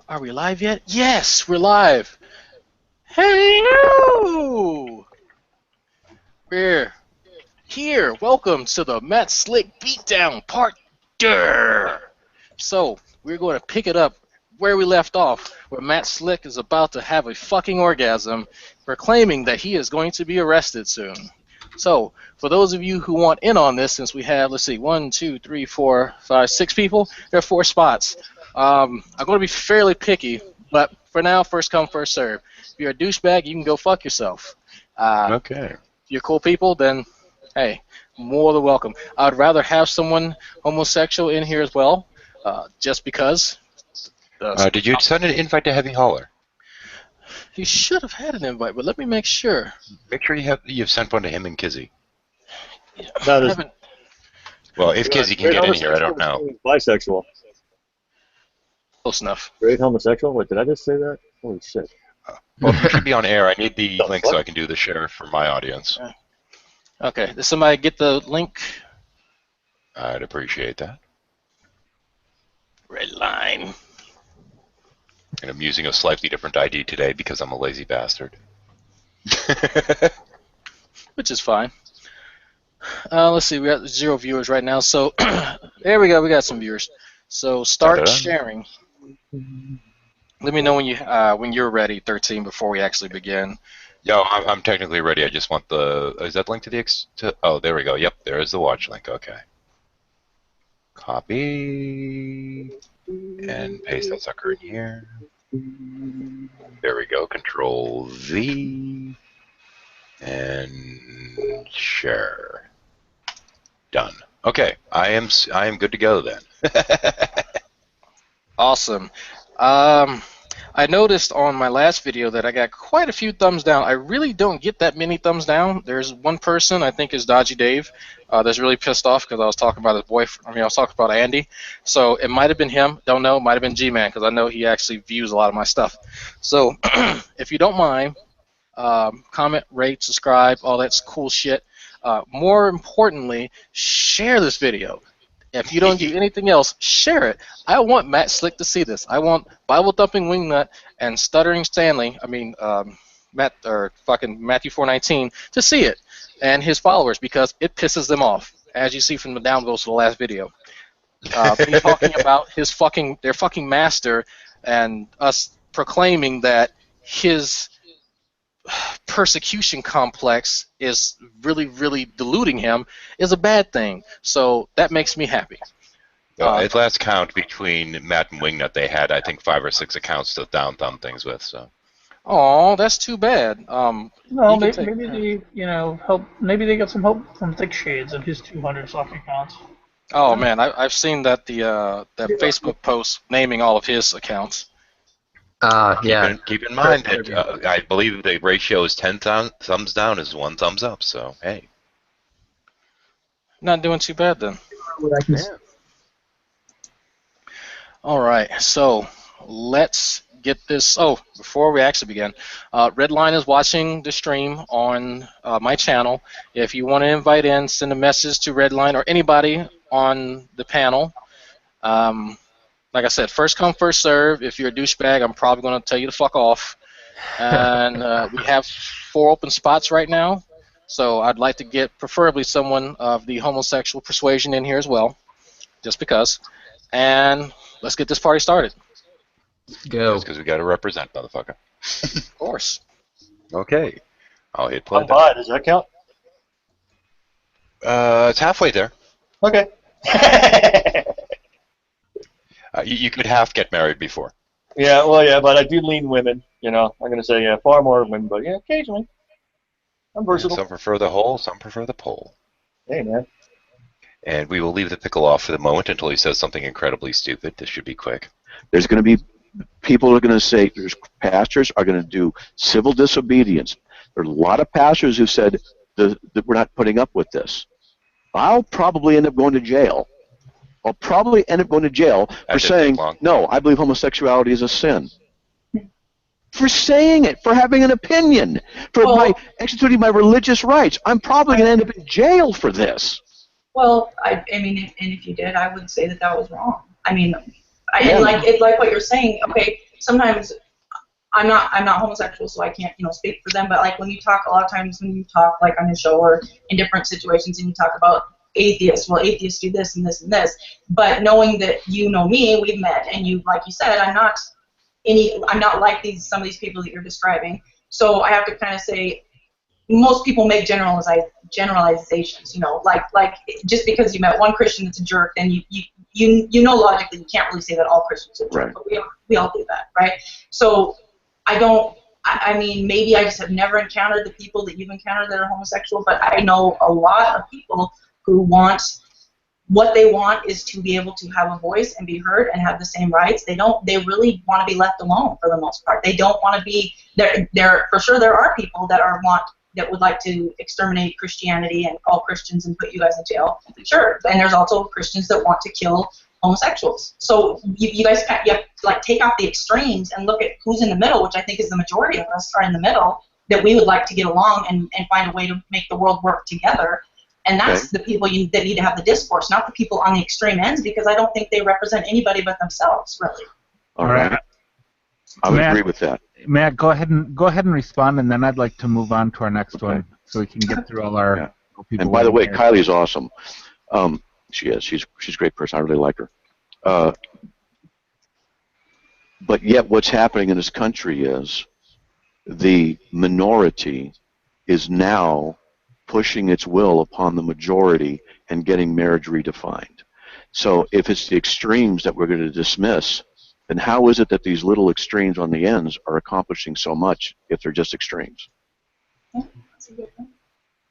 Are we live yet? Yes, we're live. Hey, you! We're here. Welcome to the Matt Slick Beatdown Part 2. So, we're going to pick it up where we left off, where Matt Slick is about to have a fucking orgasm, proclaiming that he is going to be arrested soon. So, for those of you who want in on this, since we have, let's see, 1, 2, 3, 4, 5, 6 people, there are 4 spots. I'm going to be fairly picky, but for now, first come, first serve. If you're a douchebag, you can go fuck yourself. Okay. If you're cool people, then, hey, more than welcome. I'd rather have someone homosexual in here as well, just because. Did you send an invite to Heavy Holler? He should have had an invite, but let me make sure. Make sure you've sent one to him and Kizzy. I haven't. Well, if Kizzy can get in here, I don't know. Bisexual. Close enough. Great homosexual? Wait, did I just say that? Holy shit. Well, if you should be on air, I need the link so I can do the share for my audience. Okay, did somebody get the link? I'd appreciate that. Red line. And I'm using a slightly different ID today because I'm a lazy bastard. Which is fine. Let's see, we got 0 viewers right now, so there we go, we got some viewers. So start sharing. Let me know when you're ready, 13, before we actually begin. Yo, I'm technically ready. I just want the. Is that link to the oh, there we go. Yep, there is the watch link. Okay. Copy and paste that sucker in here. There we go. Control V and share. Done. Okay, I am good to go then. Awesome. I noticed on my last video that I got quite a few thumbs down. I really don't get that many thumbs down. There's one person, I think is Dodgy Dave, that's really pissed off because I was talking about his boyfriend. I was talking about Andy. So it might have been him. Don't know. It might have been G-Man because I know he actually views a lot of my stuff. So if you don't mind, comment, rate, subscribe, all that cool shit. More importantly, share this video. If you don't do anything else, share it. I want Matt Slick to see this. I want Bible Thumping Wingnut and Stuttering Stanley, Matthew 4:19, to see it, and his followers, because it pisses them off, as you see from the downvotes to the last video. Me talking about their fucking master, and us proclaiming that his persecution complex is really, really deluding him is a bad thing. So that makes me happy. At last count, between Matt and Wingnut, they had, I think, 5 or 6 accounts to down thumb things with. So. Oh, that's too bad. No, maybe they, help. Maybe they got some help from Thick Shades and his 200 sock accounts. Oh man, I've seen that that Facebook post naming all of his accounts. Yeah. Keep in mind that I believe the ratio is 10 thumbs down is 1 thumbs up. So hey, not doing too bad then. Yeah. All right, so let's get this. Oh, before we actually begin, Redline is watching the stream on my channel. If you want to invite in, send a message to Redline or anybody on the panel. Like I said, first come, first serve. If you're a douchebag, I'm probably going to tell you to fuck off. And we have 4 open spots right now, so I'd like to get preferably someone of the homosexual persuasion in here as well, just because. And let's get this party started. Go. Because we got to represent, motherfucker. Of course. Okay. I'll hit play. Does that count? It's halfway there. Okay. You could half get married before. Yeah, well, yeah, but I do lean women. I'm going to say far more women, but yeah, occasionally. I'm versatile. Some prefer the hole, some prefer the pole. Hey, man. And we will leave the pickle off for the moment until he says something incredibly stupid. This should be quick. There's going to be people who are going to say, there's pastors are going to do civil disobedience. There are a lot of pastors who said that we're not putting up with this. I'll probably end up going to jail. I'll probably end up going to jail for saying, no, I believe homosexuality is a sin. For saying it, for having an opinion, for exercising my religious rights. I'm probably going to end up in jail for this. Well, I mean, and if you did, I would say that was wrong. I mean, like what you're saying. Okay, sometimes I'm not homosexual, so I can't, speak for them. But like when you talk, a lot of times when you talk like on your show or in different situations, and you talk about atheists, well, atheists do this and this and this. But knowing that you know me, we've met, and you, like you said, I'm not like some of these people that you're describing. So I have to kind of say, most people make generalizations. Like just because you met one Christian that's a jerk, then you know logically you can't really say that all Christians are jerks. Right. But we all do that, right? So I mean, maybe I just have never encountered the people that you've encountered that are homosexual, but I know a lot of people who what they want is to be able to have a voice and be heard and have the same rights. They really want to be left alone for the most part. They don't want to be there. For sure, there are people that would like to exterminate Christianity and all Christians and put you guys in jail. Sure, and there's also Christians that want to kill homosexuals. So you guys you have to like take out the extremes and look at who's in the middle, which I think is the majority of us are in the middle, that we would like to get along and find a way to make the world work together. And that's the people that need to have the discourse, not the people on the extreme ends, because I don't think they represent anybody but themselves, really. All right. I would agree with that. Matt, go ahead and respond, and then I'd like to move on to our next one, so we can get through all our people. And by the way, Kylie's awesome. She is. She's a great person. I really like her. But yet, what's happening in this country is the minority is now pushing its will upon the majority and getting marriage redefined. So if it's the extremes that we're going to dismiss, then how is it that these little extremes on the ends are accomplishing so much if they're just extremes? Yeah, that's a good one.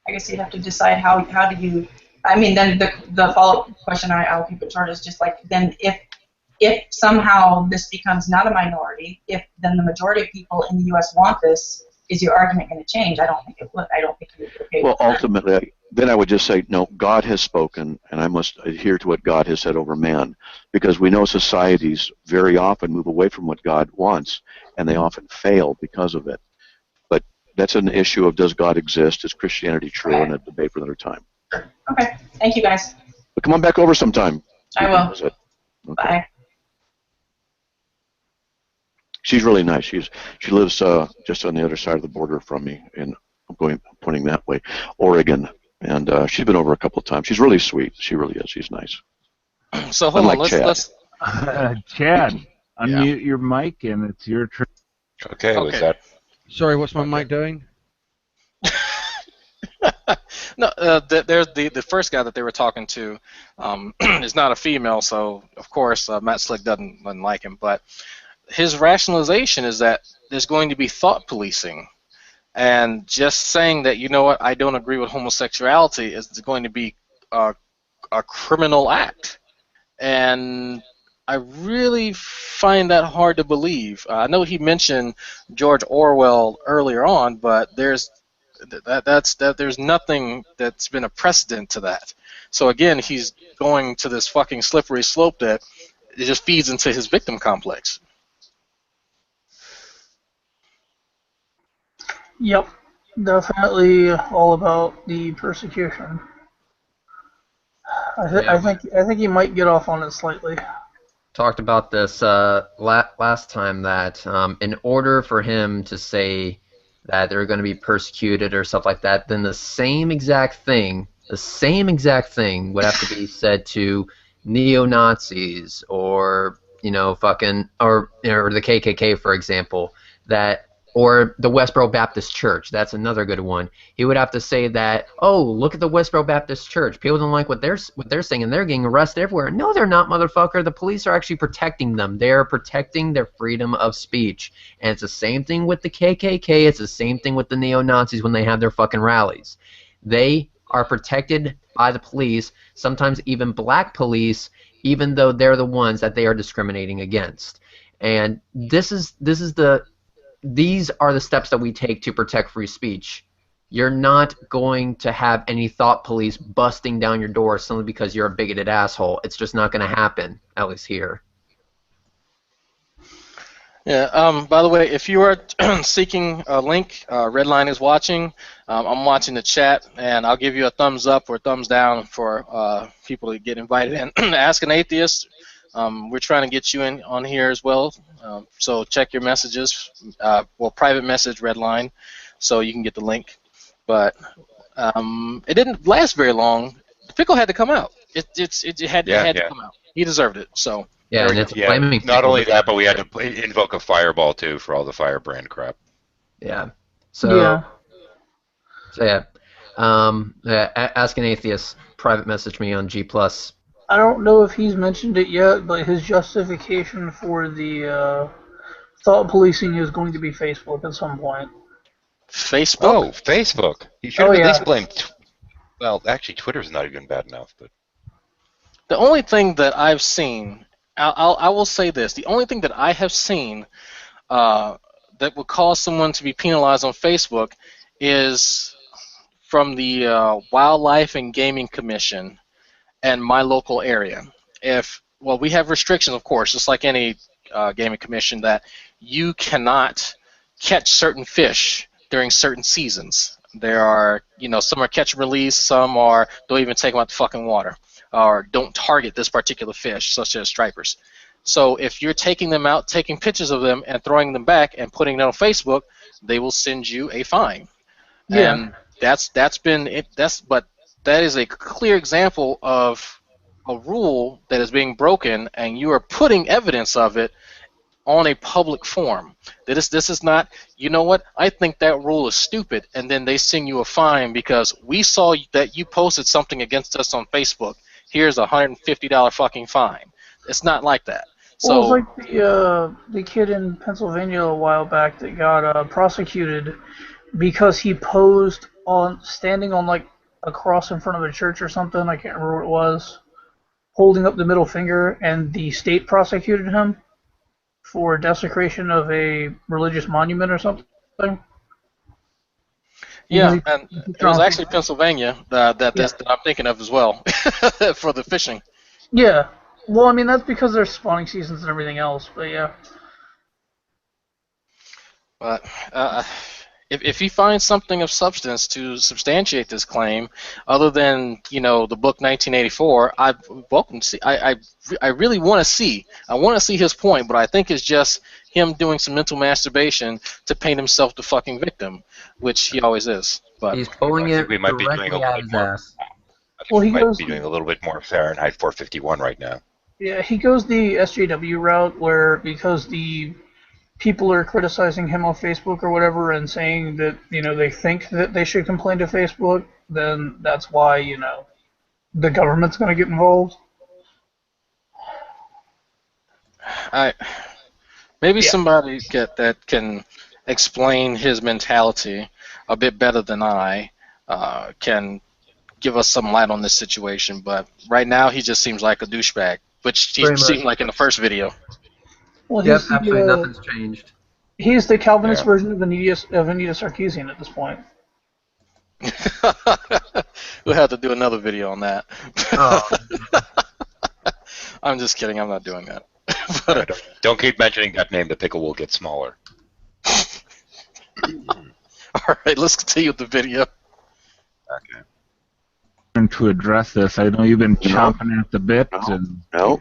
I guess you'd have to decide how do you. I mean, then the follow-up question I'll keep it short is just like, then if somehow this becomes not a minority, then the majority of people in the U.S. want this, is your argument going to change? I don't think it would. I don't think it would be okay. Well, ultimately, then I would just say, no, God has spoken, and I must adhere to what God has said over man, because we know societies very often move away from what God wants, and they often fail because of it. But that's an issue of, does God exist? Is Christianity true? And a debate for another time. Okay. Thank you, guys. But come on back over sometime. I will. Okay. Bye. She's really nice. She lives just on the other side of the border from me, and I'm pointing that way, Oregon. And she's been over a couple of times. She's really sweet. She really is. She's nice. So hold on. Let's Chad, unmute your mic, and it's your turn. Okay. Was that? Sorry, what's my mic doing? No, there's the first guy that they were talking to is not a female, so of course Matt Slick doesn't like him. But his rationalization is that there's going to be thought policing, and just saying that, you know what, I don't agree with homosexuality is going to be a criminal act, and I really find that hard to believe. I know he mentioned George Orwell earlier on, but there's nothing that's been a precedent to that. So again, he's going to this fucking slippery slope that it just feeds into his victim complex. Yep, definitely all about the persecution. I think he might get off on it slightly. Talked about this last time, that in order for him to say that they're going to be persecuted or stuff like that, then the same exact thing would have to be said to neo-Nazis or the KKK, for example, or the Westboro Baptist Church. That's another good one. He would have to say that, oh, look at the Westboro Baptist Church. People don't like what they're saying, and they're getting arrested everywhere. No, they're not, motherfucker. The police are actually protecting them. They're protecting their freedom of speech. And it's the same thing with the KKK. It's the same thing with the neo-Nazis when they have their fucking rallies. They are protected by the police, sometimes even black police, even though they're the ones that they are discriminating against. And these are the steps that we take to protect free speech. You're not going to have any thought police busting down your door simply because you're a bigoted asshole. It's just not going to happen, at least here. Yeah, by the way, if you are seeking a link, Redline is watching. I'm watching the chat, and I'll give you a thumbs up or thumbs down for people to get invited in. Ask an Atheist. We're trying to get you in on here as well. So check your messages. Private message Redline, so you can get the link. But it didn't last very long. The pickle had to come out. It had to come out. He deserved it. So Yeah, and it's a flaming not pickle. only that, but we had to invoke a fireball too for all the firebrand crap. Yeah. So Ask an Atheist. Private message me on G+. I don't know if he's mentioned it yet, but his justification for the thought policing is going to be Facebook at some point. Facebook? Oh, Facebook. He should have at least blamed. Well, actually, Twitter's not even bad enough. But the only thing that I've seen, I will say this: the only thing that I have seen that would cause someone to be penalized on Facebook is from the Wildlife and Gaming Commission and my local area. We have restrictions, of course, just like any gaming commission, that you cannot catch certain fish during certain seasons. There are, some are catch and release, some are don't even take them out the fucking water, or don't target this particular fish, such as stripers. So if you're taking them out, taking pictures of them, and throwing them back and putting it on Facebook, they will send you a fine. Yeah. And but that is a clear example of a rule that is being broken, and you are putting evidence of it on a public forum. This is not, you know what, I think that rule is stupid, and then they send you a fine because we saw that you posted something against us on Facebook. Here's a $150 fucking fine. It's not like that. Well, it was like the kid in Pennsylvania a while back that got prosecuted because he posed standing on like a cross in front of a church or something. I can't remember what it was, holding up the middle finger, and the state prosecuted him for desecration of a religious monument or something. Yeah, and it was actually Pennsylvania that I'm thinking of as well for the fishing. Yeah. Well, I mean, that's because there's spawning seasons and everything else, but yeah. But if he finds something of substance to substantiate this claim, other than the book 1984, I really want to see. I want to see his point, but I think it's just him doing some mental masturbation to paint himself the fucking victim, which he always is. But he's pulling it we might be doing a little bit more. I think we might be doing a little bit more Fahrenheit 451 right now. Yeah, he goes the SJW route where because the people are criticizing him on Facebook or whatever and saying that, they think that they should complain to Facebook, then that's why, the government's going to get involved. Maybe somebody that can explain his mentality a bit better than I can give us some light on this situation, but right now he just seems like a douchebag, which he seemed like in the first video. Well, absolutely nothing's changed. He's the Calvinist version of Anita Sarkeesian at this point. We'll have to do another video on that. Oh. I'm just kidding. I'm not doing that. Don't keep mentioning that name. The pickle will get smaller. All right, let's continue with the video. Okay. To address this, I know you've been chomping at the bit. No.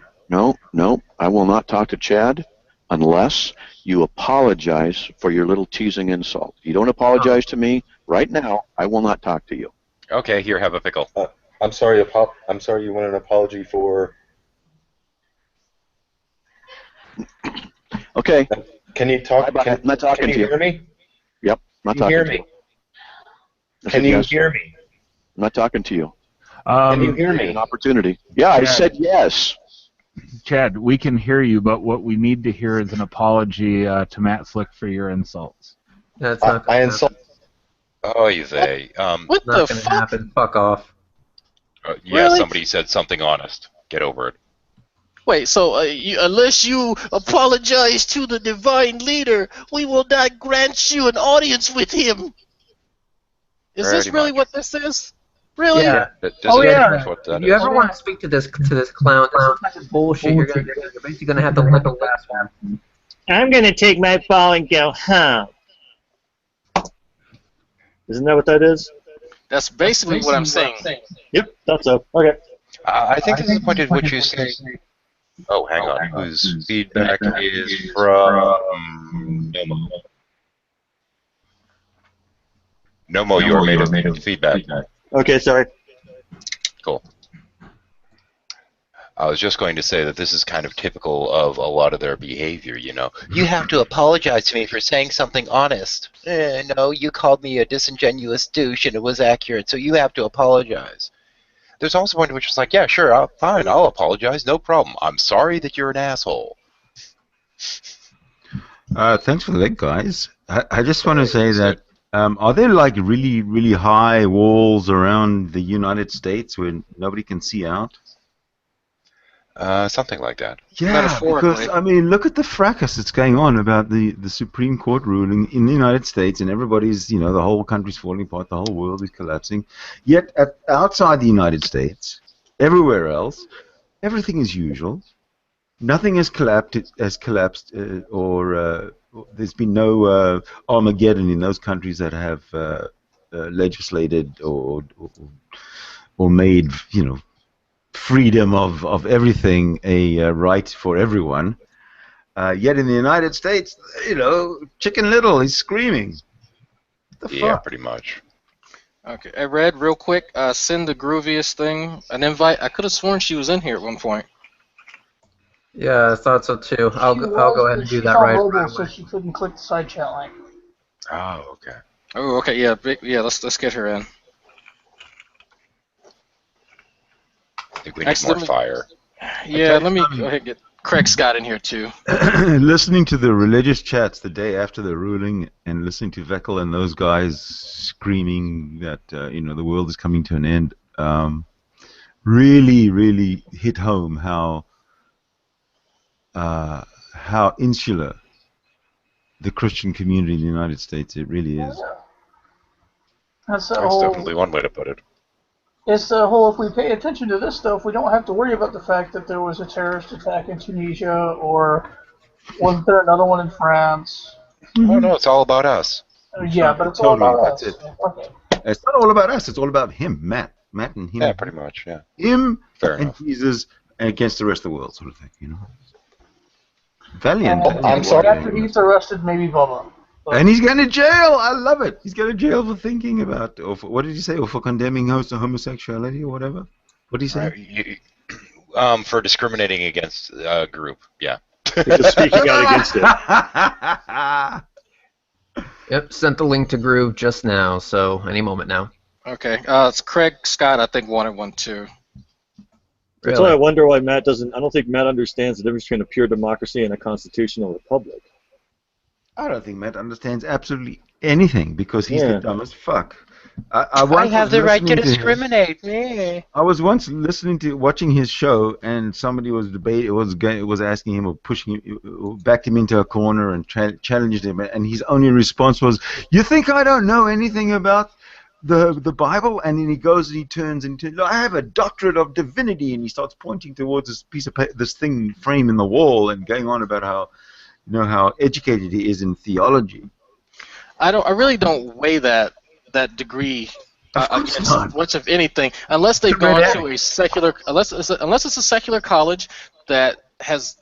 I will not talk to Chad unless you apologize for your little teasing insult. If you don't apologize to me right now, I will not talk to you. Okay, here, have a pickle. I'm sorry. I'm sorry. You want an apology for? Okay. Can you talk? I'm not talking to you. Can you hear me? Yep. I'm not Can you hear talking me? to you. Can you hear me? I'm not talking to you. Can you hear me? An opportunity. Yeah, I said yes. Chad, we can hear you, but what we need to hear is an apology to Matt Slick for your insults. That's not I insult. Oh, you say. What the fuck? fuck? Fuck off. Yeah, Really? somebody said something honest. Get over it. Wait, so unless you apologize to the divine leader, we will not grant you an audience with him. Is this Pretty really much. what this is? Really? Yeah. This Oh, is yeah. pretty much what that If you is. ever want to speak to this clown, this type of bullshit, you're basically gonna have to lick a last one. I'm going to take my ball and go home. Isn't that what that is? That's basically what I'm saying. Yep, thought so. Okay. I think this is the point at which you say, Oh, hang on. Whose feedback is from Nomo? Nomo, you are made of feedback. Okay, sorry. Cool. I was just going to say that this is kind of typical of a lot of their behavior, you know. You have to apologize to me for saying something honest. No, you called me a disingenuous douche and it was accurate, so you have to apologize. There's also one which is like, yeah, sure, fine, I'll apologize, no problem. I'm sorry that you're an asshole. Thanks for the link, guys. I just want to say that are there like really, really high walls around the United States where nobody can see out? Something like that. Yeah, because I mean, look at the fracas that's going on about the Supreme Court ruling in the United States, and everybody's, you know, the whole country's falling apart, the whole world is collapsing. Yet outside the United States, everywhere else, everything is usual. Nothing has collapsed, or there's been no Armageddon in those countries that have legislated or made, you know, freedom of everything a right for everyone. Yet in the United States, you know, Chicken Little is screaming. Yeah, pretty much. Okay, I read real quick. Send the grooviest thing an invite. I could have sworn she was in here at one point. Yeah, I thought so too. I'll go ahead and do that right mobile, away. so she couldn't click the side chat link. Oh, okay. Oh, okay, yeah, let's get her in. I think we need more fire. Yeah, let me go ahead and get Craig Scott in here too. Listening to the religious chats the day after the ruling, and listening to Veckel and those guys screaming that you know, the world is coming to an end, really, really hit home how insular the Christian community in the United States it really is. That's definitely one way to put it. It's the whole, if we pay attention to this stuff, we don't have to worry about the fact that there was a terrorist attack in Tunisia, or wasn't there another one in France? Oh, no, it's all about us. Yeah, but it's all about us. That's it. Okay. It's not all about us, it's all about him, Matt and him. Yeah, pretty much, yeah. Him Fair and enough. Jesus against the rest of the world, sort of thing, you know. Valiant. I'm sorry. After he's arrested, maybe Bubba. And he's going to jail. I love it. He's going to jail for thinking about, or for, what did he say, or for condemning homosexuality or whatever. What did he say? For discriminating against a group. Yeah. Just speaking out against it. Yep, sent the link to Groove just now, so any moment now. Okay, it's Craig Scott. I think wanted one too. That's why I wonder why Matt doesn't. I don't think Matt understands the difference between a pure democracy and a constitutional republic. I don't think Matt understands absolutely anything because he's the dumbest fuck. I have the right to discriminate. I was once watching his show, and somebody was was asking him or pushing him, backed him into a corner and challenged him, and his only response was, "You think I don't know anything about the Bible?" And then he goes and he turns into, "I have a doctorate of divinity," and he starts pointing towards this piece of this thing frame in the wall and going on about how, you know, how educated he is in theology. I really don't weigh that degree against much of anything, unless they've gone to a secular, unless it's a secular college that has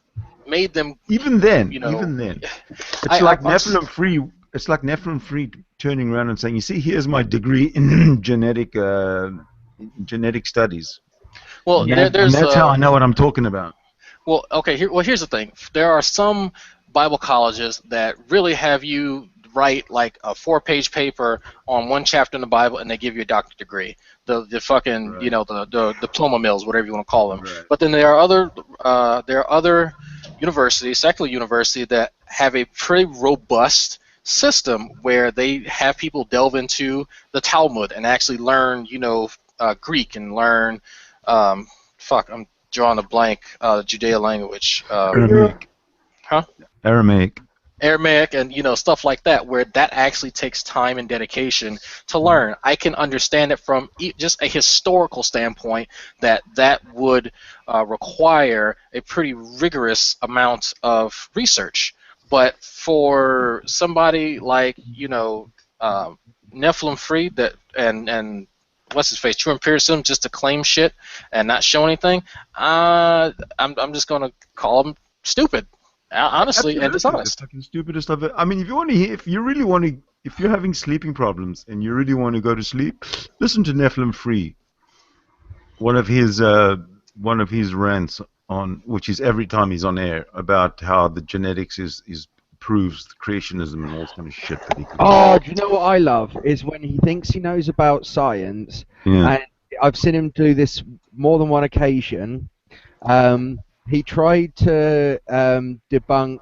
made them. Even then, you know, it's like Nephilim Free. It's like Nephilim Free turning around and saying, "You see, here's my degree in genetic studies." Well, and that's how I know what I'm talking about. Well, okay. Here's the thing. There are some Bible colleges that really have you write like a 4-page paper on one chapter in the Bible, and they give you a doctorate degree. The fucking you know, the diploma mills, whatever you want to call them. Right. But then there are other universities, secular universities, that have a pretty robust system where they have people delve into the Talmud and actually learn, you know, Greek and learn I'm drawing a blank, Judea language. Aramaic. Huh? Aramaic and, you know, stuff like that, where that actually takes time and dedication to learn. I can understand it from just a historical standpoint that would require a pretty rigorous amount of research. But for somebody like, you know, Nephilim Free and what's his face, true empiricism, just to claim shit and not show anything, I'm just gonna call him stupid, honestly, and dishonest. The fucking stupidest of it. I mean, if you're having sleeping problems and you really want to go to sleep, listen to Nephilim Free. One of his rants on, which is every time he's on air, about how the genetics proves creationism and all this kind of shit that he could. Oh, do you know what I love is when he thinks he knows about science, and I've seen him do this more than one occasion. He tried to debunk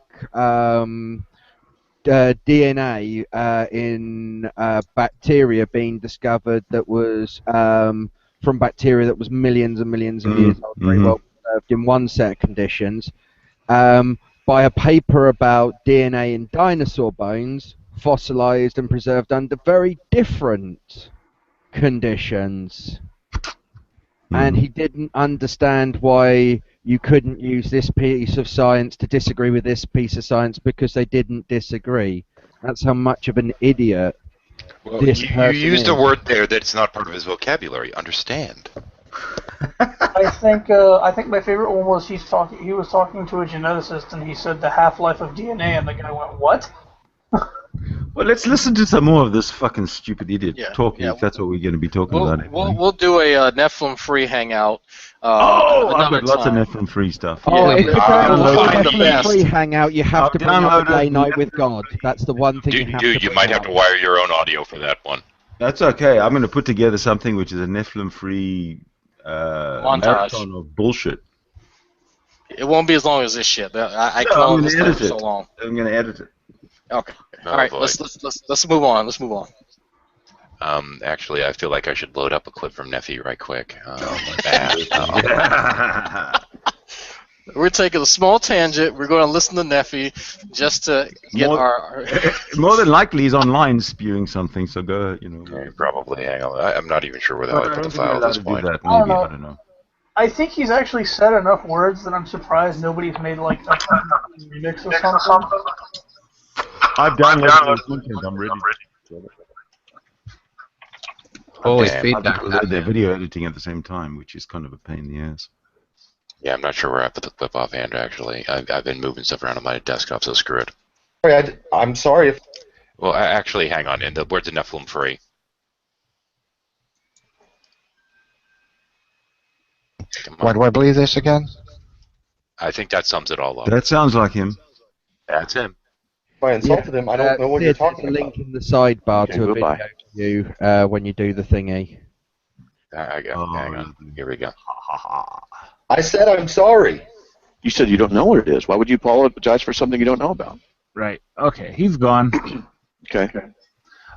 DNA in bacteria being discovered that was from bacteria that was millions and millions of years old, very well preserved in one set of conditions, by a paper about DNA in dinosaur bones, fossilized and preserved under very different conditions. And he didn't understand why you couldn't use this piece of science to disagree with this piece of science because they didn't disagree. That's how much of an idiot Well, this you person used is. a word there that's not part of his vocabulary. Understand. I think my favorite one was he was talking to a geneticist and he said the half-life of DNA and the guy went, what? Well, let's listen to some more of this fucking stupid idiot talking. yeah. If that's what we're going to be talking about. We'll do a Nephilim free hangout. I've got lots of Nephilim free stuff. Oh, if you're going we'll to find the a best. free hangout, you have to bring up a download gay it. night with God. That's the one thing you have to Dude, you bring might have up. to wire your own audio for that one. That's okay. I'm going to put together something which is a Nephilim free marathon of bullshit. It won't be as long as this shit. I can I'm only going to listen edit for it. so long. I'm going to edit it. Okay. Oh, All right. boy. Let's move on. Let's move on. Actually, I feel like I should load up a clip from Nephi right quick. We're taking a small tangent. We're going to listen to Nephi just to get our. More than likely, he's online spewing something. So go, Probably. Hang on. I'm not even sure where the But hell I I put don't the think file you're at allowed this to do point. that. I don't Maybe, know. I don't know. I think he's actually said enough words that I'm surprised nobody's made like a remix of something. I've downloaded the content. I'm ready. Always Damn. feedback. They're video editing at the same time, which is kind of a pain in the ass. Yeah, I'm not sure where I put the clip offhand, actually. I've been moving stuff around on my desktop, so screw it. I'm sorry if... Well, actually, hang on. Where's the Nephilim free? Why do I believe this again? I think that sums it all up. That sounds like him. That's him. If I insulted him, I don't know what you're talking There's a about. link in the sidebar Okay, to a goodbye. video to you when you do the thingy. Hang on. Here we go. I said I'm sorry. You said you don't know what it is. Why would you apologize for something you don't know about? Right. Okay, he's gone. Okay.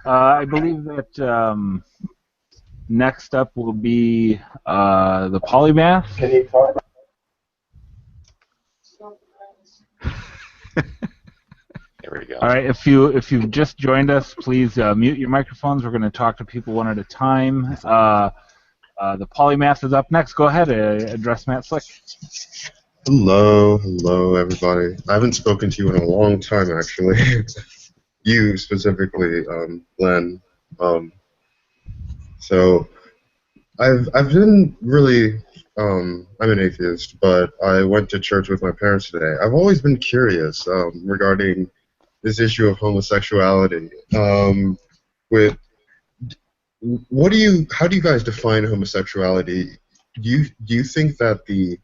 I believe that next up will be the polymath. Can you talk? Here we go. All right. If you've just joined us, please mute your microphones. We're going to talk to people one at a time. The polymath is up next. Go ahead, address Matt Slick. Hello, everybody. I haven't spoken to you in a long time, actually. You specifically, Glenn. So, I've been really. I'm an atheist, but I went to church with my parents today. I've always been curious regarding this issue of homosexuality. How do you guys define homosexuality? Do you think that the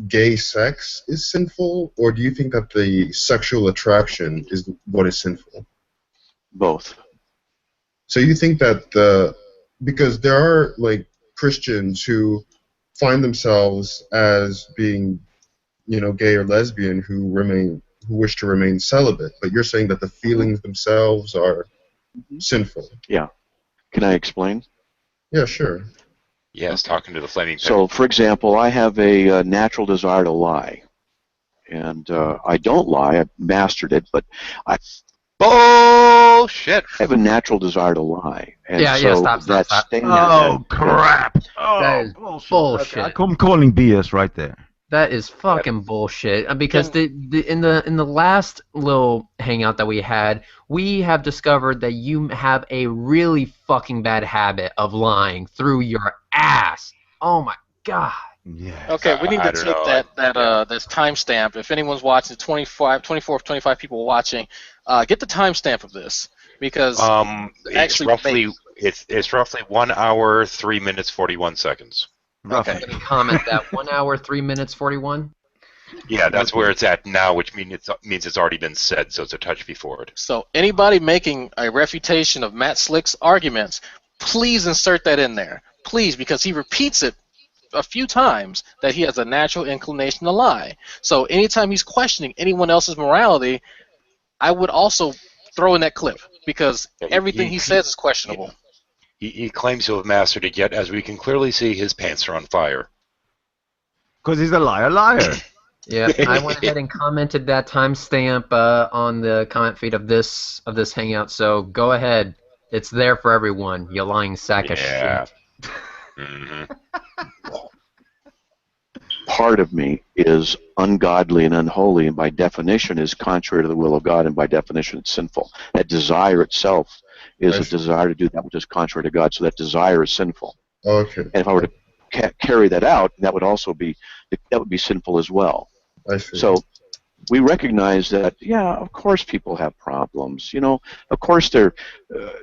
gay sex is sinful, or do you think that the sexual attraction is what is sinful? Both. So you think that because there are like Christians who find themselves as being, gay or lesbian who wish to remain celibate, but you're saying that the feelings themselves are sinful. Yeah. Can I explain? Yeah, sure. Yes, talking to the flaming. So, for example, I have a natural desire to lie, and I don't lie. I've mastered it, but I Bullshit. have a natural desire to lie, and Yeah, so stop. stain. Oh, crap. That is bullshit. I'm calling BS right there. That is fucking bullshit. Because in the last little hangout that we had, we have discovered that you have a really fucking bad habit of lying through your ass. Oh my god. Yeah. Okay, we need to I don't take know. this timestamp. If anyone's watching, 25 people watching, get the timestamp of this because It's roughly 1 hour 3 minutes 41 seconds. Okay. I'm gonna comment that 1 hour 3 minutes 41. Yeah, that's where it's at now, which means it's already been said, so it's a touch before it. So anybody making a refutation of Matt Slick's arguments, please insert that in there, please, because he repeats it a few times that he has a natural inclination to lie. So anytime he's questioning anyone else's morality, I would also throw in that clip because everything he says is questionable. He claims to have mastered it, yet as we can clearly see, his pants are on fire. Because he's a liar. Yeah, I went ahead and commented that timestamp on the comment feed of this hangout. So go ahead, it's there for everyone. You lying sack of shit. Mm-hmm. Part of me is ungodly and unholy, and by definition is contrary to the will of God, and by definition it's sinful. That desire itself is a desire to do that which is contrary to God, so that desire is sinful. Okay. And if I were to carry that out, that would also be sinful as well. I see. So we recognize that, yeah, of course people have problems. You know, of course there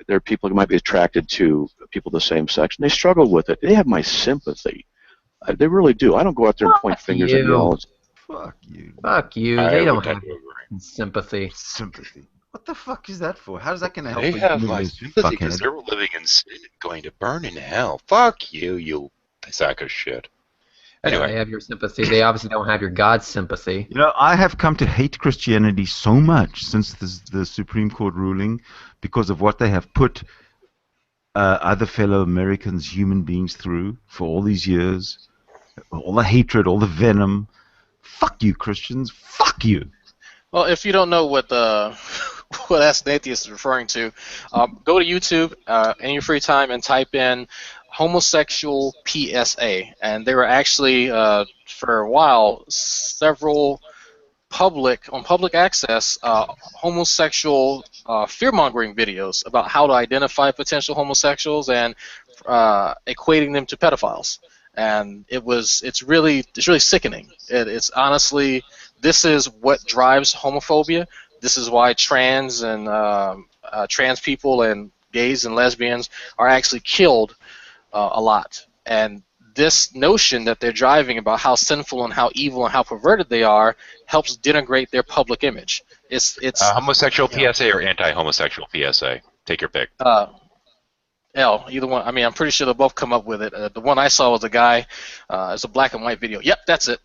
are people who might be attracted to people of the same sex, and they struggle with it. They have my sympathy. They really do. I don't go out there and point fingers at you all. Fuck you. Fuck you. They don't have sympathy. Sympathy. What the fuck is that for? How is that going to help? They have you my live, sympathy fuckhead? because they're living in sin and going to burn in hell. Fuck you, you sack of shit. Anyway. They have your sympathy. They obviously don't have your God's sympathy. You know, I have come to hate Christianity so much since the Supreme Court ruling because of what they have put other fellow Americans, human beings, through for all these years. All the hatred, all the venom. Fuck you, Christians. Fuck you. Well, if you don't know what what Ask an Atheist is referring to, go to YouTube in your free time and type in homosexual PSA. And there were actually, for a while, several public access homosexual fear-mongering videos about how to identify potential homosexuals and equating them to pedophiles. And it's really sickening. It's honestly, this is what drives homophobia. This is why trans people and gays and lesbians are actually killed a lot. And this notion that they're driving about how sinful and how evil and how perverted they are helps denigrate their public image. It's homosexual PSA or anti-homosexual PSA. Take your pick. Either one. I mean, I'm pretty sure they'll both come up with it. The one I saw was a guy. It's a black and white video. Yep, that's it.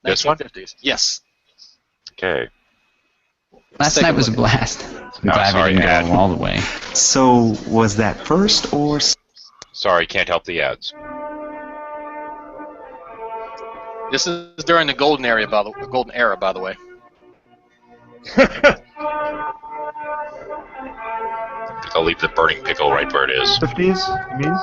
This one? 1950s. Yes. Okay. Last night was a blast. I'm glad we didn't go all the way. So, was that first or... Sorry, can't help the ads. This is during the golden era, by the way. I'll leave the burning pickle right where it is. 50s, you mean?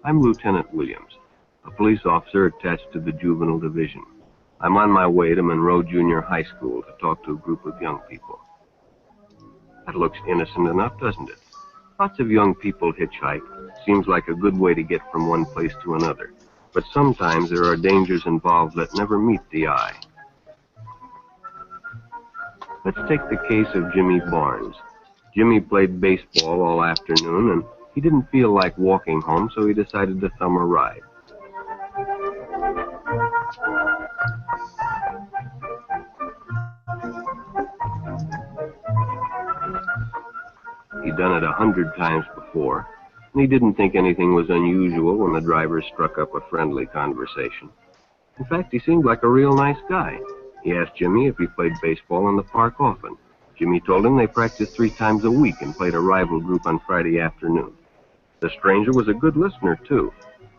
I'm Lieutenant Williams, a police officer attached to the Juvenile Division. I'm on my way to Monroe Junior High School to talk to a group of young people. That looks innocent enough, doesn't it? Lots of young people hitchhike. Seems like a good way to get from one place to another. But sometimes there are dangers involved that never meet the eye. Let's take the case of Jimmy Barnes. Jimmy played baseball all afternoon, and he didn't feel like walking home, so he decided to thumb a ride. done it 100 times before, and he didn't think anything was unusual when the driver struck up a friendly conversation. In fact, he seemed like a real nice guy. He asked Jimmy if he played baseball in the park often. Jimmy told him they practiced 3 times a week and played a rival group on Friday afternoon. The stranger was a good listener, too,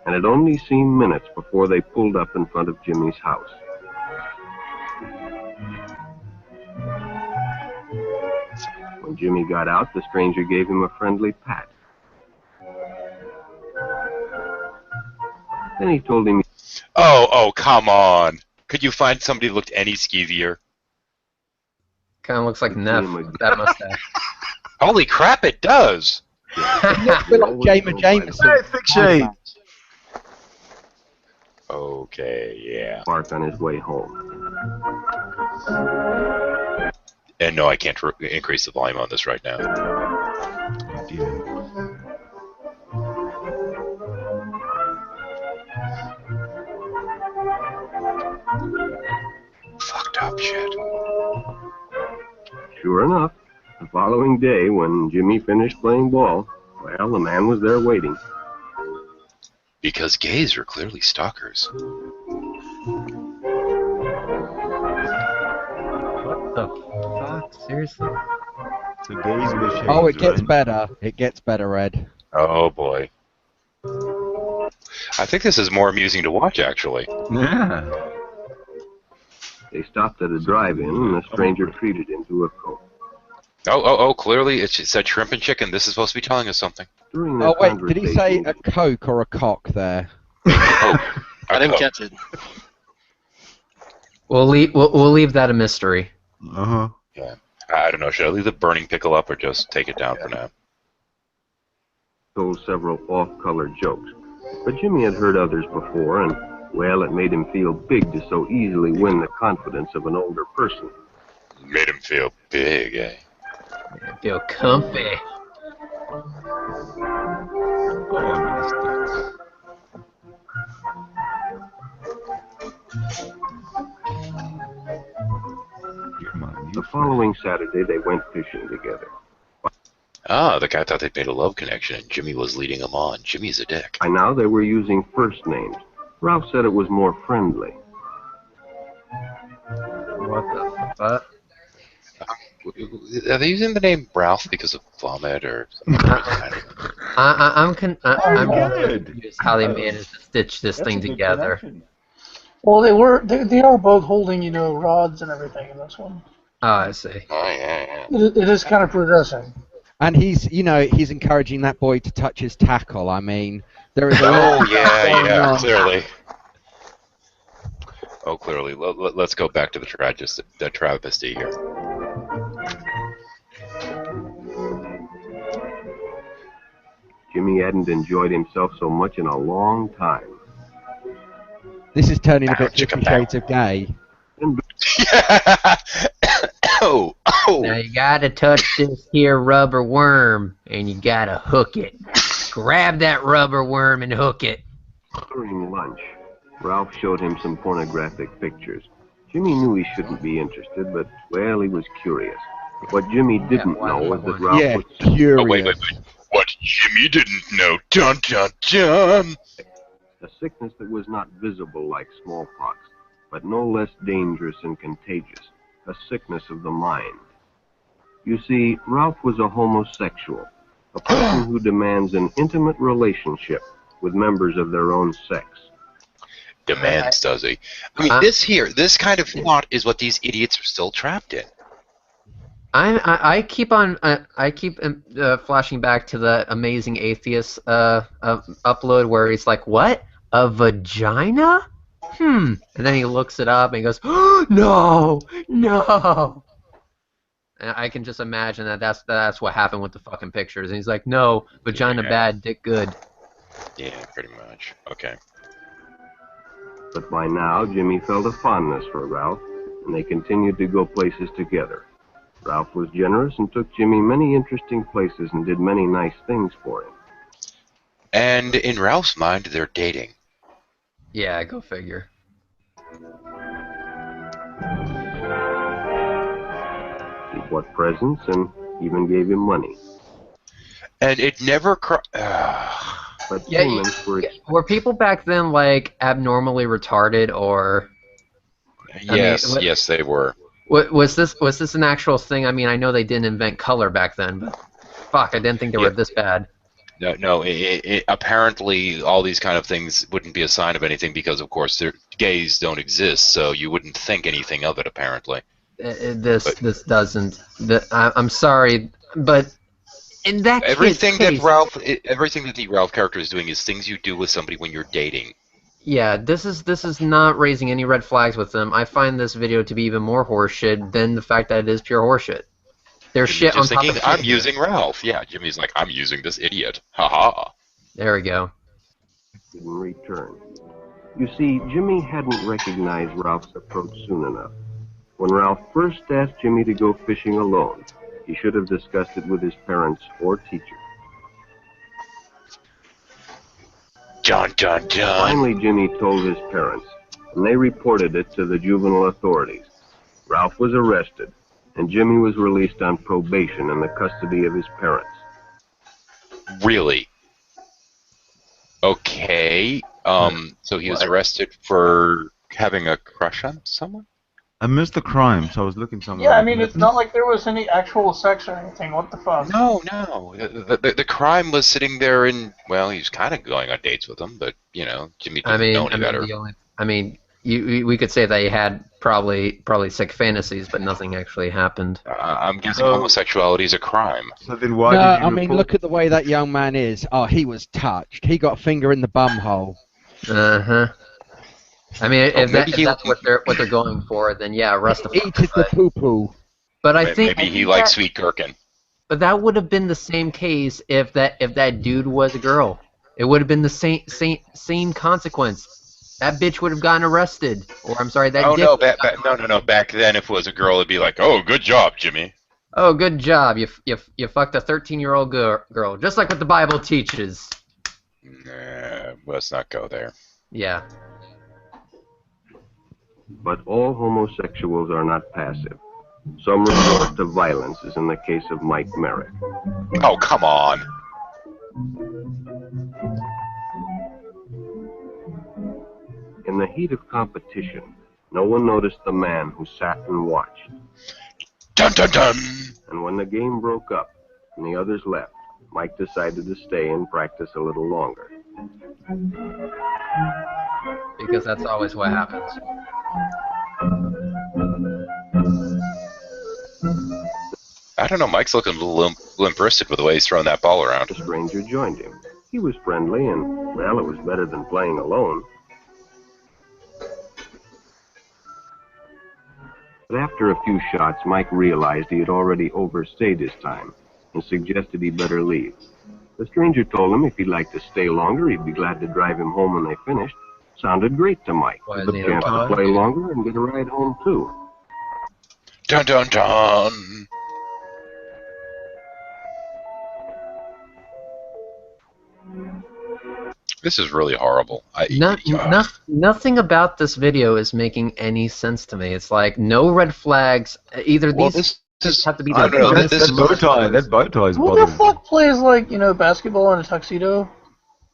and had only seen minutes before they pulled up in front of Jimmy's house. When Jimmy got out, the stranger gave him a friendly pat. Then he told him... Oh, come on. Could you find somebody who looked any skeevier? Kind of looks like Neff with that mustache. Holy crap, it does! It looks a bit like Jameson. Hey, thick shade. Okay, yeah. Park on his way home. And no, I can't increase the volume on this right now. Fucked up shit. Sure enough, the following day, when Jimmy finished playing ball, well, the man was there waiting. Because gays are clearly stalkers. What the fuck? Seriously? So gays with shades, Oh, it gets right? better. It gets better, Ed. Oh boy. I think this is more amusing to watch, actually. Yeah. They stopped at a drive-in, and the stranger treated him to a Coke. Oh, clearly it said shrimp and chicken. This is supposed to be telling us something. During their Oh, wait, did he say conversation, a Coke or a cock there? I didn't catch it. We'll leave that a mystery. Uh-huh. Yeah. I don't know. Should I leave the burning pickle up or just take it down for now? told several off-color jokes. But Jimmy had heard others before, and, well, it made him feel big to so easily win the confidence of an older person. Made him feel big, eh? Made him feel comfy. The following Saturday, they went fishing together. Ah, the guy thought they'd made a love connection, and Jimmy was leading him on. Jimmy's a dick. By now, they were using first names. Ralph said it was more friendly. What the fuck? Are they using the name Ralph because of vomit or something? I'm confused good. how they managed to stitch this thing together. Well, they are both holding, rods and everything in this one. Oh, I see. Oh, yeah. It is kind of progressing. And he's encouraging that boy to touch his tackle. I mean, there is a Oh, lot yeah, on. clearly. Oh, clearly. Let's go back to the travesty here. Jimmy hadn't enjoyed himself so much in a long time. This is turning a bit Chicka 50 Shades of Gay. Oh. Now you gotta touch this here rubber worm, and you gotta hook it. Grab that rubber worm and hook it. During lunch, Ralph showed him some pornographic pictures. Jimmy knew he shouldn't be interested, but, well, he was curious. What Jimmy didn't know was that Ralph was... curious. Oh, wait. What Jimmy didn't know. Dun, dun, dun. A sickness that was not visible like smallpox, but no less dangerous and contagious. A sickness of the mind. You see, Ralph was a homosexual, a person who demands an intimate relationship with members of their own sex. Demands, does he? I mean, this kind of thought is what these idiots are still trapped in. I keep flashing back to the Amazing Atheist upload where he's like, "What? A vagina? And then he looks it up and he goes, oh, no. And I can just imagine that's what happened with the fucking pictures. And he's like, no, vagina bad, dick good. Yeah, pretty much. Okay. But by now, Jimmy felt a fondness for Ralph, and they continued to go places together. Ralph was generous and took Jimmy many interesting places and did many nice things for him. And in Ralph's mind, they're dating. Yeah, go figure. He bought presents and even gave him money. And it never But Yeah, payments were were people back then like abnormally retarded, or? Yes, yes, they were. Was this an actual thing? I mean, I know they didn't invent color back then, but fuck, I didn't think they were this bad. No. Apparently, all these kind of things wouldn't be a sign of anything because, of course, gays don't exist, so you wouldn't think anything of it. Apparently, This doesn't. I'm sorry, but in that everything case, everything that the Ralph character is doing is things you do with somebody when you're dating. yeah, this is not raising any red flags with them. I find this video to be even more horseshit than the fact that it is pure horseshit. There's shit on Just top thinking, of shit. I'm using Ralph. Yeah, Jimmy's like, I'm using this idiot. Haha. There we go. in return. You see, Jimmy hadn't recognized Ralph's approach soon enough. When Ralph first asked Jimmy to go fishing alone, he should have discussed it with his parents or teacher. John. Finally, Jimmy told his parents, and they reported it to the juvenile authorities. Ralph was arrested, and Jimmy was released on probation in the custody of his parents. Really? Okay. So he was arrested for having a crush on someone? I missed the crime, so I was looking somewhere. Yeah, I mean, it's not like there was any actual sex or anything. What the fuck? No. The crime was sitting there and, well, he was kind of going on dates with him, but, you know, Jimmy didn't know any better. We could say they had probably sick fantasies, but nothing actually happened. I'm guessing homosexuality is a crime. So then why No, did you I mean, look at the way that young man is. Oh, he was touched. He got a finger in the bum hole. Uh-huh. I mean, if that's what they're going for, then yeah, arrest the fuck. Eated the poo-poo. But I think maybe he likes sweet gherkin. But that would have been the same case if that dude was a girl. It would have been the same consequence. That bitch would have gotten arrested. Or I'm sorry, that dick. No. Back then, if it was a girl, it'd be like, "Oh, good job, Jimmy." Oh, good job. You fucked a 13-year-old girl, just like what the Bible teaches. Nah, let's not go there. Yeah. But all homosexuals are not passive. Some resort to violence, as in the case of Mike Merrick. Oh, come on. In the heat of competition, no one noticed the man who sat and watched. Dun dun dun! And when the game broke up and the others left, Mike decided to stay and practice a little longer. Because that's always what happens. I don't know, Mike's looking a little limp-wristed with the way he's throwing that ball around. A stranger joined him. He was friendly and, well, it was better than playing alone. But after a few shots, Mike realized he had already overstayed his time and suggested he better leave. The stranger told him if he'd like to stay longer, he'd be glad to drive him home when they finished. Sounded great to Mike. The chance to play longer and get a ride home, too. Dun dun dun! This is really horrible. Nothing about this video is making any sense to me. It's like no red flags. Either these have to be the dumbest. That bow tie is Who bothering the fuck plays, like, basketball in a tuxedo?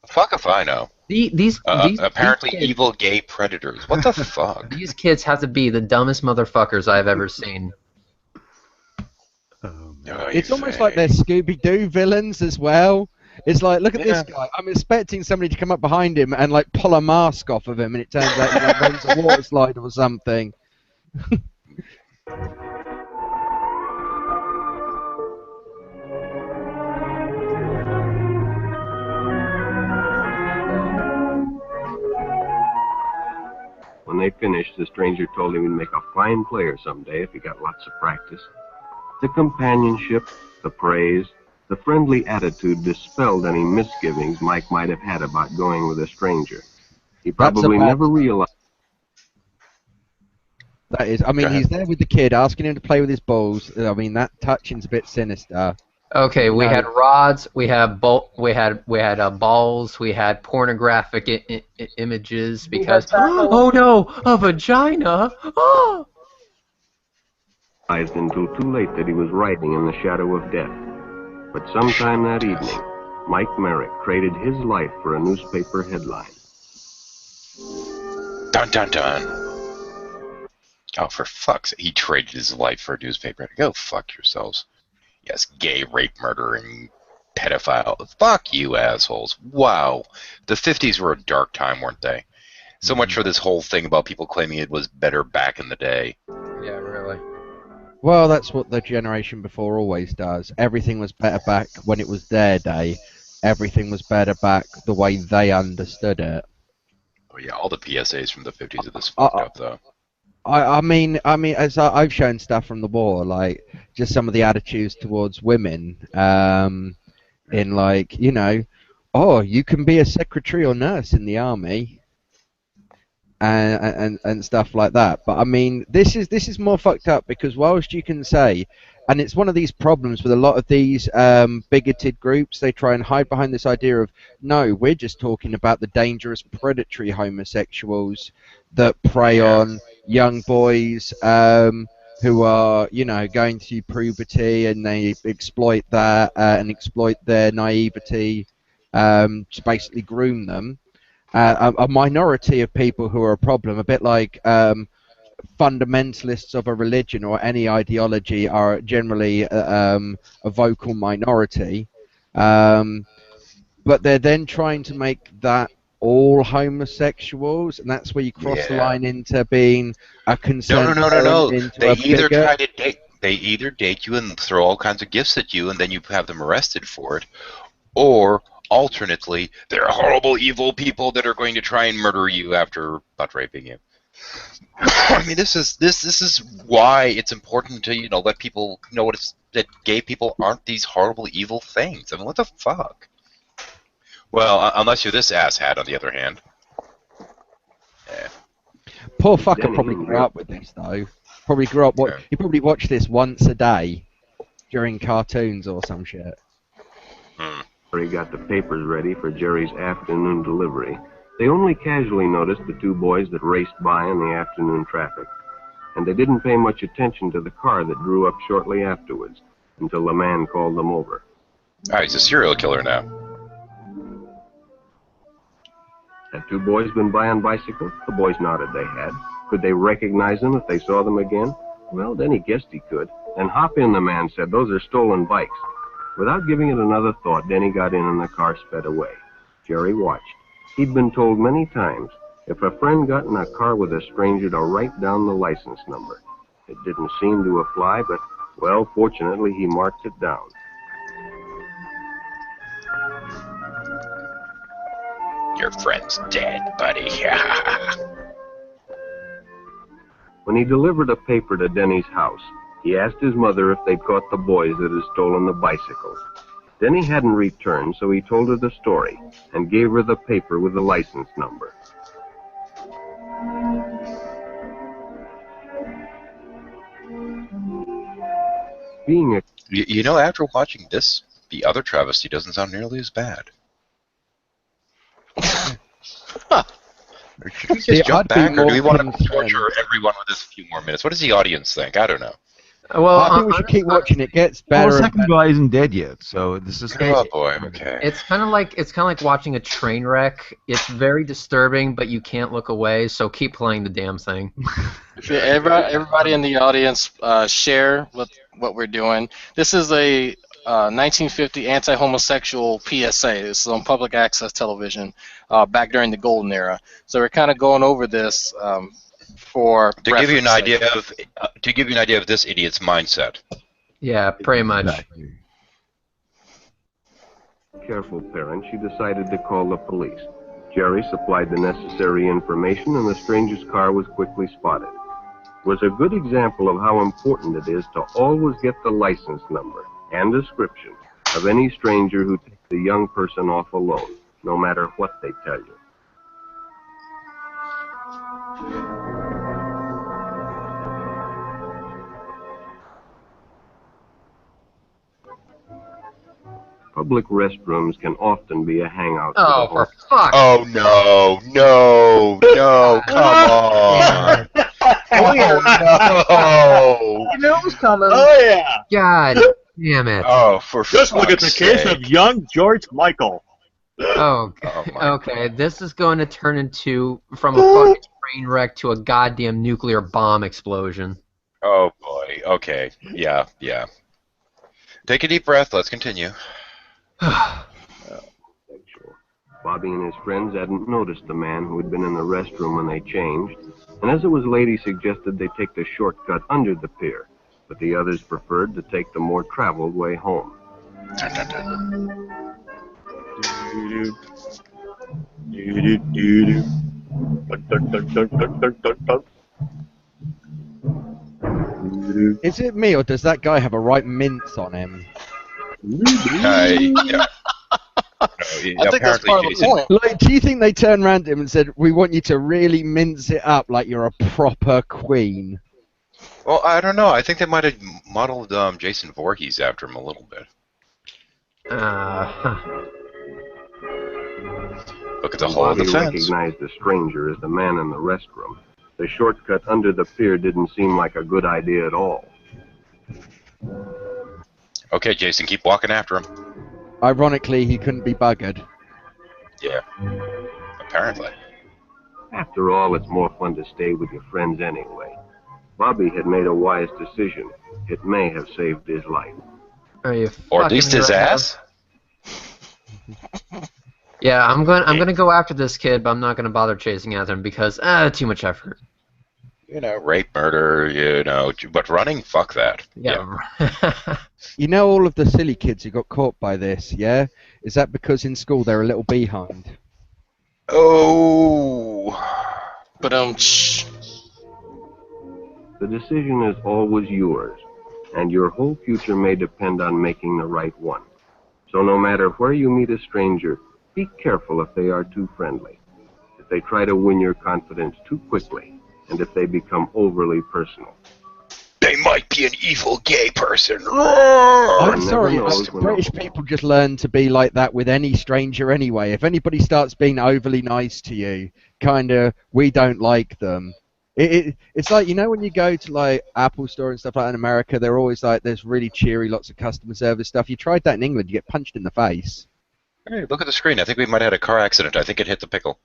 Fuck if I know. These apparently kids, evil gay predators. What the fuck? These kids have to be the dumbest motherfuckers I've ever seen. It's almost like they're Scooby-Doo villains as well. It's like, look at this guy. I'm expecting somebody to come up behind him and like pull a mask off of him, and it turns out he runs a water slide or something. When they finished, the stranger told him he'd make a fine player someday if he got lots of practice. The companionship, the praise, the friendly attitude dispelled any misgivings Mike might have had about going with a stranger. He probably never realized. That is, I mean, he's there with the kid, asking him to play with his balls. I mean, that touching's a bit sinister. Okay, we had rods, we had balls, we had pornographic images because oh no, a vagina! Oh! Until too late that he was riding in the shadow of death. But sometime that evening, Mike Merrick traded his life for a newspaper headline. Dun dun dun. Oh, for fuck's sake, he traded his life for a newspaper. Go fuck yourselves. Yes, gay, rape, murdering, pedophile. Fuck you, assholes. Wow. The 50s were a dark time, weren't they? So much for this whole thing about people claiming it was better back in the day. Yeah, really. Well, that's what the generation before always does. Everything was better back when it was their day. Everything was better back the way they understood it. Oh yeah, all the PSAs from the 50s are this fucked up, though. I mean, as I've shown stuff from the war, like just some of the attitudes towards women, in like, you know, oh, you can be a secretary or nurse in the army, and stuff like that. But I mean, this is more fucked up because whilst you can say, and it's one of these problems with a lot of these bigoted groups, they try and hide behind this idea of, no, we're just talking about the dangerous predatory homosexuals that prey on young boys who are, you know, going through puberty, and they exploit that and exploit their naivety to basically groom them. A minority of people who are a problem, a bit like fundamentalists of a religion or any ideology, are generally a vocal minority, but they're then trying to make that all homosexuals, and that's where you cross the line into being a concerned No. into They a either bigot. try to date. They either date you and throw all kinds of gifts at you, and then you have them arrested for it, or alternately, they're horrible, evil people that are going to try and murder you after butt raping you. I mean, this is why it's important to let people know that gay people aren't these horrible, evil things. I mean, what the fuck? Well, unless you're this asshat, on the other hand. Yeah. Poor fucker probably grew up with this though. Probably grew up. He probably watched this once a day during cartoons or some shit. Jerry got the papers ready for Jerry's afternoon delivery. They only casually noticed the two boys that raced by in the afternoon traffic, and they didn't pay much attention to the car that drew up shortly afterwards until the man called them over. Ah, he's a serial killer now. Had two boys been by on bicycles? The boys nodded they had. Could they recognize them if they saw them again? Well, Denny guessed he could. And hop in, the man said. Those are stolen bikes. Without giving it another thought, Denny got in and the car sped away. Jerry watched. He'd been told many times, if a friend got in a car with a stranger, to write down the license number. It didn't seem to apply, but, well, fortunately, he marked it down. Your friend's dead, buddy. When he delivered a paper to Denny's house, he asked his mother if they'd caught the boys that had stolen the bicycles. Denny hadn't returned, so he told her the story and gave her the paper with the license number. Being a... After watching this, the other travesty doesn't sound nearly as bad. Should we just jump back, or do we want to torture everyone with this few more minutes? What does the audience think? I don't know. Well, I think we should keep watching. It gets better. Well, the second guy isn't dead yet, so this is. Oh boy, okay. It's kind of like watching a train wreck. It's very disturbing, but you can't look away. So keep playing the damn thing. Everybody in the audience, share what we're doing. This is a 1950 anti-homosexual PSA. This is on public access television back during the golden era. So we're kind of going over this for to give you an idea of this idiot's mindset. Yeah, pretty much. Careful parent, she decided to call the police. Jerry supplied the necessary information, and the stranger's car was quickly spotted. It was a good example of how important it is to always get the license number and description of any stranger who takes a young person off alone, no matter what they tell you. Public restrooms can often be a hangout. Oh, for fuck! Oh no, come on! Oh, no! You knew it was coming. Oh yeah! God. Damn it. Oh, for Just look at the fuck's case sake. of young George Michael. Oh, Oh my okay. This is going to turn into from a fucking train wreck to a goddamn nuclear bomb explosion. Oh boy. Okay. Yeah. Yeah. Take a deep breath. Let's continue. Bobby and his friends hadn't noticed the man who had been in the restroom when they changed, and as it was late, he suggested they take the shortcut under the pier, but the others preferred to take the more traveled way home. Dun, dun, dun. Is it me, or does that guy have a right mince on him? Yeah. No, I think that's part of the point. Like, do you think they turned around to him and said, "We want you to really mince it up like you're a proper queen"? Well, I don't know. I think they might have modeled Jason Voorhees after him a little bit. Look at the hole in the Bobby fence. recognized the stranger as the man in the restroom. The shortcut under the pier didn't seem like a good idea at all. Okay, Jason, keep walking after him. Ironically, he couldn't be buggered. Yeah. Apparently. After all, it's more fun to stay with your friends anyway. Bobby had made a wise decision. It may have saved his life. Are you Or at least his fucking right? ass. Yeah, I'm gonna go after this kid, but I'm not gonna bother chasing after him because too much effort. You know, rape, murder, you know, but running, fuck that. Yeah. You know all of the silly kids who got caught by this, yeah? Is that because in school they're a little behind? Oh. But The decision is always yours, and your whole future may depend on making the right one. So no matter where you meet a stranger, be careful if they are too friendly, if they try to win your confidence too quickly, and if they become overly personal. They might be an evil gay person. I'm One sorry, never knows when British people just learn to be like that with any stranger anyway. If anybody starts being overly nice to you, we don't like them. It's like, you know, when you go to like Apple Store and stuff like that in America, they're always like, there's really cheery, lots of customer service stuff. You tried that in England, you get punched in the face. Hey, look at the screen. I think we might have had a car accident. I think it hit the pickle.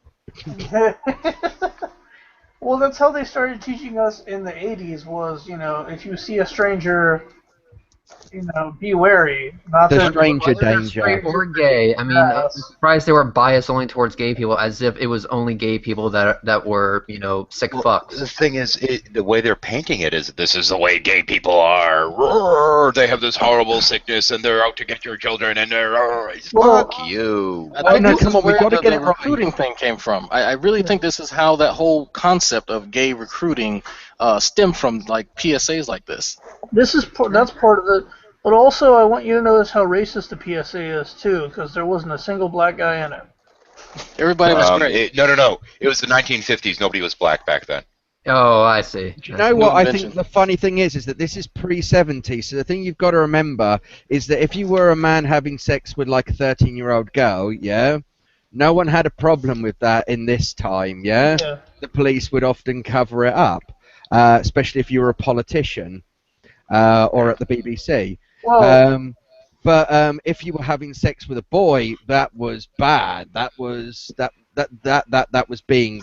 Well, that's how they started teaching us in the 80s was, you know, if you see a stranger, you know, be wary. Not The that stranger Whether they're danger. straight or gay. I mean, I'm surprised they were biased only towards gay people, as if it was only gay people that were, you know, sick fucks. The thing is, the way they're painting it is, this is the way gay people are. Roar, they have this horrible sickness, and they're out to get your children, and they're fuck you. I think this come is on, we where gotta the get it right. recruiting thing came from. I really think this is how that whole concept of gay recruiting stemmed from, like PSAs like this. That's part of it. But also, I want you to notice how racist the PSA is too, because there wasn't a single black guy in it. Everybody was great. No. It was the 1950s. Nobody was black back then. Oh, I see. Do you know what I think the funny thing is that this is pre-70, so the thing you've got to remember is that if you were a man having sex with like a 13-year-old girl, yeah, no one had a problem with that in this time, yeah? The police would often cover it up, especially if you were a politician or at the BBC. Well, but if you were having sex with a boy, that was bad. That was being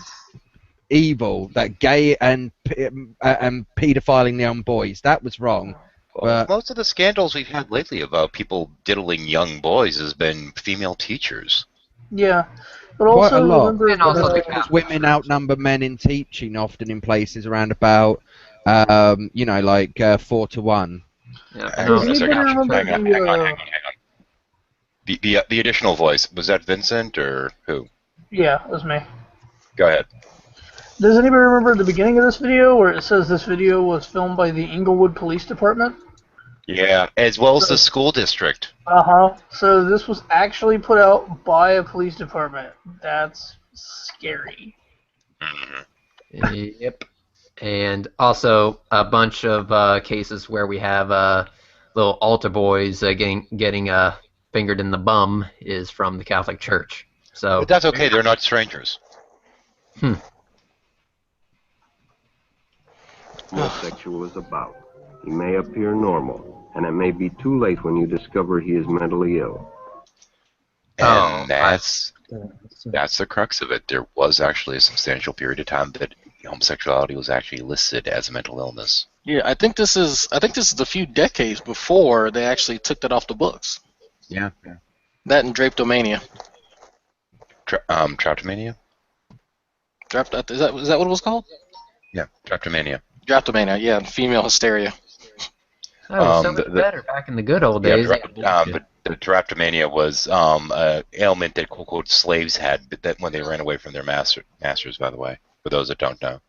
evil. That gay and pedophiling young boys, that was wrong. Well, most of the scandals we've had lately about people diddling young boys has been female teachers. yeah. But Quite also a lot. remember And also that, because women outnumber men in teaching often in places around about, you know, like 4 to 1. Yeah, Hang on a second. anybody remember Hang on. The additional voice, was that Vincent or who? Yeah, it was me. Go ahead. Does anybody remember the beginning of this video where it says this video was filmed by the Inglewood Police Department? Yeah, as well as the school district. Uh-huh. So this was actually put out by a police department. That's scary. Yep. And also a bunch of cases where we have little altar boys getting fingered in the bum is from the Catholic Church. So But that's okay, they're not strangers. Homosexual is about. He may appear normal, and it may be too late when you discover he is mentally ill. And that's the crux of it. There was actually a substantial period of time that homosexuality was actually listed as a mental illness. Yeah, I think this is a few decades before they actually took that off the books. Yeah. That and drapetomania. Drapetomania? Is that what it was called? Yeah, drapetomania. Drapetomania, yeah, female hysteria. Oh, so much better back in the good old days. But the drapetomania was an ailment that quote unquote slaves had that when they ran away from their masters. By the way, for those that don't know.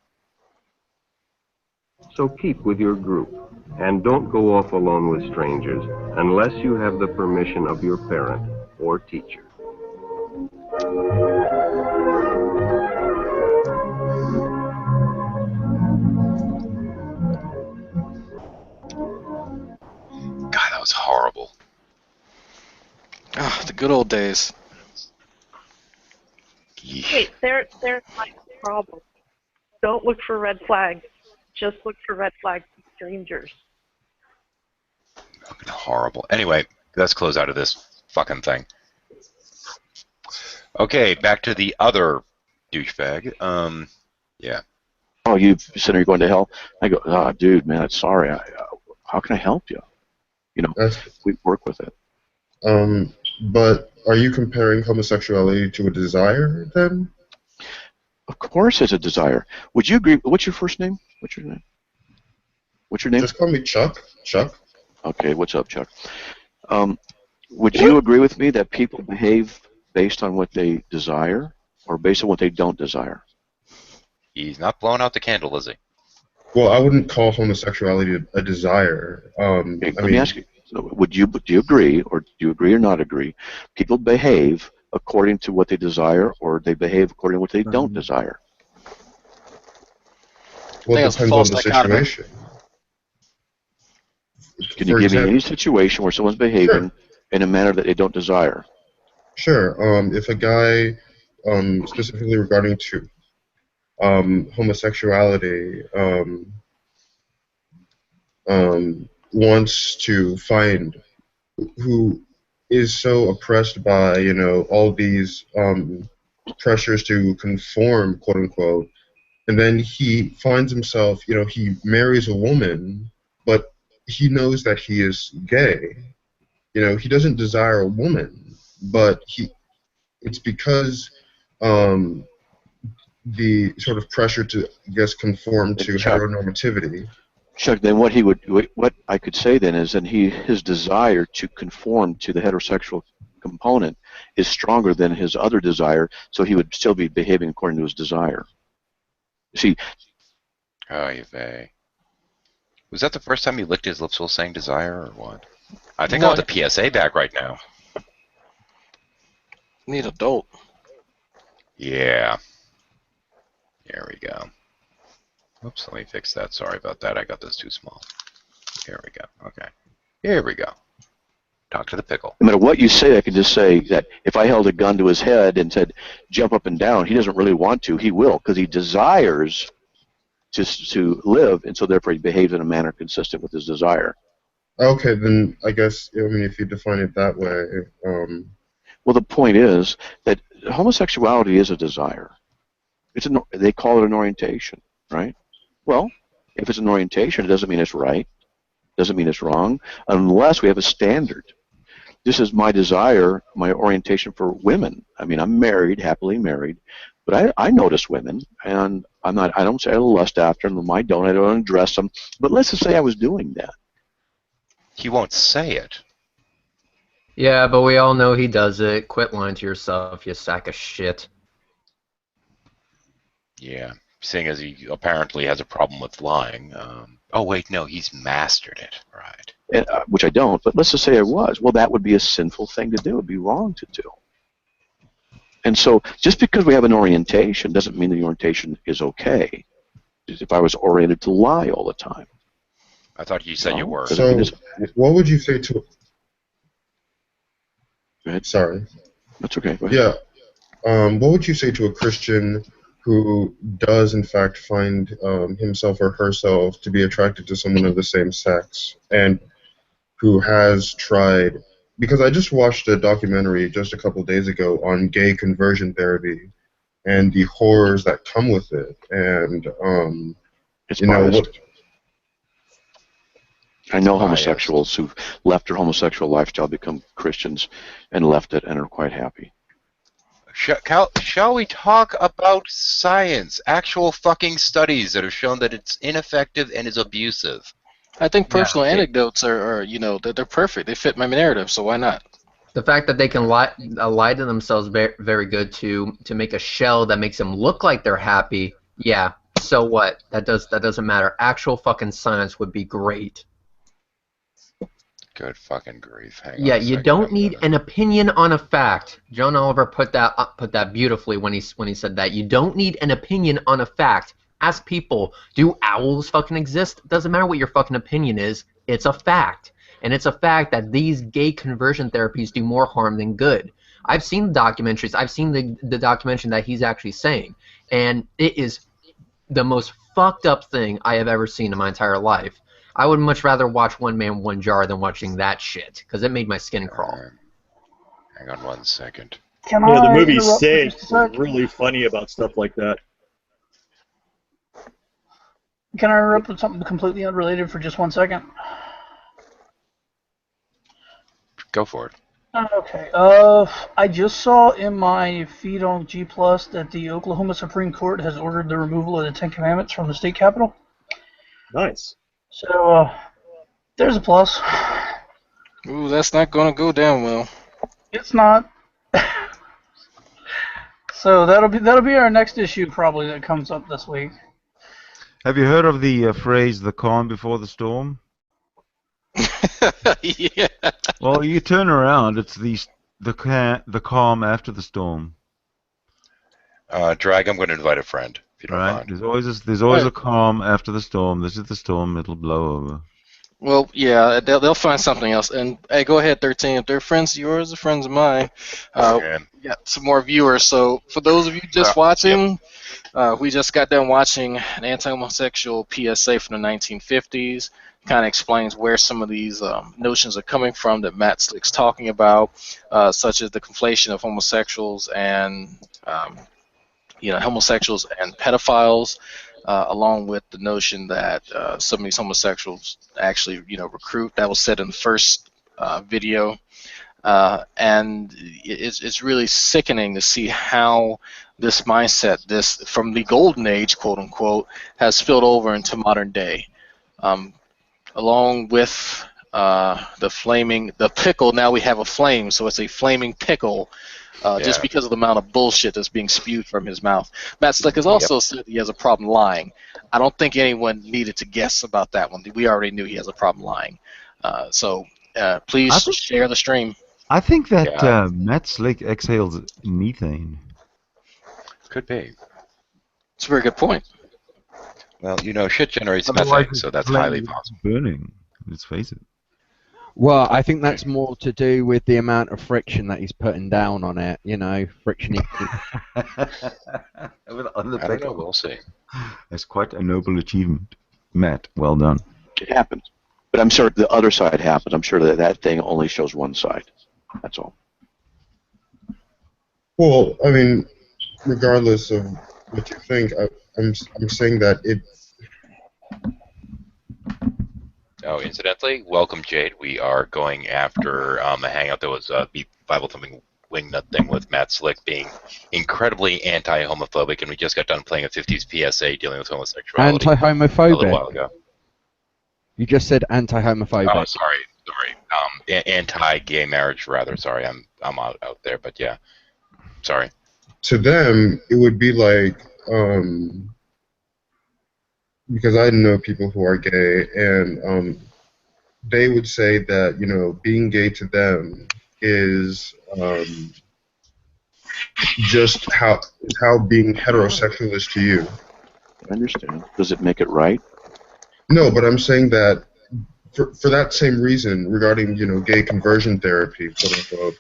So keep with your group, and don't go off alone with strangers unless you have the permission of your parent or teacher. God, that was horrible. Ah, the good old days. Wait, there's my problem. Don't look for red flags. Just look for red flags from strangers. Fucking horrible. Anyway, let's close out of this fucking thing. Okay, back to the other douchebag. Yeah. Oh, you said you're going to hell? I go, dude, man, I'm sorry. How can I help you? You know, we work with it. But are you comparing homosexuality to a desire, then? Of course it's a desire. Would you agree? What's your first name? What's your name? Just call me Chuck. Chuck. Okay, what's up, Chuck? Would you agree with me that people behave based on what they desire or based on what they don't desire? He's not blowing out the candle, is he? Well, I wouldn't call homosexuality a desire. Let me ask you: do you agree, or do you agree or not agree? People behave according to what they desire, or they behave according to what they don't desire. Well, it depends on the situation. Can you give me any situation where someone's behaving in a manner that they don't desire? Sure. If a guy, specifically regarding to homosexuality, wants to find who is so oppressed by, you know, all these pressures to conform, quote unquote, and then he finds himself, you know, he marries a woman, but he knows that he is gay. You know, he doesn't desire a woman, but it's because the sort of pressure to, I guess, conform to heteronormativity. Chuck, then what I could say then is that his desire to conform to the heterosexual component is stronger than his other desire, so he would still be behaving according to his desire. See? Oh, was that the first time he licked his lips while saying desire, or what? I think I want the PSA back right now. Need adult. Yeah. There we go. Oops, let me fix that. Sorry about that. I got this too small. Here we go. Okay. Here we go. Talk to the pickle. No matter what you say, I can just say that if I held a gun to his head and said, jump up and down, he doesn't really want to. He will, because he desires to live, and so therefore he behaves in a manner consistent with his desire. Okay, then I guess, I mean, if you define it that way. Well, the point is that homosexuality is a desire. They call it an orientation, right? Well, if it's an orientation, it doesn't mean it's right. Doesn't mean it's wrong, unless we have a standard. This is my desire, my orientation for women. I mean, I'm married, happily married, but I notice women, and I don't say I lust after them. I don't undress them. But let's just say I was doing that. He won't say it. Yeah, but we all know he does it. Quit lying to yourself, you sack of shit. Yeah, seeing as he apparently has a problem with lying. Oh, wait, no, he's mastered it, right. And, which I don't, but let's just say I was. Well, that would be a sinful thing to do. It would be wrong to do. And so just because we have an orientation doesn't mean the orientation is okay. If I was oriented to lie all the time. I thought you said you were. So, what would you say to... Go ahead. Sorry. That's okay. Go ahead. Yeah. What would you say to a Christian who does, in fact, find himself or herself to be attracted to someone of the same sex, and who has tried, because I just watched a documentary just a couple days ago on gay conversion therapy and the horrors that come with it, and It's you know biased. what? I know homosexuals who've left their homosexual lifestyle, become Christians, and left it and are quite happy. Shall we talk about science? Actual fucking studies that have shown that it's ineffective and is abusive. I think personal Yeah. anecdotes are they're perfect. They fit my narrative, so why not? The fact that they can lie to themselves very, very good to make a shell that makes them look like they're happy. Yeah. So what? That doesn't matter. Actual fucking science would be great. Good fucking grief. Hang on Yeah, a you second. don't need an opinion on a fact. John Oliver put that beautifully when he said that. You don't need an opinion on a fact. Ask people, do owls fucking exist? Doesn't matter what your fucking opinion is. It's a fact. And it's a fact that these gay conversion therapies do more harm than good. I've seen the documentaries. I've seen the documentary that he's actually saying. And it is the most fucked up thing I have ever seen in my entire life. I would much rather watch One Man, One Jar than watching that shit, because it made my skin crawl. Hang on 1 second. Can Yeah, the I movie interrupt for Say just a sec? was really funny about stuff like that. Can I interrupt with something completely unrelated for just 1 second? Go for it. Okay. I just saw in my feed on G Plus that the Oklahoma Supreme Court has ordered the removal of the Ten Commandments from the state capitol. Nice. So, there's a plus. Ooh, that's not gonna go down well. It's not. So that'll be our next issue probably that comes up this week. Have you heard of the phrase "the calm before the storm"? Yeah. Well, you turn around, it's the calm after the storm. Drag, I'm going to invite a friend, if you don't Right? mind. There's always a calm after the storm. This is the storm. It'll blow over. Well, yeah, they'll find something else. And hey, go ahead, 13. If they're friends of yours, they're friends of mine. We got some more viewers. So for those of you just watching, we just got done watching an anti-homosexual PSA from the 1950s. Kind of explains where some of these notions are coming from that Matt Slick's talking about, such as the conflation of homosexuals and homosexuals and pedophiles. Along with the notion that some of these homosexuals actually, recruit. That was said in the first video, and it's really sickening to see how this mindset, this from the golden age, quote unquote, has spilled over into modern day. Along with the pickle, now we have a flame, so it's a flaming pickle. Just because of the amount of bullshit that's being spewed from his mouth. Matt Slick has also said he has a problem lying. I don't think anyone needed to guess about that one. We already knew he has a problem lying. So please share the stream. I think that Matt Slick exhales methane. Could be. It's a very good point. Well, shit generates Otherwise methane, it's so that's flame highly that's possible. burning. Let's face it. Well, I think that's more to do with the amount of friction that he's putting down on it. Friction. I don't know. We'll see. That's quite a noble achievement. Matt, well done. It happens. But I'm sure the other side happens. I'm sure that thing only shows one side. That's all. Well, I mean, regardless of what you think, I'm saying that it. Oh, incidentally, welcome, Jade. We are going after a hangout that was Bible Thumping Wingnut thing with Matt Slick being incredibly anti-homophobic, and we just got done playing a 50s PSA dealing with homosexuality a little while Anti-homophobic. ago. You just said anti-homophobic. Oh, sorry. Anti-gay marriage, rather. Sorry, I'm out there, but yeah. Sorry. To them, it would be like, because I know people who are gay, and they would say that, being gay to them is just how being heterosexual is to you. I understand. Does it make it right? No, but I'm saying that for that same reason, regarding, gay conversion therapy, quote unquote,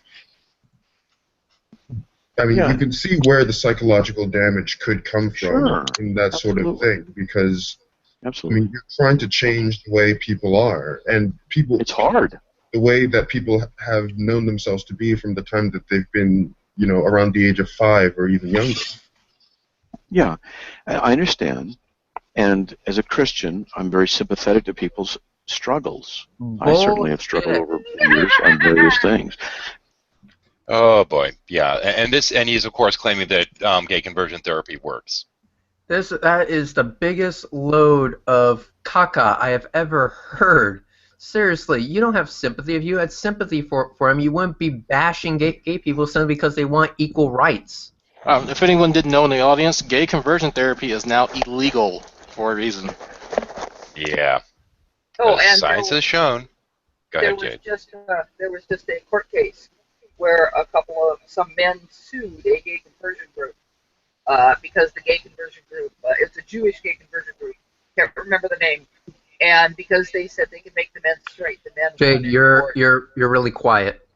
I mean, you can see where the psychological damage could come from in that sort of thing, because I mean, you're trying to change the way people are, and people. It's hard. the way that people have known themselves to be from the time that they've been, around the age of 5 or even younger. Yeah, I understand. And as a Christian, I'm very sympathetic to people's struggles. I certainly have struggled over years on various things. Oh boy, yeah, and he's of course claiming that gay conversion therapy works. That is the biggest load of caca I have ever heard. Seriously, you don't have sympathy. If you had sympathy for him, you wouldn't be bashing gay people simply because they want equal rights. If anyone didn't know in the audience, gay conversion therapy is now illegal for a reason. Yeah. Oh, and science has shown. Go ahead, Jade. There was just a court case where some men sued a gay conversion group because the gay conversion group, it's a Jewish gay conversion group, can't remember the name, and because they said they could make the men straight, the men. Jade, you're really quiet.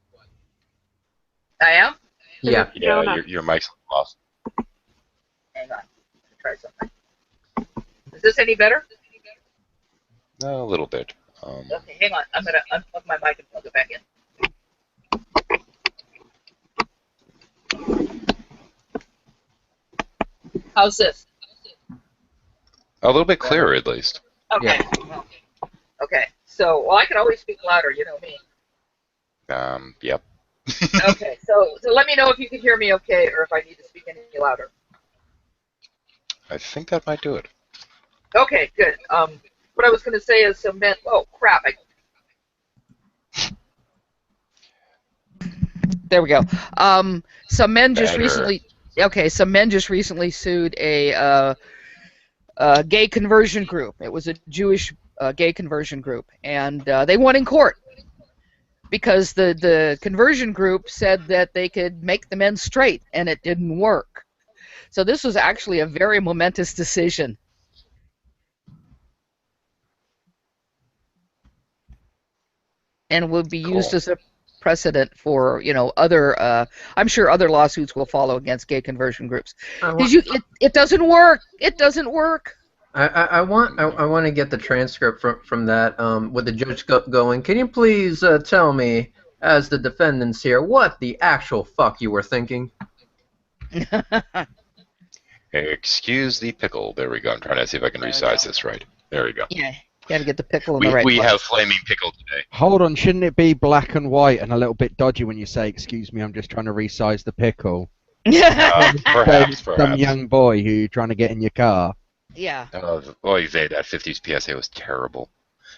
I am? Yeah. Yeah, your mic's off. Hang on, try something. Is this any better? No, a little bit. Okay, hang on. I'm gonna unplug my mic and plug it back in. How's this? A little bit clearer, at least. Okay. Well, okay. So, I can always speak louder. You know me. Yep. Okay. So let me know if you can hear me okay, or if I need to speak any louder. I think that might do it. Okay. Good. What I was going to say is some men. Oh crap! There we go. Some men just recently. Okay, some men just recently sued a gay conversion group. It was a Jewish gay conversion group, and they won in court because the conversion group said that they could make the men straight, and it didn't work. So this was actually a very momentous decision. And would be used as a precedent for other. I'm sure other lawsuits will follow against gay conversion groups. It doesn't work. It doesn't work. I want to get the transcript from that with the judge going. Can you please tell me, as the defendants here, what the actual fuck you were thinking? Excuse the pickle. There we go. I'm trying to see if I can resize this right. There we go. Yeah. Got to get the pickle in the right place. We have place. flaming pickle today. Hold on, shouldn't it be black and white and a little bit dodgy when you say, excuse me, I'm just trying to resize the pickle? Perhaps. Some young boy who you're trying to get in your car. Yeah. Oy vey, that 50s PSA was terrible.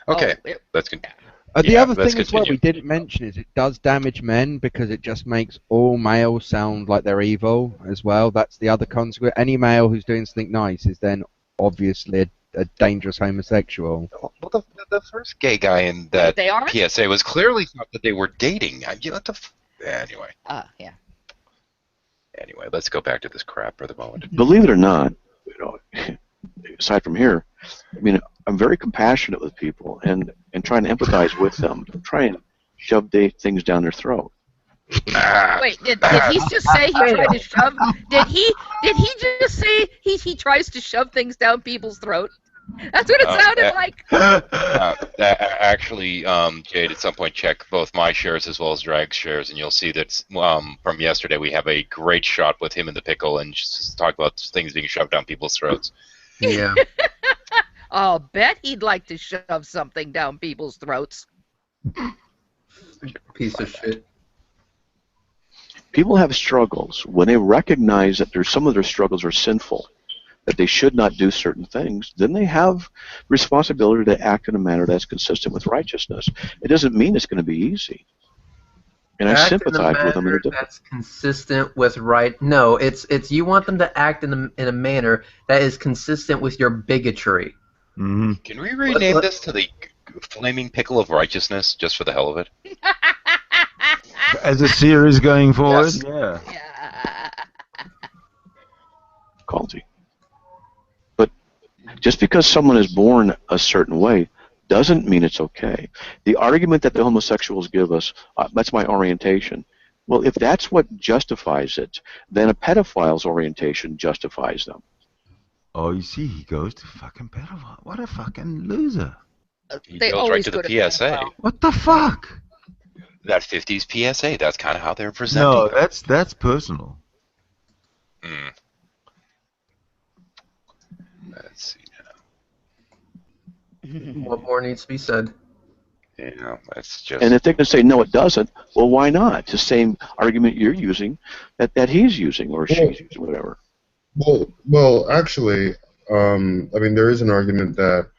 Okay, let's continue. The other thing as well we didn't mention is it does damage men because it just makes all males sound like they're evil as well. That's the other consequence. Any male who's doing something nice is then obviously a dangerous homosexual. Well, the first gay guy in that PSA was clearly thought that they were dating. Anyway. Yeah. Anyway, let's go back to this crap for the moment. Believe it or not, aside from here, I mean, I'm very compassionate with people and trying to empathize with them. Try and shove things down their throat. Wait, did he just say he tried to shove? Did he just say he tries to shove things down people's throat? That's what it sounded like. Actually, Jade, at some point check both my shares as well as Drag's shares, and you'll see that from yesterday we have a great shot with him in the pickle and just talk about things being shoved down people's throats. Yeah. I'll bet he'd like to shove something down people's throats. Piece of shit. People have struggles. When they recognize that some of their struggles are sinful, that they should not do certain things, then they have responsibility to act in a manner that's consistent with righteousness. It doesn't mean it's going to be easy. And I sympathize with them. That's consistent with right. No, it's you want them to act in a manner that is consistent with your bigotry. Mm-hmm. Can we rename this to the Flaming Pickle of Righteousness, just for the hell of it? As a series going forward? Yes. Yeah. Culty. But just because someone is born a certain way doesn't mean it's okay. The argument that the homosexuals give us, that's my orientation. Well, if that's what justifies it, then a pedophile's orientation justifies them. Oh, you see, he goes to fucking pedophile. What a fucking loser. He goes right to the PSA. What the fuck? That 50s PSA. That's kind of how they're presenting. No, them. that's personal. Mm. Let's see What more needs to be said? now. That's just. And if they can say no, it doesn't, well, why not? It's the same argument you're using that he's using or she's using, whatever. Well, actually, I mean, there is an argument that,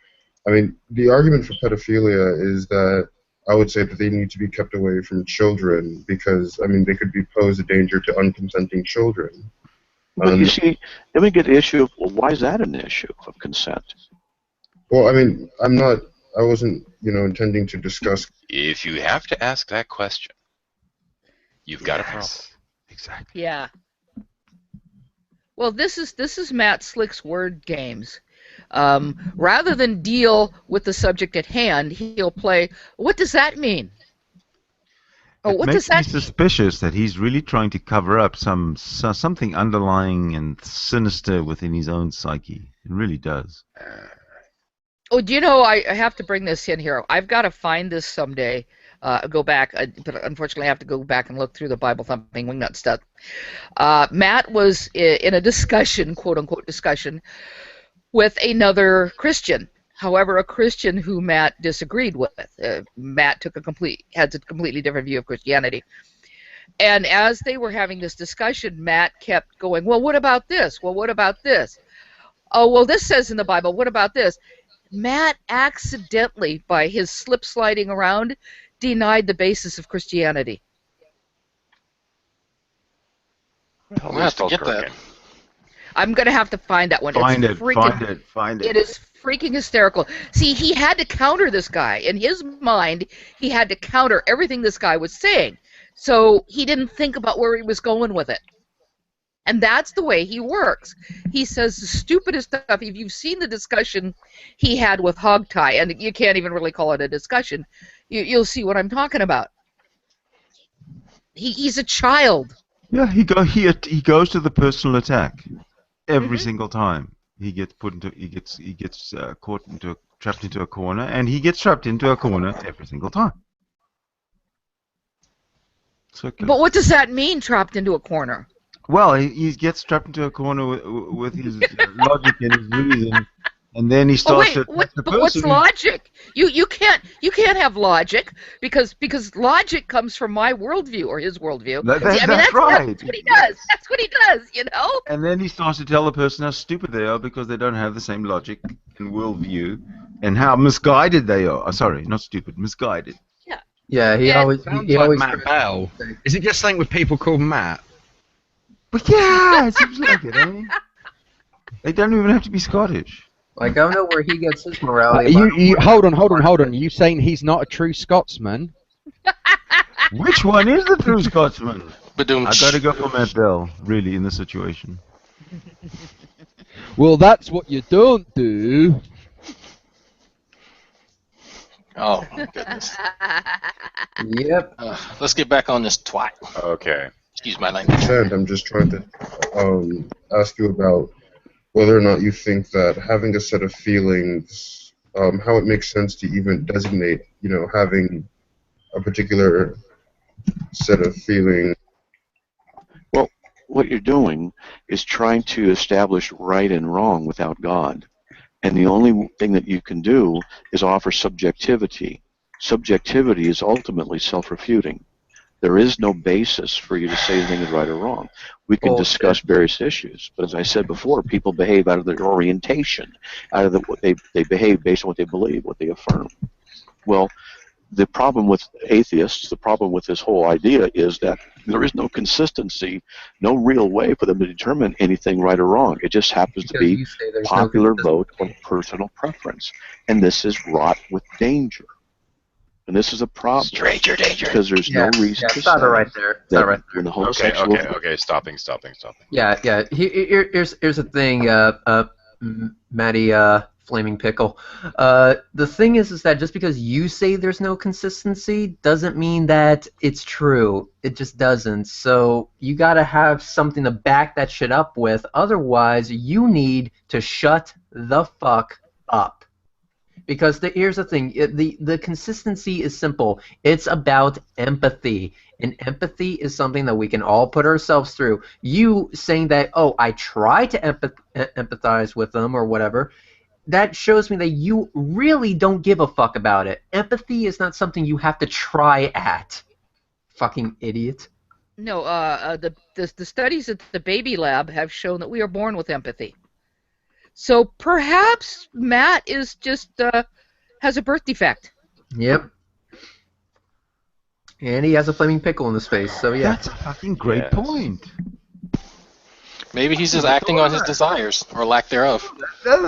I mean, the argument for pedophilia is that I would say that they need to be kept away from children because, I mean, they could be posed a danger to unconsenting children. But you see, then we get the issue of, well, why is that an issue of consent? Well, I mean, I wasn't, intending to discuss. If you have to ask that question, you've got a problem. Exactly. Yeah. Well, this is Matt Slick's word games. Rather than deal with the subject at hand, he'll play, what does that mean? Oh, It what makes does that me suspicious that he's really trying to cover up something underlying and sinister within his own psyche. It really does. Oh, do you know, I have to bring this in here. I've got to find this someday. Go back, but unfortunately I have to go back and look through the Bible thumping wingnut stuff. Matt was in a discussion, quote unquote discussion, with another Christian. However, a Christian who Matt disagreed with. Matt had a completely different view of Christianity. And as they were having this discussion, Matt kept going, well, what about this? Well, what about this? Oh, well, this says in the Bible, what about this? Matt accidentally, by his slip sliding around, denied the basis of Christianity. I'm gonna have to get that. I'm gonna have to find that one. Find It's it. freaking, Find it. It is freaking hysterical. See, he had to counter this guy. In his mind, he had to counter everything this guy was saying. So he didn't think about where he was going with it. And that's the way he works. He says the stupidest stuff. If you've seen the discussion he had with Hogtie, and you can't even really call it a discussion, you'll see what I'm talking about. He's a child. Yeah, he goes to the personal attack every single time. He gets trapped into a corner, and he gets trapped into a corner every single time. But what does that mean, trapped into a corner? Well, he gets trapped into a corner with his logic and his reason, and then he starts to attack the person. What's logic? You can't have logic because logic comes from my worldview or his worldview. That's right. That's what he does. That's what he does. You know. And then he starts to tell the person how stupid they are because they don't have the same logic and worldview, and how misguided they are. Sorry, not stupid, misguided. Yeah. Yeah, he always. Sounds He like always. Matt Bell. Is he just saying with people called Matt? But yeah, it seems like it. Eh? They don't even have to be Scottish. Like, I don't know where he gets his morality. Hold on. You saying he's not a true Scotsman? Which one is the true Scotsman? I Ba-doom-tsh. gotta go for Matt Bell, really, in this situation. Well, that's what you don't do. Oh my goodness. Yep. Let's get back on this twat. Okay. Excuse my language. I'm just trying to ask you about whether or not you think that having a set of feelings, how it makes sense to even designate, having a particular set of feelings. Well, what you're doing is trying to establish right and wrong without God. And the only thing that you can do is offer subjectivity. Subjectivity is ultimately self-refuting. There is no basis for you to say anything is right or wrong. We can discuss various issues, but as I said before, people behave out of their orientation, out of what they behave based on what they believe, what they affirm. Well, the problem with atheists, the problem with this whole idea is that there is no consistency, no real way for them to determine anything right or wrong. It just happens to be popular vote or personal preference. And this is wrought with danger. And this is a problem. Stranger danger. Because there's no reason to stop say it right there. that Stop right when the Okay, homosexual... okay. Stopping. Yeah. Here's the thing, Matty, Flaming Pickle. The thing is that just because you say there's no consistency doesn't mean that it's true. It just doesn't. So you gotta have something to back that shit up with. Otherwise, you need to shut the fuck up. Because here's the thing, the consistency is simple. It's about empathy. And empathy is something that we can all put ourselves through. You saying that, oh, I try to empathize with them or whatever, that shows me that you really don't give a fuck about it. Empathy is not something you have to try at. Fucking idiot. No, the studies at the baby lab have shown that we are born with empathy. So perhaps Matt is just has a birth defect. Yep. And he has a flaming pickle in his face, so yeah. That's a fucking great point. Maybe he's just acting on his desires, or lack thereof.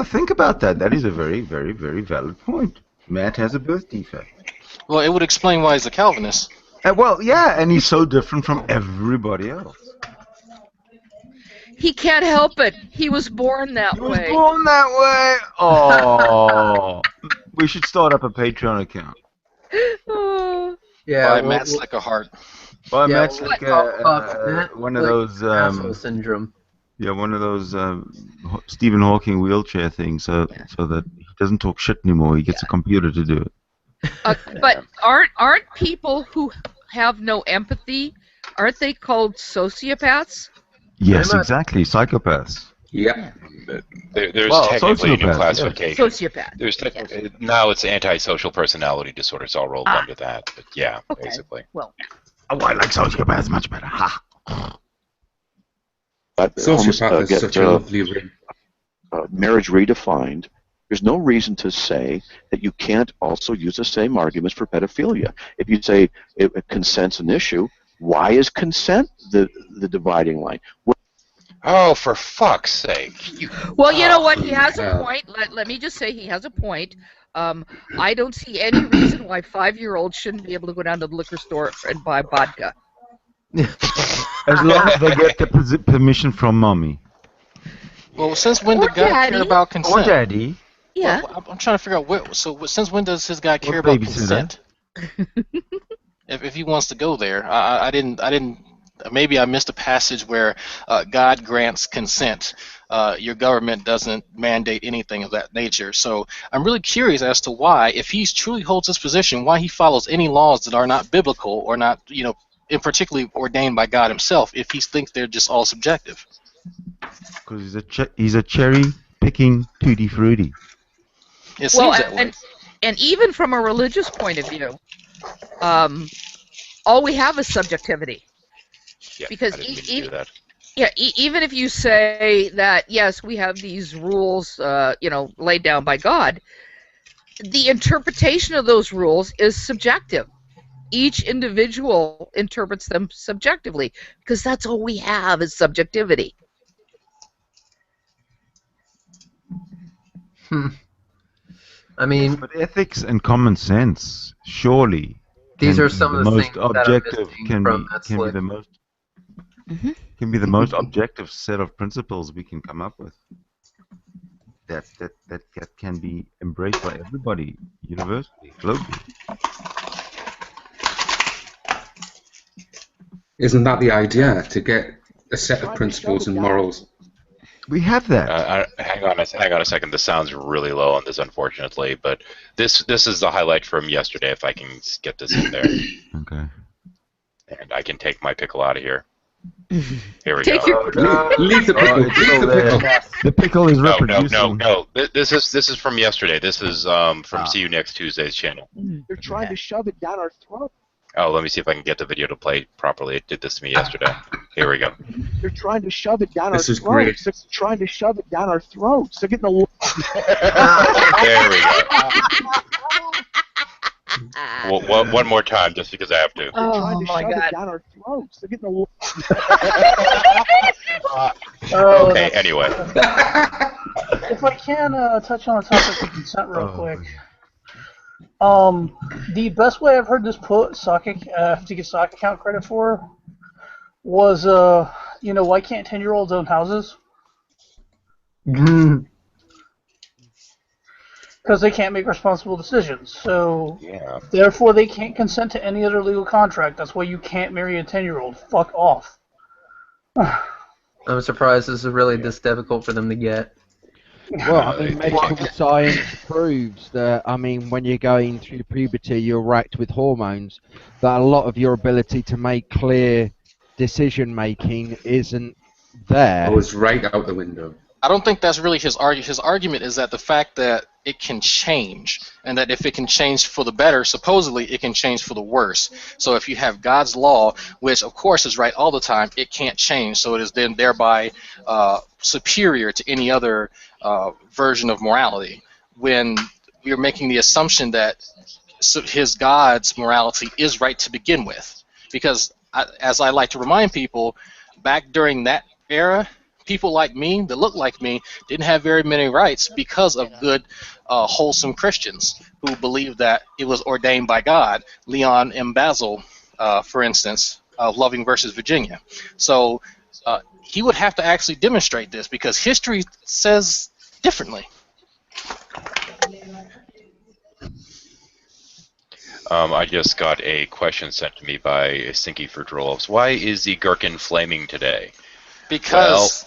Think about that. That is a very, very, very valid point. Matt has a birth defect. Well, it would explain why he's a Calvinist. Well, yeah, and he's so different from everybody else. He can't help it. He was born that way. He was born that way. Oh, we should start up a Patreon account. Yeah, By Matt Slickerheart. By Yeah, Matt Slicker, one of those asshole syndrome. Yeah, one of those Stephen Hawking wheelchair things, so that he doesn't talk shit anymore. He gets a computer to do it. But aren't people who have no empathy, aren't they called sociopaths? Yes, exactly. Psychopaths. Yep. There's Well, technically a new sociopath, classification. Sociopath. There's now it's antisocial personality disorder. It's all rolled under that. But yeah, basically. Well. Oh, I like sociopaths much better. Ha. But Sociopath is such a lovely word. Marriage redefined. There's no reason to say that you can't also use the same arguments for pedophilia. If you say consent's an issue, why is consent the dividing line? Oh, for fuck's sake! Well, you know what? He has a point. Let me just say he has a point. I don't see any reason why 5-year-olds shouldn't be able to go down to the liquor store and buy vodka. As long as they get the permission from mommy. Well, since when did God Daddy. care about consent? Or daddy. Yeah. Well, I'm trying to figure out since when does his God care Or about babysitter. consent? if he wants to go there, I didn't. Maybe I missed a passage where God grants consent. Your government doesn't mandate anything of that nature. So I'm really curious as to why, if he truly holds this position, why he follows any laws that are not biblical or not, in particularly ordained by God himself, if he thinks they're just all subjective. Because he's a cherry picking tutti frutti. It seems that way. And even from a religious point of view, all we have is subjectivity. Yeah, because I didn't mean to do that. Even if you say that yes, we have these rules, laid down by God, the interpretation of those rules is subjective. Each individual interprets them subjectively because that's all we have is subjectivity. I mean, but ethics and common sense, surely. These are some of the most things that are objective missing can from be that can be slip. the most can be the most objective set of principles we can come up with. That can be embraced by everybody, universally, globally. Isn't that the idea, to get a set of principles and morals? We have that. Hang on a second. The sound's really low on this, unfortunately. But this is the highlight from yesterday. If I can get this in there. Okay. And I can take my pickle out of here. Here we Take go. Leave the pickle. Leave the pickle. The pickle is No. reproducing. This is from yesterday. This is from See You Next Tuesday's channel. They're trying to shove it down our throat. Oh, let me see if I can get the video to play properly. It did this to me yesterday. Here we go. They're trying to shove it down This our is throats. great. They're trying to shove it down our throats. They're getting a. There we go. One more time, just because I have to. They're trying to my shove God. it down our throats. They're getting a. Okay. Anyway. If I can touch on the topic of consent real quick. The best way I've heard this put, to get sock account credit for, was, why can't 10-year-olds own houses? Because they can't make responsible decisions. So, therefore, they can't consent to any other legal contract. That's why you can't marry a 10-year-old. Fuck off. I'm surprised this is really this difficult for them to get. Well, I mean, medical science proves that, I mean, when you're going through puberty, you're racked with hormones, that a lot of your ability to make clear decision making isn't there. Oh, it's right out the window. I don't think that's really his argument. His argument is that the fact that it can change, and that if it can change for the better, supposedly it can change for the worse. So if you have God's law, which of course is right all the time, it can't change. So it is then thereby superior to any other version of morality. When we're making the assumption that his God's morality is right to begin with, because as I like to remind people, back during that era, people like me that look like me didn't have very many rights because of good, wholesome Christians who believed that it was ordained by God. Leon M. Basil, for instance, Loving versus Virginia. So he would have to actually demonstrate this because history says differently. I just got a question sent to me by Stinky for Drolls. Why is the gherkin flaming today? Because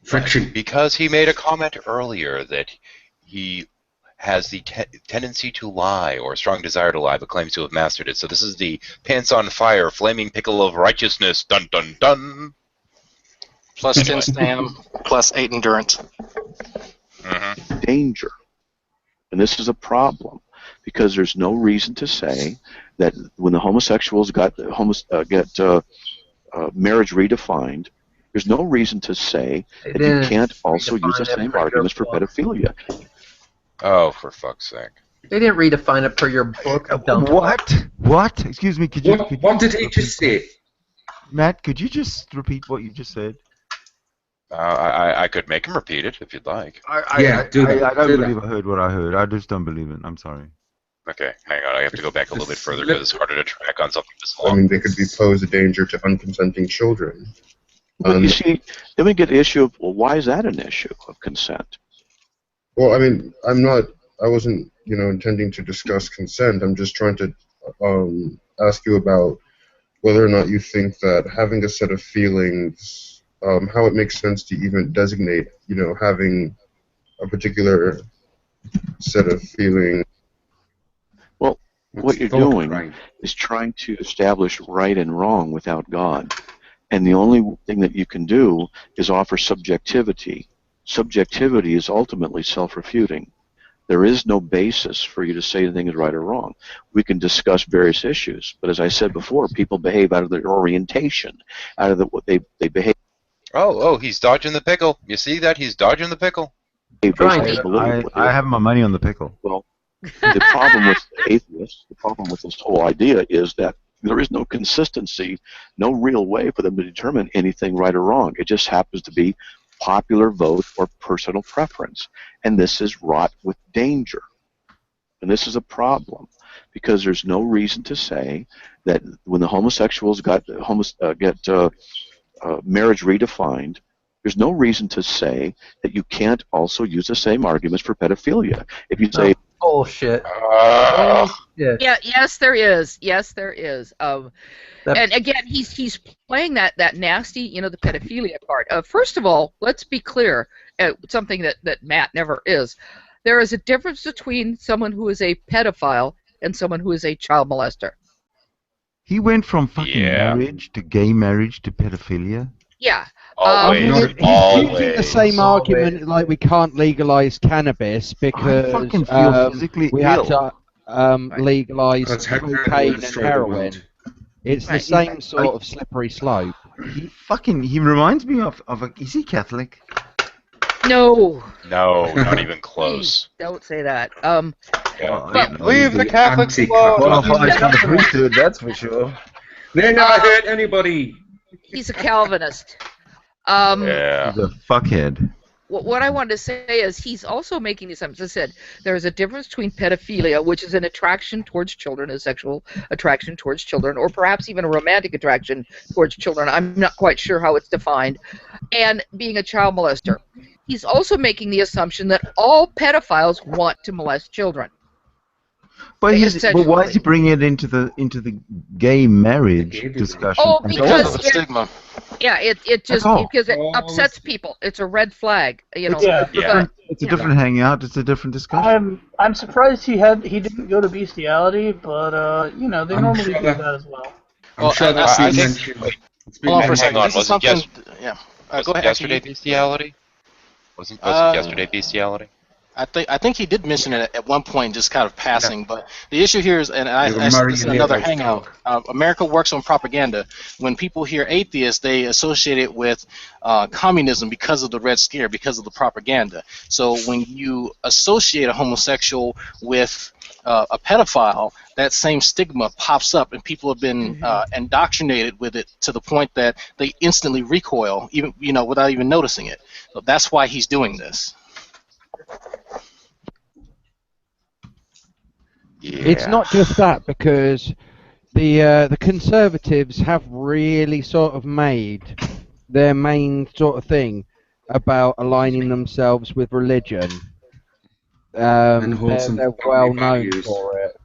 friction. Because he made a comment earlier that he has the tendency to lie or a strong desire to lie, but claims to have mastered it. So this is the pants on fire, flaming pickle of righteousness. Dun dun dun. Plus 10 stam, plus 8 endurance. Danger, and this is a problem because there's no reason to say that when the homosexuals get marriage redefined, there's no reason to say that you can't also use the same arguments for pedophilia. Oh, for fuck's sake. They didn't redefine it per your book. What? What? Excuse me, could you... What did he just say? Matt, could you just repeat what you just said? I could make him repeat it if you'd like. I don't believe I heard what I heard. I just don't believe it. I'm sorry. Okay, hang on. I have to go back a little bit further because it's harder to track on something this long. I mean, they could pose a danger to unconsenting children. But you see, then we get the issue of, well, why is that an issue of consent? Well, I mean, I wasn't, intending to discuss consent. I'm just trying to ask you about whether or not you think that having a set of feelings, how it makes sense to even designate, having a particular set of feelings. Well, what you're doing is trying to establish right and wrong without God. And the only thing that you can do is offer subjectivity. Subjectivity is ultimately self-refuting. There is no basis for you to say anything is right or wrong. We can discuss various issues, but as I said before, people behave out of their orientation, out of what they behave. Oh, he's dodging the pickle. You see that? He's dodging the pickle. I have my money on the pickle. Well, the problem with atheists, the problem with this whole idea is that there is no consistency, no real way for them to determine anything right or wrong. It just happens to be popular vote or personal preference. And this is wrought with danger. And this is a problem because there's no reason to say that when the homosexuals get marriage redefined, there's no reason to say that you can't also use the same arguments for pedophilia. If you say bullshit. Yeah. Yes, there is. Yes, there is. And again, he's playing that nasty, the pedophilia part. First of all, let's be clear. Something that Matt never is. There is a difference between someone who is a pedophile and someone who is a child molester. He went from fucking marriage to gay marriage to pedophilia. Yeah. Always. He's using the same argument like we can't legalize cannabis because fucking feel physically we had to legalize cocaine and heroin. It's the same sort of slippery slope. He reminds me of is he Catholic? No. No, not even close. Don't say that. Leave the Catholics alone. Qualifies for the priesthood, that's for sure. They're not hurt anybody. He's a Calvinist. Yeah. He's a fuckhead. What I wanted to say is he's also making the assumption. As I said, there is a difference between pedophilia, which is an attraction towards children, a sexual attraction towards children, or perhaps even a romantic attraction towards children. I'm not quite sure how it's defined, and being a child molester. He's also making the assumption that all pedophiles want to molest children. But Essentially. why is he bringing it into the gay marriage discussion? Oh, because of the stigma. Yeah, it just all. because it upsets people. It's a red flag, you know. It's a different hangout. It's a different discussion. I'm surprised he didn't go to bestiality, but you know they normally do that as well. I'm sure that's I been think- mentioned. It's been Hold on for a mentioned. second. This is something. Yeah. Was Go it ahead. yesterday Actually, bestiality? Was it yesterday bestiality? I think he did mention it at one point, just kind of passing. But the issue here is, and I You're said marrying this in the another average hangout. America works on propaganda. When people hear atheist, they associate it with communism because of the Red Scare, because of the propaganda. So when you associate a homosexual with a pedophile, that same stigma pops up, and people have been indoctrinated with it to the point that they instantly recoil, even without even noticing it. So that's why he's doing this. It's not just that, because the Conservatives have really sort of made their main sort of thing about aligning themselves with religion. And wholesome They're family well known values. for it.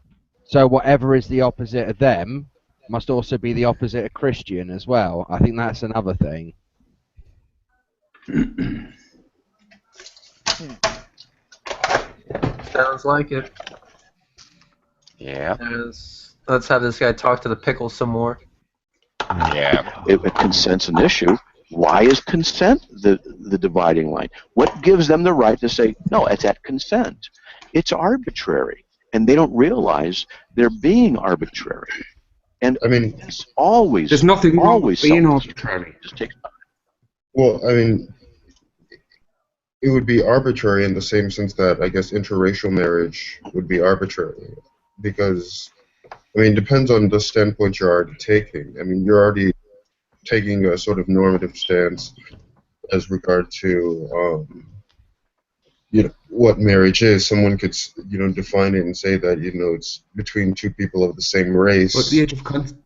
So whatever is the opposite of them must also be the opposite of Christian as well. I think that's another thing. Sounds like it. Yeah. Let's have this guy talk to the pickle some more. Yeah. If consent's an issue, why is consent the dividing line? What gives them the right to say, no, it's at consent? It's arbitrary, and they don't realize they're being arbitrary. And I mean, it's always There's nothing wrong with always being self-destructive. arbitrary. Just takes time. well, I mean, it would be arbitrary in the same sense that I guess interracial marriage would be arbitrary, because I mean, it depends on the standpoint you're already taking. I mean, you're already taking a sort of normative stance as regard to what marriage is. Someone could define it and say that it's between two people of the same race. What's the age of consent?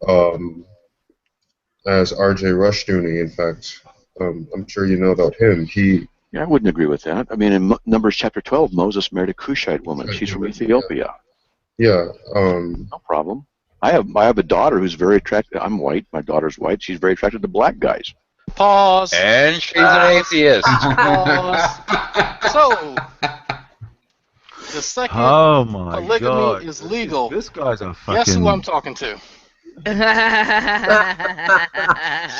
As R.J. Rushdoony, in fact, I'm sure you know about him. Yeah, I wouldn't agree with that. I mean, in Numbers chapter 12, Moses married a Cushite woman. She's from Ethiopia. Yeah. No problem. I have a daughter who's very attracted. I'm white. My daughter's white. She's very attracted to black guys. Pause. And she's an atheist. Pause. So, the second Oh my polygamy God! is legal. This guy's a fucking. Guess who I'm talking to?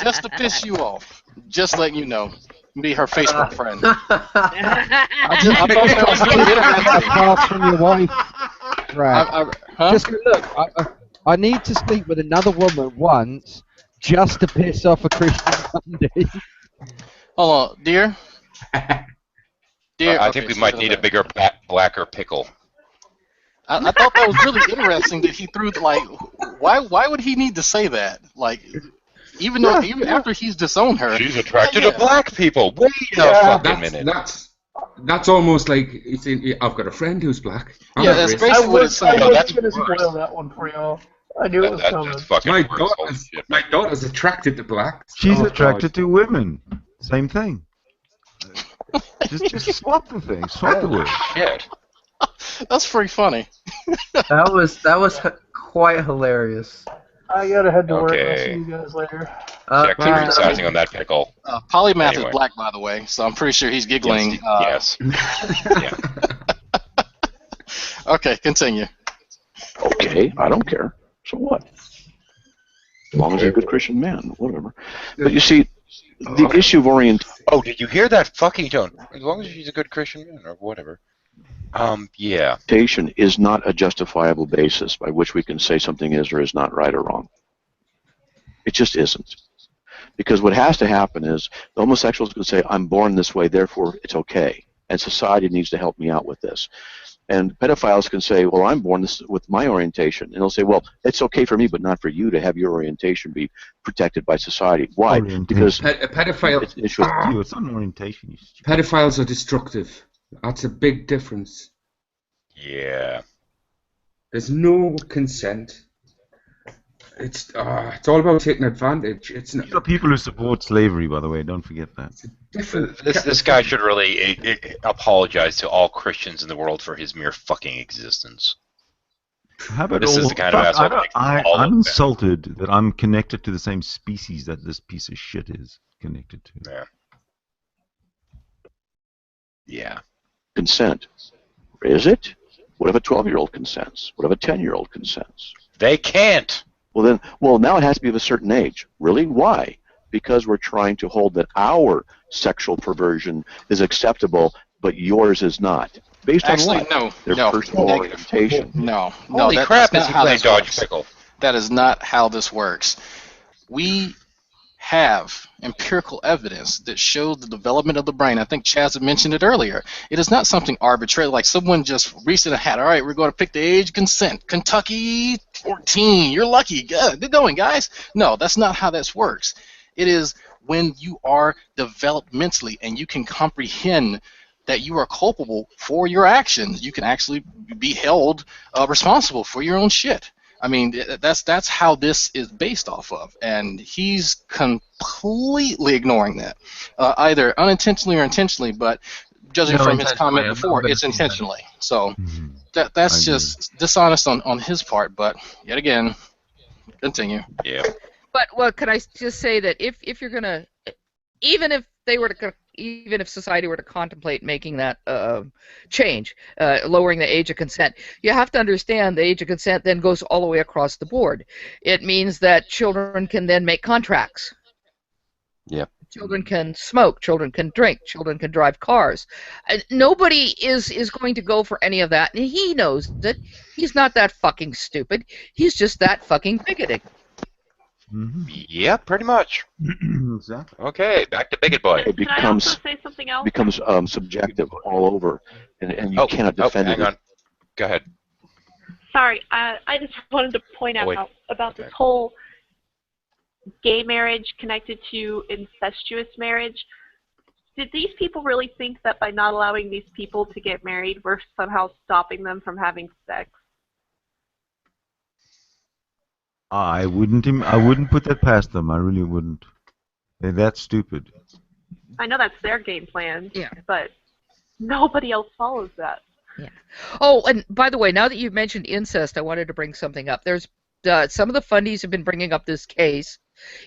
Just to piss you off. Just letting you know. Be her Facebook friend. I thought that was really interesting. Pass from your wife. Right. Huh? Just look. I need to sleep with another woman once, just to piss off a Christian Sunday. Hold on, dear. Dear, I think we might need a bigger, blacker pickle. I thought that was really interesting that he threw why would he need to say that? Like, even after he's disowned her, She's attracted to black people. Wait a fucking minute. That's almost like I've got a friend who's black. I'm Yeah, not that's racist. basically what it's saying. I was that's going to worse. spoil that one for y'all. I knew it was coming. That's fucking My worse. Holy daughter's, shit. my daughter's attracted to blacks. She's Oh, attracted God. to women. Same thing. just swap the thing. Swap the word. Shit. That's pretty funny. That was quite hilarious. I gotta head to work. I'll Okay. see you guys later. Check the resizing on that pickle. Polymath Anyway. is black, by the way, so I'm pretty sure he's giggling. Yes. Yeah. Okay, Okay, I don't care. So what? As long as he's a good Christian man, whatever. But you see, the issue of orientation. Oh, did you hear that fucking tone? As long as she's a good Christian man or whatever. Yeah. Is not a justifiable basis by which we can say something is or is not right or wrong. It just isn't. Because what has to happen is the homosexuals can say, I'm born this way, therefore it's okay. And society needs to help me out with this. And pedophiles can say, well, I'm born this with my orientation. And they'll say, well, it's okay for me, but not for you to have your orientation be protected by society. Why? Because A pedophile. it's not an orientation. Pedophiles are destructive. That's a big difference. Yeah. There's no consent. It's all about taking advantage. It's not. These are people who support slavery, by the way. Don't forget that. This guy should really apologize to all Christians in the world for his mere fucking existence. How about This is all? the kind of Fuck, asshole that makes all I'm of them. insulted that I'm connected to the same species that this piece of shit is connected to. Yeah. Yeah. Consent. Is it? What if a 12-year-old consents? What if a 10-year-old consents? They can't. Well, now it has to be of a certain age. Really? Why? Because we're trying to hold that our sexual perversion is acceptable, but yours is not. Based Actually, on what? Their personal orientation. No, Holy that's crap, not is he how playing this dodge works. pickle? That is not how this works. We have empirical evidence that shows the development of the brain. I think Chaz had mentioned it earlier. It is not something arbitrary, like someone just recently had, all right, we're going to pick the age of consent. Kentucky, 14. You're lucky. Good going, guys. No, that's not how this works. It is when you are developed mentally and you can comprehend that you are culpable for your actions. You can actually be held responsible for your own shit. I mean, that's how this is based off of, and he's completely ignoring that, either unintentionally or intentionally. But judging No, from his intentionally. comment before, it's intentionally. So I that's agree. just dishonest on his part. But yet again, continue. Yeah. But well, can I just say that if you're gonna, even if society were to contemplate making that change, lowering the age of consent, you have to understand the age of consent then goes all the way across the board. It means that children can then make contracts. Yep. Children can smoke. Children can drink. Children can drive cars. Nobody is going to go for any of that, and he knows that. He's not that fucking stupid. He's just that fucking bigoted. Yeah, pretty much. Exactly. Okay, back to Bigot Boy. It Can I also say something else? becomes subjective all over, and you cannot defend hang it. on. Go ahead. Sorry, I just wanted to point out wait. about this whole gay marriage connected to incestuous marriage. Did these people really think that by not allowing these people to get married, we're somehow stopping them from having sex? I wouldn't put that past them. I really wouldn't. They're that stupid. I know that's their game plan, Yeah. but nobody else follows that. Yeah. Oh, and by the way, now that you've mentioned incest, I wanted to bring something up. There's some of the fundies have been bringing up this case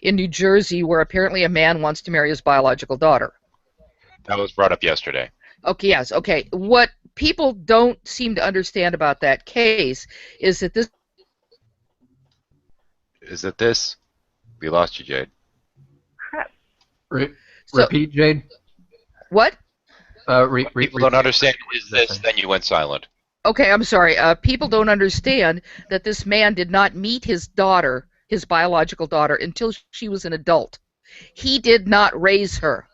in New Jersey where apparently a man wants to marry his biological daughter. That was brought up yesterday. Okay, yes, okay. What people don't seem to understand about that case is that this... Is it this? We lost you, Jade. Crap. Repeat, Jade. What? People don't understand. Is this? Then you went silent. Okay, I'm sorry. People don't understand that this man did not meet his daughter, his biological daughter, until she was an adult. He did not raise her.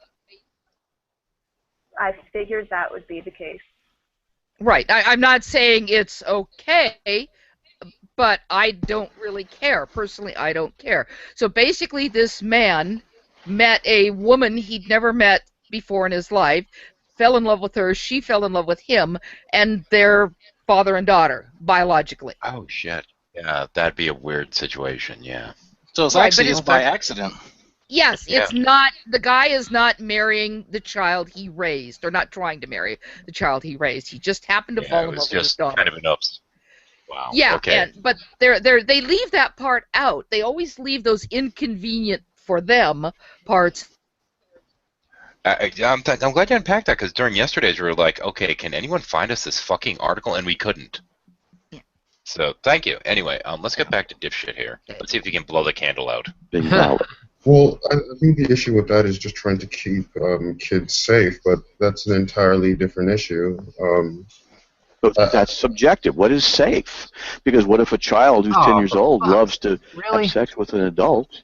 I figured that would be the case. Right. I'm not saying it's okay, but I don't really care. Personally, I don't care. So basically, this man met a woman he'd never met before in his life, fell in love with her, she fell in love with him, and they're father and daughter, biologically. Oh, shit. Yeah, that'd be a weird situation, yeah. So it's Right, actually but it's it's by accident. Yes, Yeah. it's not, the guy is not marrying the child he raised, or not trying to marry the child he raised. He just happened to Yeah, fall it in was love with his just daughter. kind of an ups. Wow. Yeah, Okay. but they leave that part out. They always leave those inconvenient for them parts. I'm glad you unpacked that, because during yesterday's we were like, okay, can anyone find us this fucking article? And we couldn't. Yeah. So, thank you. Anyway, let's get back to dipshit here. Let's see if we can blow the candle out. Well, I think the issue with that is just trying to keep kids safe, but that's an entirely different issue. But that's subjective. What is safe? Because what if a child who's 10 years old loves to Really? have sex with an adult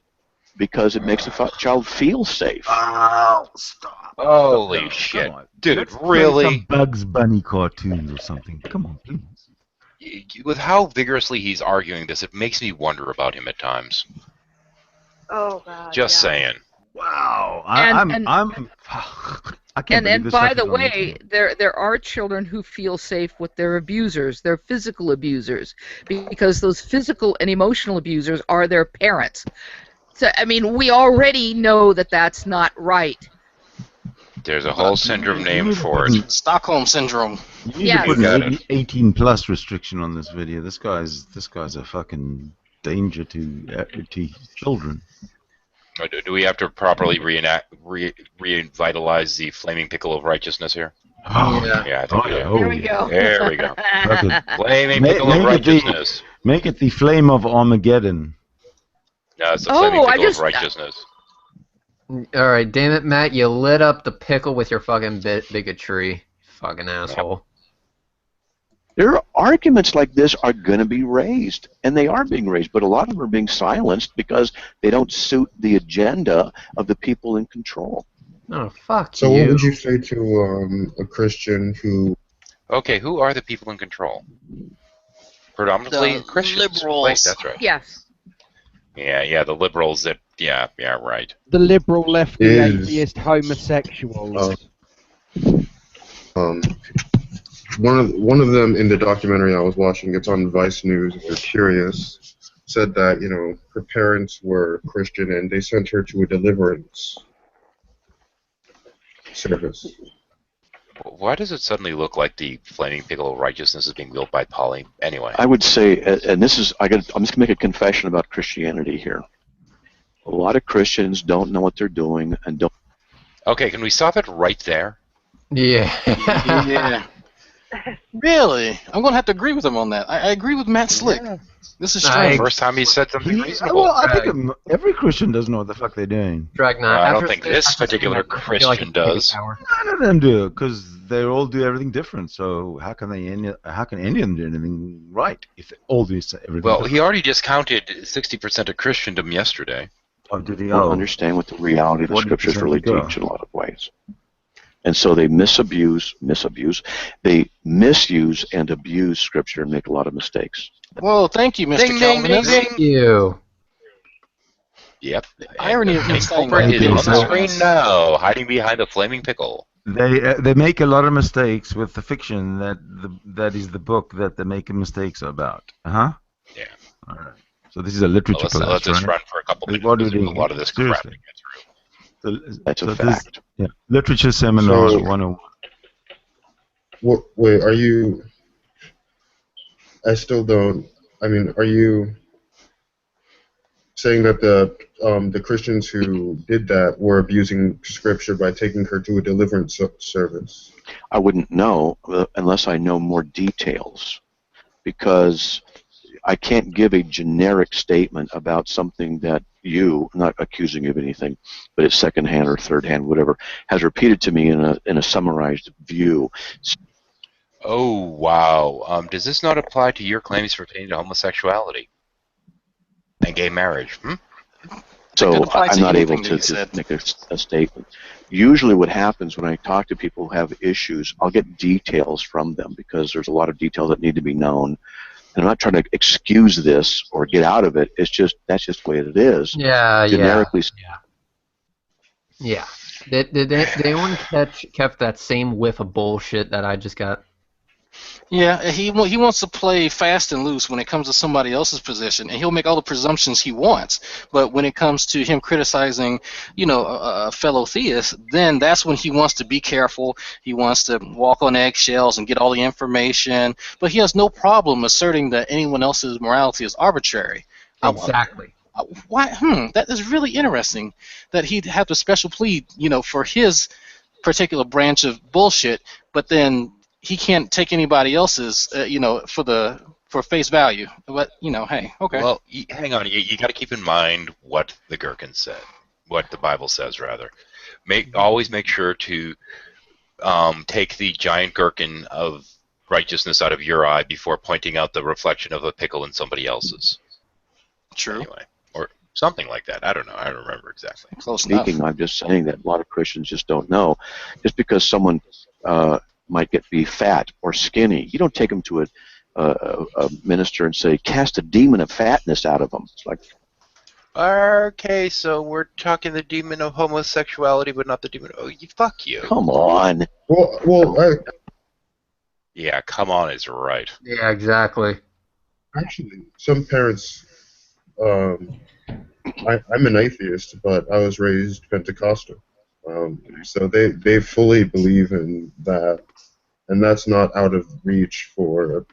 because it makes the child feel safe? Oh, stop. Holy shit. on. Dude, Let's play really? some Bugs Bunny cartoon or something. Come on, please. With how vigorously he's arguing this, it makes me wonder about him at times. Oh, God. Just yeah. saying. Wow. And I can't believe this by stuff the is on way, there are children who feel safe with their abusers, their physical abusers, because those physical and emotional abusers are their parents. So, I mean, we already know that that's not right. There's a whole syndrome named for it. Stockholm syndrome. You need Yes. to put You got an 18 plus restriction on this video. This guy's a fucking danger to children. Do we have to properly revitalize the flaming pickle of righteousness here? Oh, Yeah, I think we do. There we go. There we go. Fucking Flaming pickle of righteousness. Make it the flame of Armageddon. No, it's the flaming pickle of righteousness. Alright, damn it, Matt, you lit up the pickle with your fucking bigotry. Fucking asshole. There are arguments like this are going to be raised, and they are being raised, but a lot of them are being silenced because they don't suit the agenda of the people in control. Oh, fuck So you. what would you say to a Christian who... Okay, who are the people in control? Predominantly The Christians. liberals. Wait, that's right. Yes. Yeah, the liberals that... Yeah, right. The liberal, lefty, Is- atheist, homosexuals. One of them in the documentary I was watching, it's on Vice News if you're curious, said that, her parents were Christian and they sent her to a deliverance service. Why does it suddenly look like the flaming pickle of righteousness is being wielded by Polly? Anyway. I would say, and this is, I'm just going to make a confession about Christianity here. A lot of Christians don't know what they're doing and don't. Okay, can we stop it right there? Yeah. Yeah. Really? I'm going to have to agree with him on that. I agree with Matt Slick. This is strange. First time he said something reasonable. Well, I think every Christian doesn't know what the fuck they're doing. Dragna, I don't think this particular Christian does. None of them do, because they all do everything different. So how can any of them do anything right if they all do everything? Well, different? he already discounted 60% of Christendom yesterday. Oh, did he? Don't understand what the reality of the What scriptures percent really to go? teach in a lot of ways. And so they they misuse and abuse scripture and make a lot of mistakes. Well, thank you, Mr. Ding, ding, Calvinist. ding, Thank you. Yep. Irony of him And saying culprit that. is on the So- screen now, hiding behind a flaming pickle. They make a lot of mistakes with the fiction that is the book that they're making mistakes about. Uh-huh. Yeah. All right. So this is a literature Well, let's class, just right? run for a couple minutes. What do you There's think? a lot of this crap to Seriously. get through. That's a this- fact. Yeah. Literature seminars So- 101. Wait, are you... I still don't... I mean, are you saying that the Christians who did that were abusing scripture by taking her to a deliverance service? I wouldn't know unless I know more details, because I can't give a generic statement about something that you, I'm not accusing you of anything, but it's secondhand or thirdhand, whatever, has repeated to me in a summarized view. Oh, wow. Does this not apply to your claims pertaining to homosexuality and gay marriage? So apply to I'm not able anything that to you just said. make a statement. Usually what happens when I talk to people who have issues, I'll get details from them because there's a lot of details that need to be known. And I'm not trying to excuse this or get out of it. It's just, that's just the way it is. Yeah, Generically, Yeah. Did anyone kept that same whiff of bullshit that I just got? Yeah, he wants to play fast and loose when it comes to somebody else's position, and he'll make all the presumptions he wants. But when it comes to him criticizing, a fellow theist, then that's when he wants to be careful. He wants to walk on eggshells and get all the information. But he has no problem asserting that anyone else's morality is arbitrary. Exactly. Why? That is really interesting. That he'd have to special plead, for his particular branch of bullshit, but then he can't take anybody else's, for face value. But hey, okay. Well, hang on. You got to keep in mind what the Gherkin said, what the Bible says, rather. Always make sure to take the giant gherkin of righteousness out of your eye before pointing out the reflection of a pickle in somebody else's. True. Anyway, or something like that. I don't know. I don't remember exactly. Close enough. speaking, I'm just saying that a lot of Christians just don't know. Just because someone might be fat or skinny, you don't take them to a minister and say, cast a demon of fatness out of them. It's like, Okay, so we're talking the demon of homosexuality, but not the demon. Oh, fuck you. come on. Yeah, come on is right. Yeah, exactly. Actually, some parents... I'm an atheist, but I was raised Pentecostal. So they fully believe in that, and that's not out of reach for.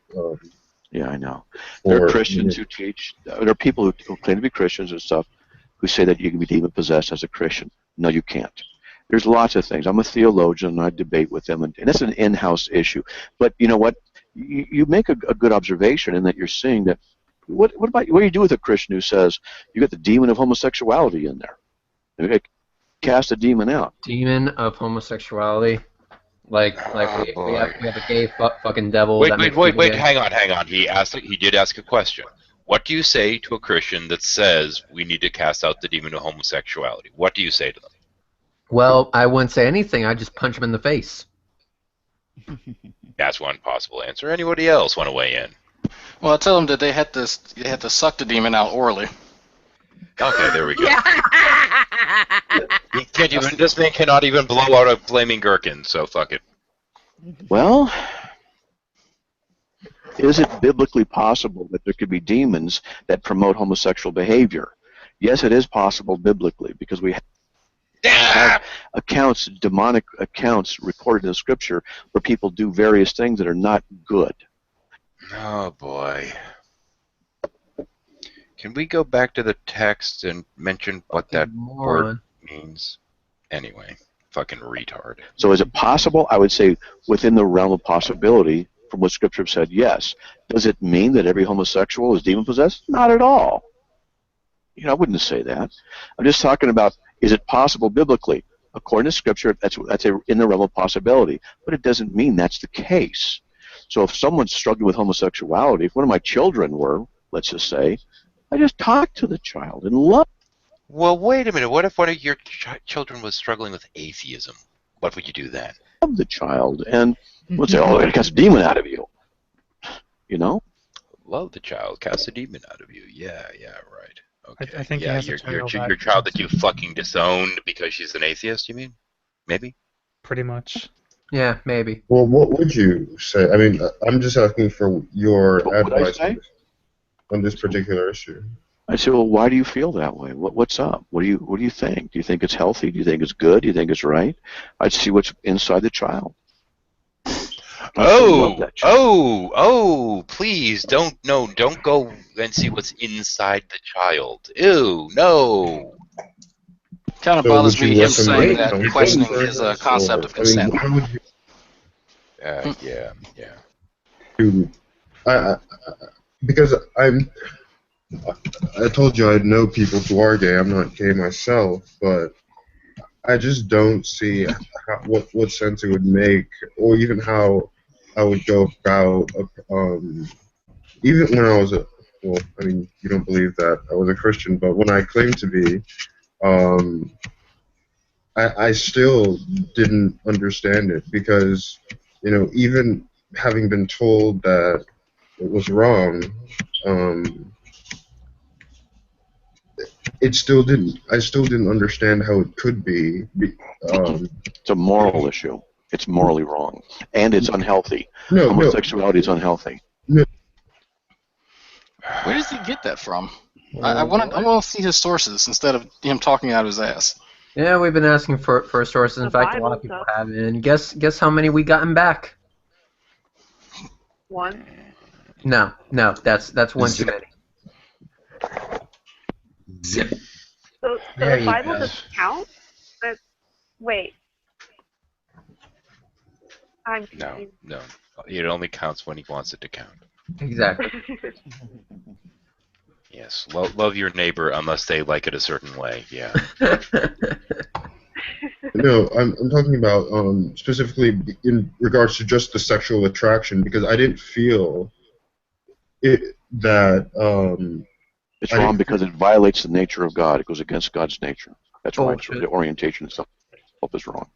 Yeah, I know. There are Christians who teach. There are people who claim to be Christians and stuff who say that you can be demon possessed as a Christian. No, you can't. There's lots of things. I'm a theologian, and I debate with them, and that's an in-house issue. But you know what? You make a good observation in that you're seeing that. What do you do with a Christian who says you got the demon of homosexuality in there? You cast a demon out. Demon of homosexuality. Like we have a gay fucking devil. Wait, that wait, makes wait, people wait, gay. hang on. He did ask a question. What do you say to a Christian that says we need to cast out the demon of homosexuality? What do you say to them? Well, I wouldn't say anything. I'd just punch him in the face. That's one possible answer. Anybody else want to weigh in? Well, I tell them that they had to suck the demon out orally. Okay, there we go. This man cannot even blow out a flaming gherkin, so fuck it. Well, is it biblically possible that there could be demons that promote homosexual behavior? Yes, it is possible biblically, because we have accounts, demonic accounts recorded in the Scripture where people do various things that are not good. Oh boy. Can we go back to the text and mention what that word means? Anyway, fucking retard. So is it possible? I would say within the realm of possibility, from what Scripture said, yes. Does it mean that every homosexual is demon-possessed? Not at all. I wouldn't say that. I'm just talking about, is it possible biblically? According to Scripture, that's in the realm of possibility, but it doesn't mean that's the case. So if someone's struggling with homosexuality, if one of my children were, let's just say, I just talk to the child and love. Well, wait a minute. What if one of your children was struggling with atheism? What would you do then? Love the child and would say, "Oh, I cast a demon out of you." Love the child, cast a demon out of you. Yeah, right. Okay. I think yeah, your child that you fucking disowned because she's an atheist. You mean? Maybe. Pretty much. Yeah, maybe. Well, what would you say? I mean, I'm just asking for your advice on this particular issue. I say, well, why do you feel that way? What's up? What do you think? Do you think it's healthy? Do you think it's good? Do you think it's right? I'd see what's inside the child. Oh! Please don't go and see what's inside the child. Ew, no. Kind of bothers me him saying that, questioning his concept of consent. Yeah. Because I told you I know people who are gay. I'm not gay myself, but I just don't see what sense it would make, or even how I would go about. Even when I was you don't believe that I was a Christian, but when I claimed to be, I still didn't understand it because, even having been told that it was wrong, I still didn't understand how it could be. It's a moral issue. It's morally wrong, and it's unhealthy. Homosexuality is unhealthy. Where does he get that from? I want to see his sources instead of him talking out of his ass. Yeah, we've been asking for sources. In fact, a lot of people have. And guess how many we gotten back? One. No, that's one too many. So the Bible doesn't count? Wait. I'm confused. No. It only counts when he wants it to count. Exactly. Yes, love your neighbor unless they like it a certain way. Yeah. No, I'm talking about specifically in regards to just the sexual attraction, because I didn't feel that. It's wrong because it violates the nature of God. It goes against God's nature. That's why the orientation itself is wrong.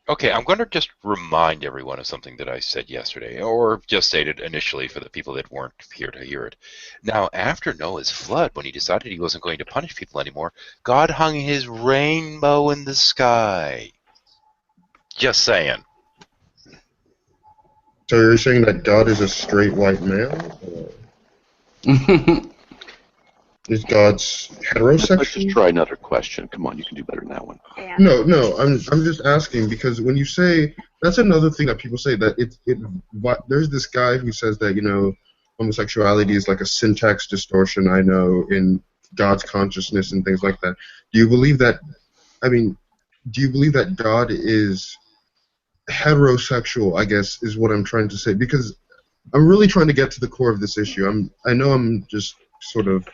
Okay, I'm going to just remind everyone of something that I said yesterday, or just stated initially for the people that weren't here to hear it. Now, after Noah's flood, when he decided he wasn't going to punish people anymore, God hung his rainbow in the sky. Just saying. So you're saying that God is a straight white male? Is God's heterosexual? Let's just try another question. Come on, you can do better than that one. No, I'm just asking because when you say that's another thing that people say that there's this guy who says that homosexuality is like a syntax distortion. I know in God's consciousness and things like that. Do you believe that? I mean, do you believe that God is heterosexual? I guess is what I'm trying to say because I'm really trying to get to the core of this issue. I know I'm just sort of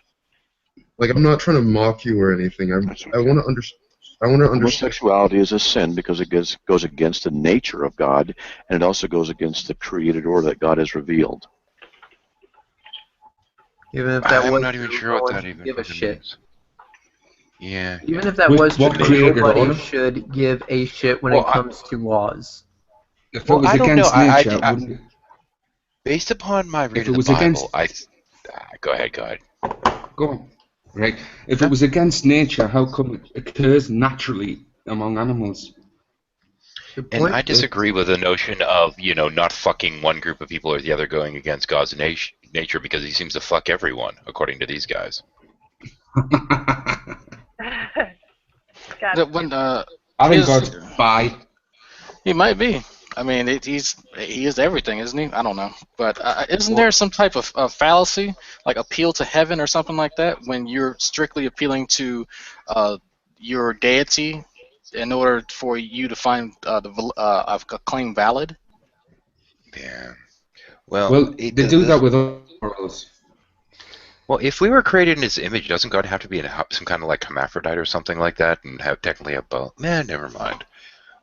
like I'm not trying to mock you or anything. I want to understand. Homosexuality is a sin because it goes against the nature of God, and it also goes against the created order that God has revealed. Even if that I'm was not even true, sure no what one that should even give a fucking shit. means. Yeah. Even if that was true, What created nobody order? should give a shit when Well, it comes to laws. If it was I don't know. against nature, wouldn't. Based upon my If reading it of was the Bible, against. go ahead. Go on. Right. If it was against nature, how come it occurs naturally among animals? And I disagree with the notion of, not fucking one group of people or the other going against God's nature because he seems to fuck everyone, according to these guys. I think God's bi. He might be. I mean, he is everything, isn't he? I don't know, but isn't there some type of fallacy, like appeal to heaven or something like that, when you're strictly appealing to your deity in order for you to find a claim valid? Yeah. Well, they do that with morals. Well, if we were created in his image, doesn't God have to be some kind of like hermaphrodite or something like that and technically have both? Man, never mind.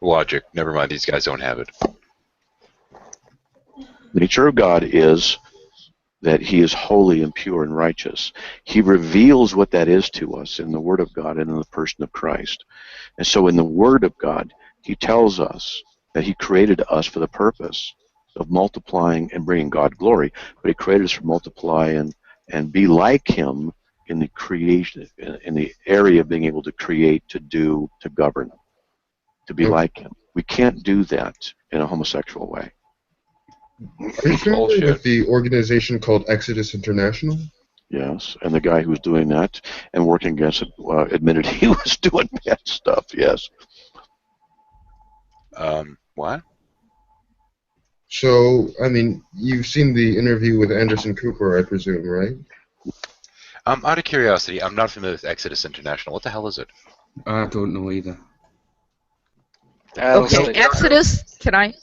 Logic. Never mind. These guys don't have it. The nature of God is that he is holy and pure and righteous. He reveals what that is to us in the Word of God and in the person of Christ. And so in the Word of God, he tells us that he created us for the purpose of multiplying and bringing God glory, but he created us to multiply and be like him in the creation, in the area of being able to create, to do, to govern, to be like him. We can't do that in a homosexual way. Are you familiar with the organization called Exodus International? Yes, and the guy who was doing that and working against it admitted he was doing bad stuff, yes. What? So, I mean, you've seen the interview with Anderson Cooper, I presume, right? Out of curiosity, I'm not familiar with Exodus International. What the hell is it? I don't know either. Okay, Exodus. Can I?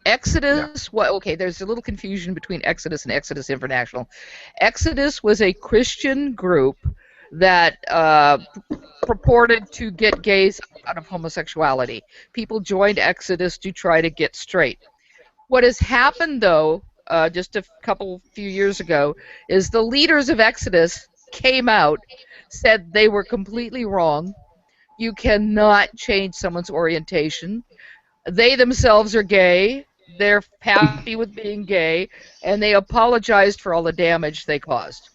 Exodus. Yeah. What? Okay, there's a little confusion between Exodus and Exodus International. Exodus was a Christian group that purported to get gays out of homosexuality. People joined Exodus to try to get straight. What has happened, though, just a few years ago, is the leaders of Exodus came out, said they were completely wrong. You cannot change someone's orientation. They themselves are gay. They're happy with being gay, and they apologized for all the damage they caused.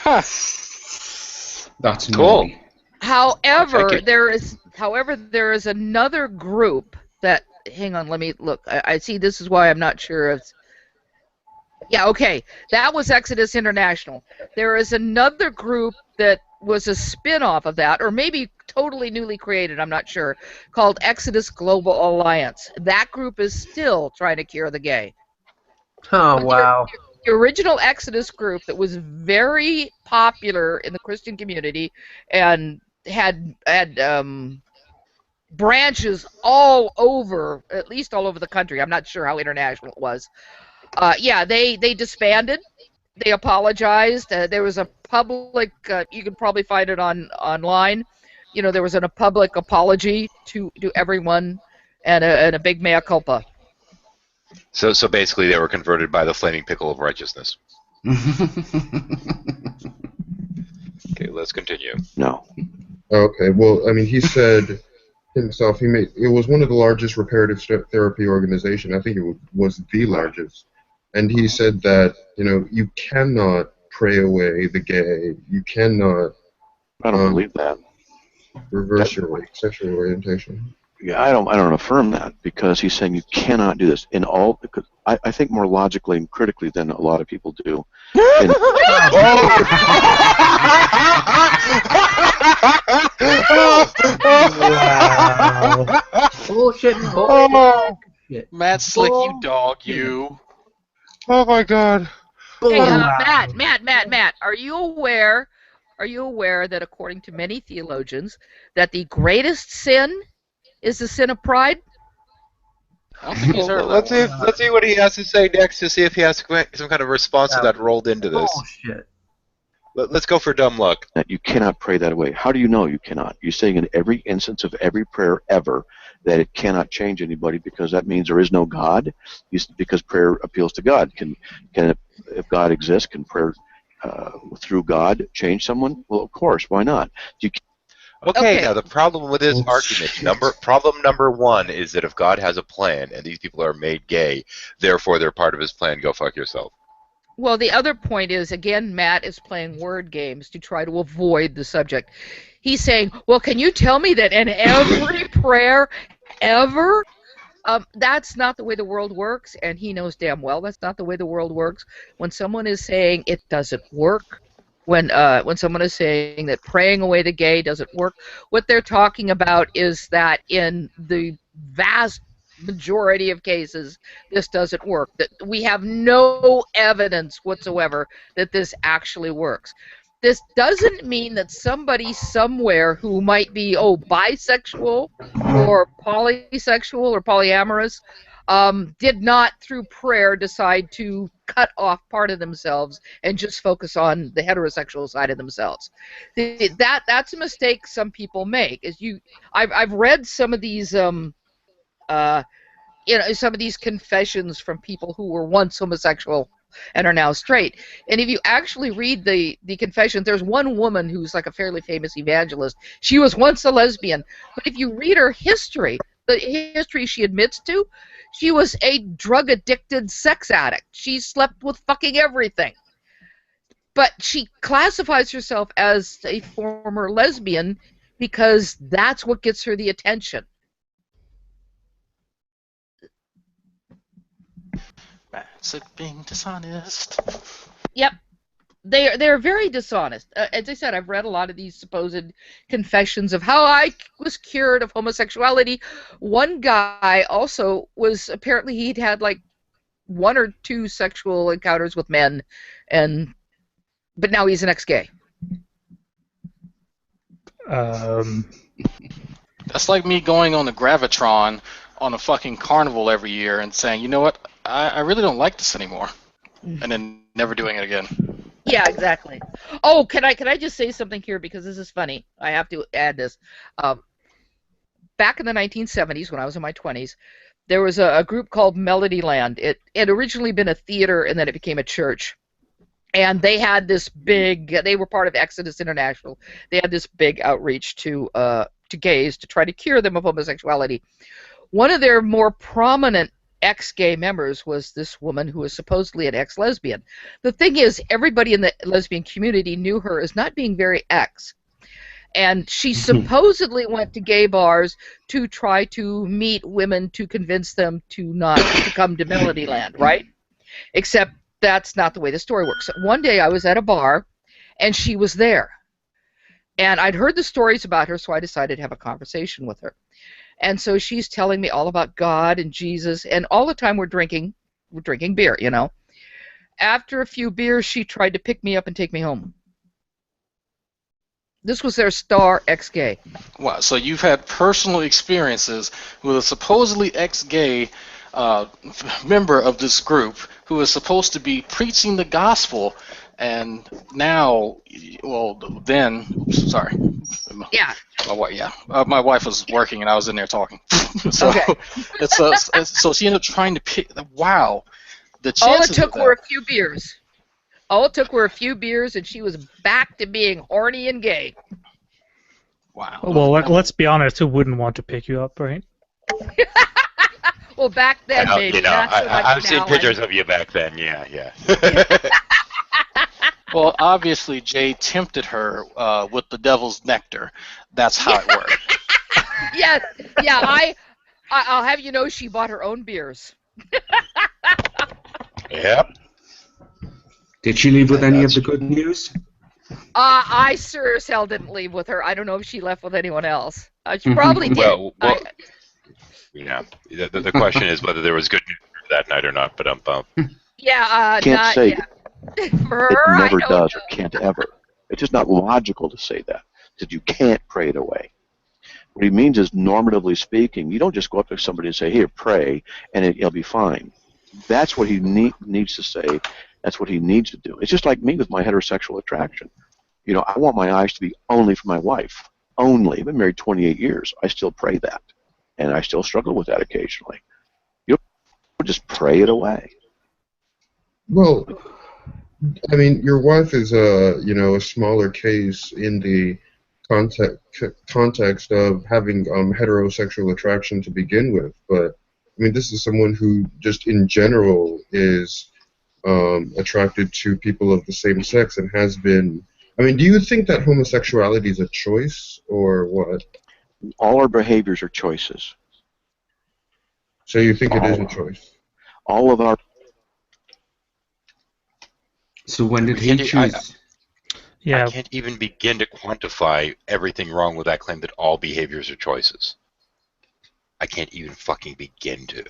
That's cool. However, there is another group that. Hang on, let me look. I see. This is why I'm not sure if. Yeah, okay. That was Exodus International. There is another group that was a spin-off of that, or maybe totally newly created, I'm not sure, called Exodus Global Alliance. That group is still trying to cure the gay. Oh, wow. The original Exodus group that was very popular in the Christian community and had branches all over, at least all over the country. I'm not sure how international it was. Yeah, they disbanded. They apologized. There was a public. You can probably find it online. You know, there was a public apology to everyone, and a big mea culpa. So basically, they were converted by the flaming pickle of righteousness. Okay, let's continue. No. Okay. Well, I mean, he said himself. It was one of the largest reparative therapy organization. I think it was the largest. And he said that, you cannot pray away the gay. You cannot. I don't believe that. Reverse your sexual orientation. Yeah, I don't affirm that because he's saying you cannot do this in all. Because I think more logically and critically than a lot of people do. And, Wow. Bullshit. Oh, Bullshit. Matt Slick, you dog, you. Oh my God. Hey, Wow. Matt, are you aware that according to many theologians, that the greatest sin is the sin of pride? I don't think he's heard of Let's that see. Let's see what he has to say next to see if he has some kind of response to that rolled into this. Bullshit. Let's go for dumb luck. that you cannot pray that away. How do you know you cannot? You're saying in every instance of every prayer ever that it cannot change anybody because that means there is no God. Because prayer appeals to God. Can if God exists, can prayer through God change someone? Well, of course. Why not? Okay, now the problem with his argument, problem number one is that if God has a plan and these people are made gay, therefore they're part of his plan, go fuck yourself. Well, the other point is, again, Matt is playing word games to try to avoid the subject. He's saying, well, can you tell me that in every prayer ever? That's not the way the world works, and he knows damn well that's not the way the world works. When someone is saying it doesn't work, when someone is saying that praying away the gay doesn't work, what they're talking about is that in the vast majority of cases, this doesn't work. That we have no evidence whatsoever that this actually works. This doesn't mean that somebody somewhere who might be bisexual or polysexual or polyamorous did not through prayer decide to cut off part of themselves and just focus on the heterosexual side of themselves. That's a mistake some people make. I've read some of these some of these confessions from people who were once homosexual and are now straight. And if you actually read the confessions, there's one woman who's like a fairly famous evangelist. She was once a lesbian, but if you read her history, the history she admits to, she was a drug-addicted sex addict. She slept with fucking everything. But she classifies herself as a former lesbian because that's what gets her the attention. Matt's like being dishonest. Yep. They're very dishonest. As I said, I've read a lot of these supposed confessions of how I was cured of homosexuality. One guy also was, apparently he'd had like 1 or 2 sexual encounters with men, but now he's an ex-gay. That's like me going on the Gravitron on a fucking carnival every year and saying, you know what, I really don't like this anymore, and then never doing it again. Yeah, exactly. Oh, can I just say something here because this is funny? I have to add this. Back in the 1970s, when I was in my 20s, there was a group called Melodyland. It had originally been a theater, and then it became a church. And they had this big. They were part of Exodus International. They had this big outreach to gays to try to cure them of homosexuality. One of their more prominent ex-gay members was this woman who was supposedly an ex-lesbian. The thing is, everybody in the lesbian community knew her as not being very ex. And she supposedly went to gay bars to try to meet women to convince them to not to come to Melodyland, right? Except that's not the way the story works. One day I was at a bar, and she was there. And I'd heard the stories about her, so I decided to have a conversation with her. And so she's telling me all about God and Jesus, and all the time we're drinking beer, you know. After a few beers, she tried to pick me up and take me home. This was their star ex-gay. Wow, so you've had personal experiences with a supposedly ex-gay member of this group who is supposed to be preaching the gospel, and now, well, then, sorry. Yeah. My wife was working and I was in there talking. So okay. So she ended up trying to pick. Wow, the chances. All it took were a few beers. All it took were a few beers, and she was back to being horny and gay. Wow. Well, let's be honest. Who wouldn't want to pick you up, right? Well, back then, maybe. I've seen pictures of you back then. Yeah. Well, obviously, Jay tempted her with the devil's nectar. That's how it worked. Yeah, I'll have you know she bought her own beers. Yep. Did she leave with any of the good news? I sure as hell didn't leave with her. I don't know if she left with anyone else. She probably did. Well, yeah. The question is whether there was good news that night or not. But yeah, Can't not say. yeah. For It her, I never don't does know. or can't ever. It's just not logical to say that, because you can't pray it away. What he means is, normatively speaking, you don't just go up to somebody and say, here, pray, and it'll be fine. That's what he needs to say. That's what he needs to do. It's just like me with my heterosexual attraction. You know, I want my eyes to be only for my wife. Only. I've been married 28 years. I still pray that. And I still struggle with that occasionally. You don't just pray it away. Well, I mean, your wife is a smaller case in the context of having heterosexual attraction to begin with, but I mean, this is someone who just in general is attracted to people of the same sex and has been. I mean, do you think that homosexuality is a choice or what? All our behaviors are choices. So you think it is a choice? All of our. So when did he choose? I can't even begin to quantify everything wrong with that claim that all behaviors are choices. I can't even fucking begin to.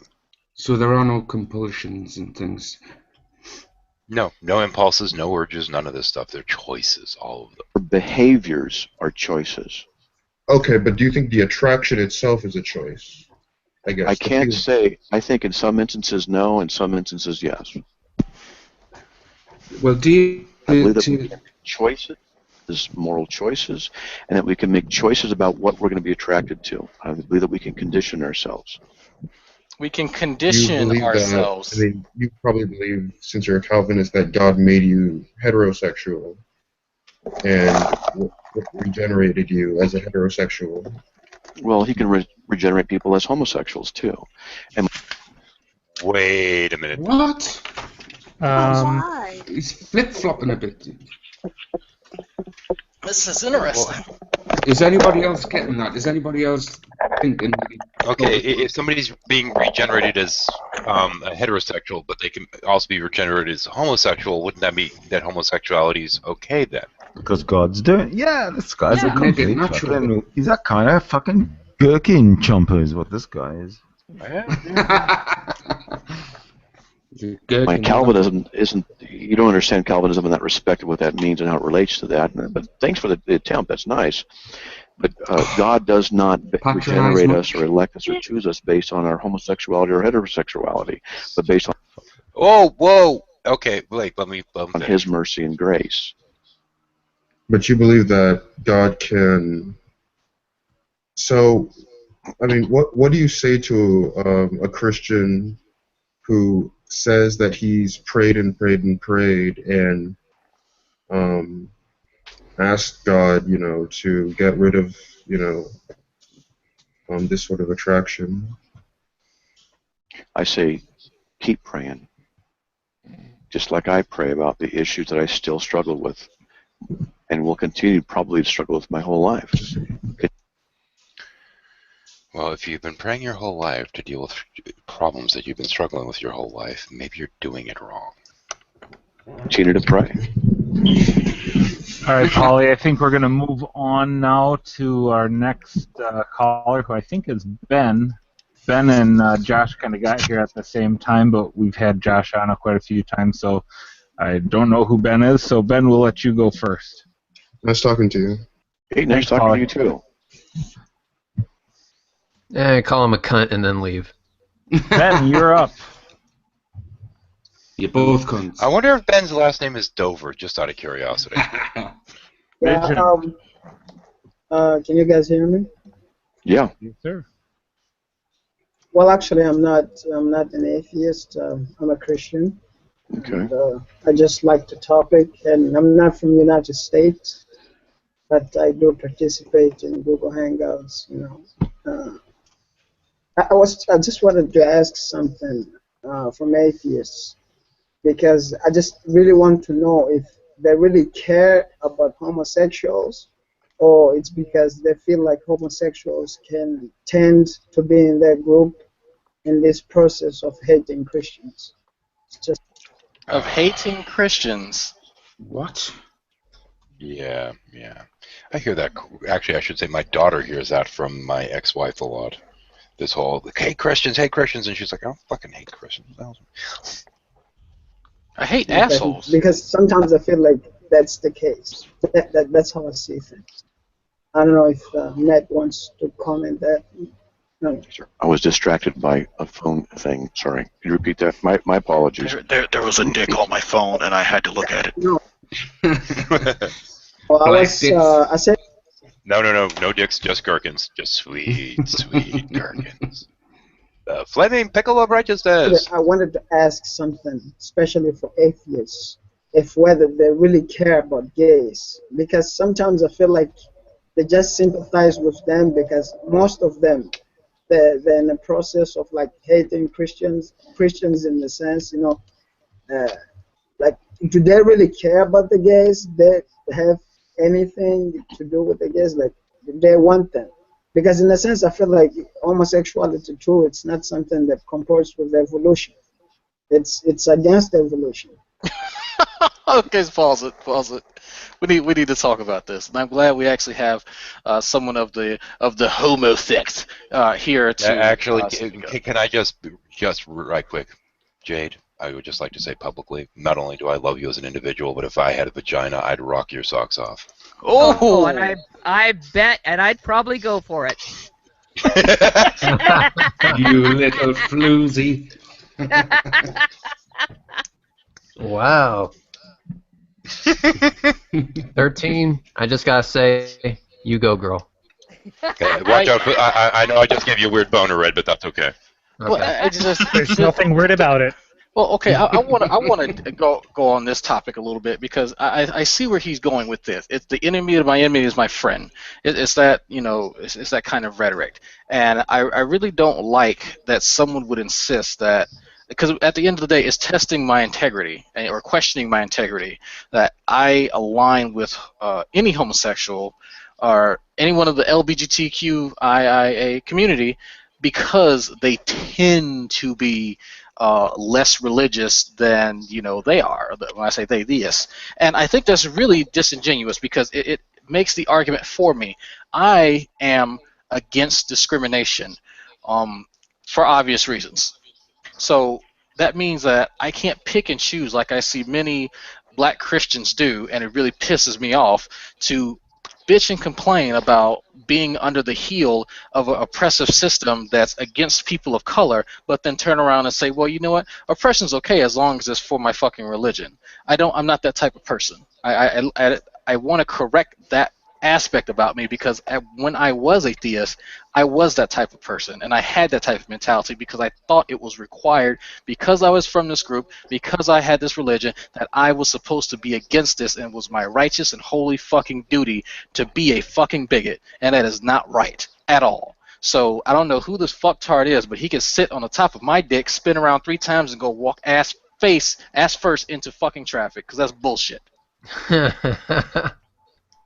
So there are no compulsions and things. No impulses, no urges, none of this stuff. They're choices, all of them. Our behaviors are choices. Okay, but do you think the attraction itself is a choice? I guess. I can't say. I think in some instances no, in some instances yes. Well, do you... I believe that we can make choices, moral choices, and that we can make choices about what we're going to be attracted to. I believe that we can condition ourselves. We can You condition believe ourselves. that? I mean, you probably believe, since you're a Calvinist, that God made you heterosexual and regenerated you as a heterosexual. Well, he can regenerate people as homosexuals too. And wait a minute. What? Why? He's flip-flopping a bit. This is interesting. Is anybody else getting that? Is anybody else thinking? Okay, if somebody's being regenerated as a heterosexual, but they can also be regenerated as a homosexual, wouldn't that mean that homosexuality is okay then? Because God's doing. Yeah, this guy's a Make it complete natural. fucking. He's that kind of fucking gherkin chomper, is what this guy is. my Calvinism isn't. You don't understand Calvinism in that respect of what that means and how it relates to that. But thanks for the attempt. That's nice. But God does not regenerate us or elect us or choose us based on our homosexuality or heterosexuality, but based on. Oh, whoa. Okay, wait. Let me on His mercy and grace. But you believe that God can. So, I mean, what do you say to a Christian who says that he's prayed and prayed and prayed and asked God, to get rid of, this sort of attraction? I say, keep praying. Just like I pray about the issues that I still struggle with, and will continue probably to struggle with my whole life. Well, if you've been praying your whole life to deal with problems that you've been struggling with your whole life, maybe you're doing it wrong. Continue to pray. All right, Polly, I think we're going to move on now to our next caller, who I think is Ben. Ben and Josh kind of got here at the same time, but we've had Josh on quite a few times, so I don't know who Ben is. So, Ben, we'll let you go first. Nice talking to you. Hey, nice talking to you, too. Call him a cunt and then leave. Ben, you're up. You both cunts. I wonder if Ben's last name is Dover, just out of curiosity. Yeah, can you guys hear me? Yeah. Yes, sir. Well, actually, I'm not an atheist. I'm a Christian. Okay. And, I just like the topic, and I'm not from the United States, but I do participate in Google Hangouts. I just wanted to ask something from atheists, because I just really want to know if they really care about homosexuals, or it's because they feel like homosexuals can tend to be in their group in this process of hating Christians. It's just Of hating Christians. What? Yeah, yeah. I hear that. Actually, I should say my daughter hears that from my ex-wife a lot. This whole, like, hate Christians, and she's like, I don't fucking hate Christians. I hate assholes. because sometimes I feel like that's the case. That's how I see things. I don't know if Matt wants to comment that. No. I was distracted by a phone thing. Sorry. Can you repeat that? My apologies. There was a dick on my phone, and I had to look at it. No. Well, I said. No dicks, just gherkins. Just sweet, sweet gherkins. The flaming pickle of righteousness. I wanted to ask something, especially for atheists, if whether they really care about gays, because sometimes I feel like they just sympathize with them because most of them, they're in the process of like hating Christians in the sense, like, do they really care about the gays? They have anything to do with the gays? Like, do they want them? Because in a sense, I feel like homosexuality too, it's not something that comports with evolution. It's against evolution. Okay, pause it. We need to talk about this, and I'm glad we actually have someone of the homo sect here to. Actually, can I just right quick, Jade? I would just like to say publicly, not only do I love you as an individual, but if I had a vagina, I'd rock your socks off. Oh, and I bet, and I'd probably go for it. You little floozy. Wow. 13. I just gotta say, you go, girl. Okay, watch out! I know I just gave you a weird boner, Red, but that's okay. Well, I just, There's nothing weird about it. Well, okay, I want to go on this topic a little bit because I see where he's going with this. It's the enemy of my enemy is my friend. It's that, it's that kind of rhetoric, and I really don't like that someone would insist that, because at the end of the day, it's testing my integrity or questioning my integrity that I align with any homosexual or any one of the LGBTQIA community because they tend to be less religious than they are. When I say they, theists, and I think that's really disingenuous because it makes the argument for me. I am against discrimination for obvious reasons. So that means that I can't pick and choose like I see many black Christians do, and it really pisses me off to bitch and complain about being under the heel of an oppressive system that's against people of color, but then turn around and say, well, you know what? Oppression's okay as long as it's for my fucking religion. I'm not that type of person. I want to correct that aspect about me because when I was a theist, I was that type of person, and I had that type of mentality because I thought it was required because I was from this group, because I had this religion, that I was supposed to be against this, and it was my righteous and holy fucking duty to be a fucking bigot, and that is not right at all. So I don't know who this fucktard is, but he can sit on the top of my dick, spin around 3 times, and go walk ass first into fucking traffic, because that's bullshit.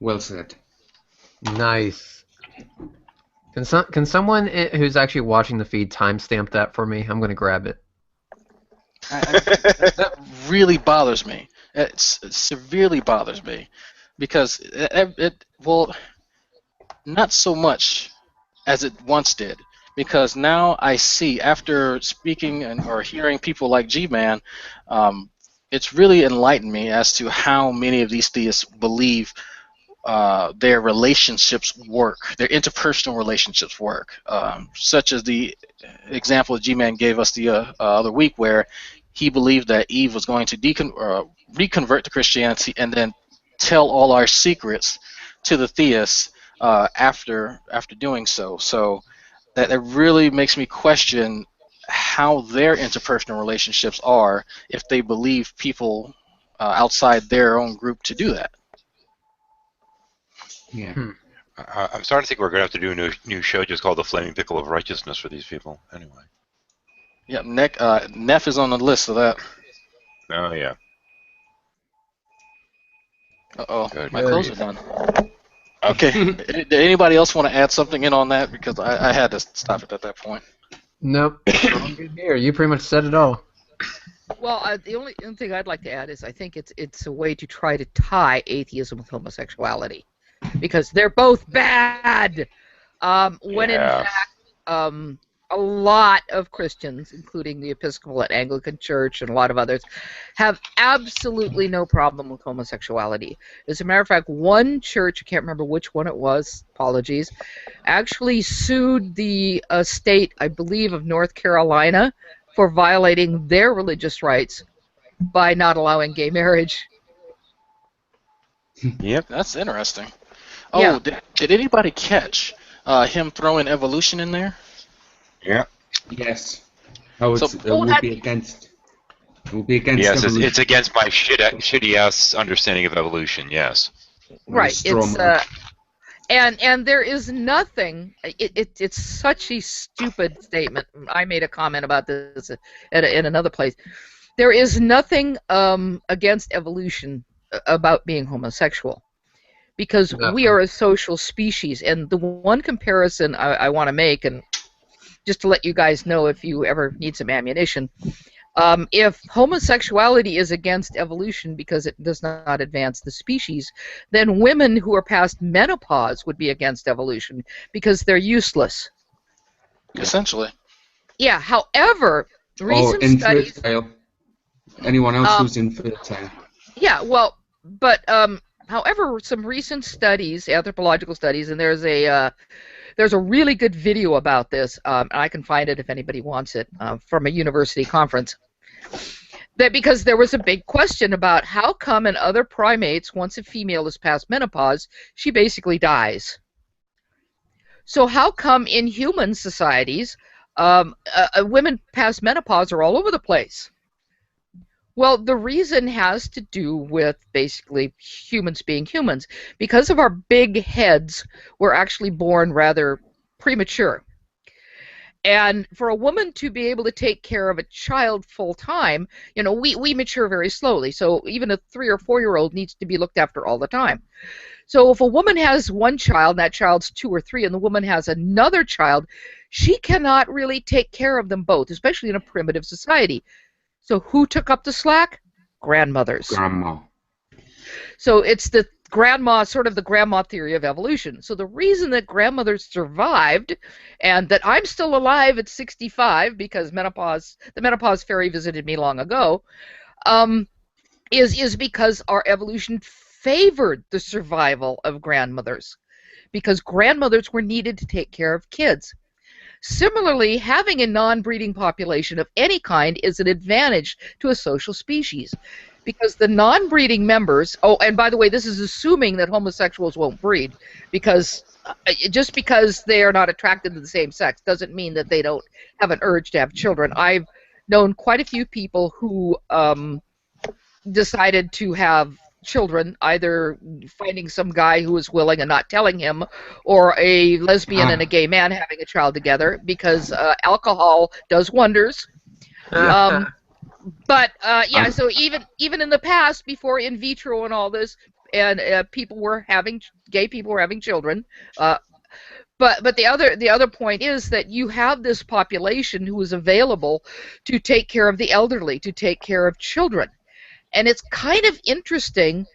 Well said. Nice. Can someone who's actually watching the feed timestamp that for me? I'm going to grab it. That really bothers me. It severely bothers me because well, not so much as it once did. Because now I see, after speaking or hearing people like G-Man, it's really enlightened me as to how many of these theists believe their relationships work, their interpersonal relationships work, such as the example that G-Man gave us the other week, where he believed that Eve was going to reconvert to Christianity and then tell all our secrets to the theists after doing so. So that really makes me question how their interpersonal relationships are if they believe people outside their own group to do that. Yeah. I'm starting to think we're going to have to do a new show just called The Flaming Pickle of Righteousness for these people. Anyway. Yeah, Neff is on the list of that. Oh, yeah. Uh-oh, Good. my clothes are done. Okay. Did anybody else want to add something in on that? Because I had to stop it at that point. Nope. I'm good here. You pretty much said it all. Well, the only thing I'd like to add is I think it's a way to try to tie atheism with homosexuality, because they're both bad. When in fact, a lot of Christians, including the Episcopal and Anglican Church and a lot of others, have absolutely no problem with homosexuality. As a matter of fact, one church, I can't remember which one it was, apologies, actually sued the state, I believe, of North Carolina for violating their religious rights by not allowing gay marriage. Yep. That's interesting. Oh, Yeah. did anybody catch him throwing evolution in there? Yeah. Yes. Oh, So- it would be against. It would be against Yes, evolution. it's against my shitty ass understanding of evolution. Yes. Right. straw It's man. and there is nothing. It's such a stupid statement. I made a comment about this in another place. There is nothing against evolution about being homosexual, because we are a social species. And the one comparison I want to make, and just to let you guys know if you ever need some ammunition, if homosexuality is against evolution because it does not advance the species, then women who are past menopause would be against evolution because they're useless. Essentially. Yeah, however, Or recent studies... infertile. Anyone else who's infertile. Yeah, well, but however, some recent studies, anthropological studies, and there's a really good video about this, and I can find it if anybody wants it, from a university conference. That because there was a big question about how come in other primates, once a female is past menopause, she basically dies. So how come in human societies, women past menopause are all over the place? Well, the reason has to do with basically humans being humans. Because of our big heads, we're actually born rather premature. And for a woman to be able to take care of a child full time, you know, we mature very slowly. So even a 3 or 4-year-old needs to be looked after all the time. So if a woman has one child, and that child's 2 or 3, and the woman has another child, she cannot really take care of them both, especially in a primitive society. So who took up the slack? Grandmothers. Grandma. So it's the grandma, sort of the grandma theory of evolution. So the reason that grandmothers survived, and that I'm still alive at 65 because the menopause fairy visited me long ago, is because our evolution favored the survival of grandmothers, because grandmothers were needed to take care of kids. Similarly, having a non-breeding population of any kind is an advantage to a social species, because the non-breeding members, oh, and by the way, this is assuming that homosexuals won't breed, because just because they are not attracted to the same sex doesn't mean that they don't have an urge to have children. I've known quite a few people who decided to have children, either finding some guy who was willing and not telling him, or a lesbian and a gay man having a child together, because alcohol does wonders. But yeah, so even in the past, before in vitro and all this, and gay people were having children. But the other point is that you have this population who is available to take care of the elderly, to take care of children. And it's kind of interesting,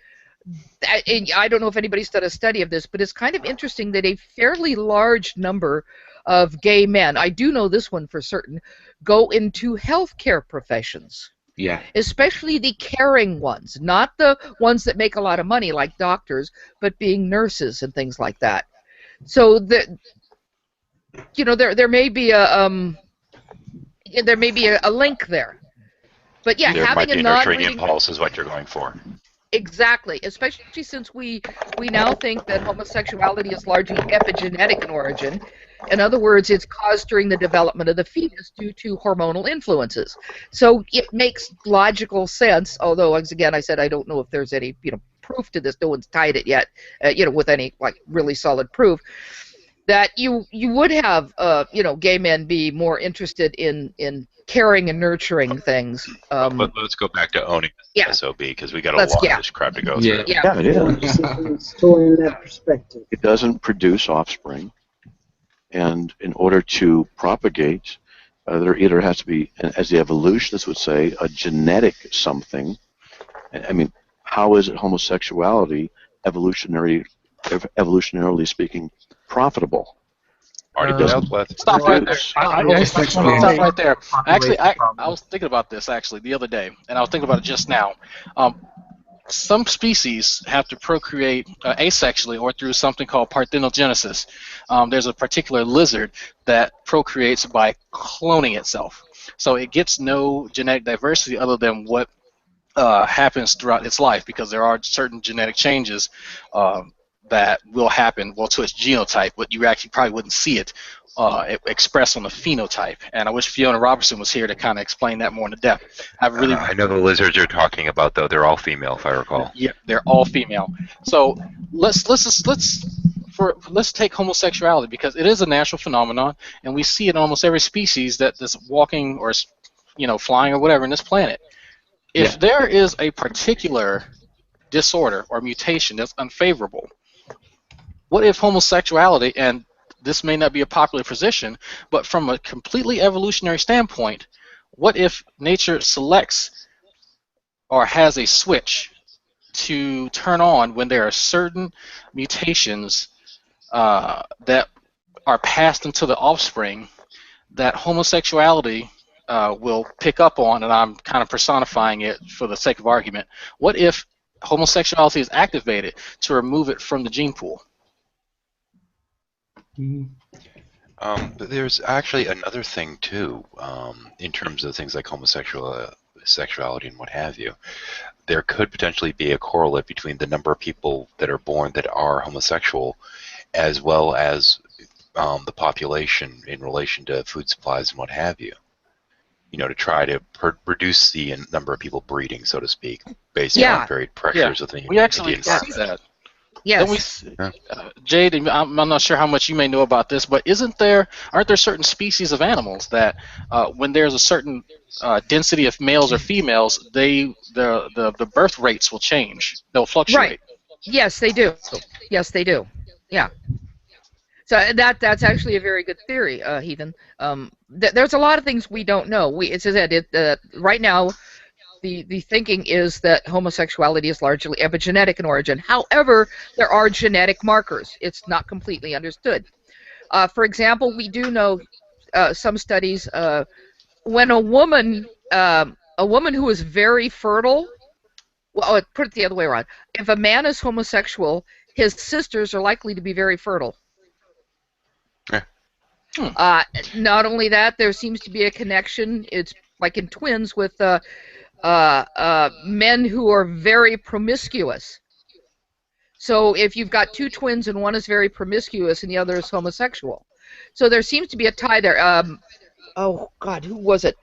and I don't know if anybody's done a study of this, but it's kind of interesting that a fairly large number of gay men, I do know this one for certain, go into healthcare professions. Yeah. Especially the caring ones, not the ones that make a lot of money like doctors, but being nurses and things like that. So there may be a link there. But yeah, There having might be a a nurturing non-breeding... impulse is what you're going for. Exactly, especially since we now think that homosexuality is largely epigenetic in origin. In other words, it's caused during the development of the fetus due to hormonal influences. So it makes logical sense, although, as again I said, I don't know if there's any proof to this. No one's tied it yet, with any really solid proof. that you would have gay men be more interested in caring and nurturing things. Let's go back to owning Yeah. SOB because we got a Let's- lot yeah. of this crap to go Yeah. through. Yeah, it is. So in that perspective. It doesn't produce offspring, and in order to propagate, there either has to be, as the evolutionists would say, a genetic something. I mean, how is it homosexuality, evolutionarily speaking, profitable? Already dealt with. Stop right there. Just explain. Stop right there. Actually, I was thinking about this actually the other day, and I was thinking about it just now. Some species have to procreate asexually or through something called parthenogenesis. There's a particular lizard that procreates by cloning itself. So it gets no genetic diversity other than what happens throughout its life, because there are certain genetic changes that will happen, well, to its genotype, but you actually probably wouldn't see it expressed on the phenotype. And I wish Fiona Robertson was here to kind of explain that more in depth. I know the lizards you're talking about, though. They're all female, if I recall. Yeah, they're all female. So let's take homosexuality, because it is a natural phenomenon, and we see it in almost every species that's walking or flying or whatever in this planet. If there is a particular disorder or mutation that's unfavorable, what if homosexuality, and this may not be a popular position, but from a completely evolutionary standpoint, what if nature selects or has a switch to turn on when there are certain mutations that are passed into the offspring that homosexuality will pick up on, and I'm kind of personifying it for the sake of argument. What if homosexuality is activated to remove it from the gene pool? But there's actually another thing too, in terms of things like homosexuality and what have you. There could potentially be a correlate between the number of people that are born that are homosexual, as well as the population in relation to food supplies and what have you. To try to reduce the number of people breeding, so to speak, based on varied pressures of the we actually Indian see that. Yes. Jade, I'm not sure how much you may know about this, but aren't there certain species of animals that when there's a certain density of males or females, the birth rates will change. They'll fluctuate. Right. Yes, they do. Yes, they do. Yeah. So that's actually a very good theory, Heathen. There's a lot of things we don't know. Right now, the thinking is that homosexuality is largely epigenetic in origin. However, there are genetic markers. It's not completely understood. For example, we do know some studies when a woman who is very fertile. Well, I'll put it the other way around. If a man is homosexual, his sisters are likely to be very fertile. Not only that, there seems to be a connection. It's like in twins with men who are very promiscuous. So if you've got two twins and one is very promiscuous and the other is homosexual, so there seems to be a tie there. Oh God, who was it?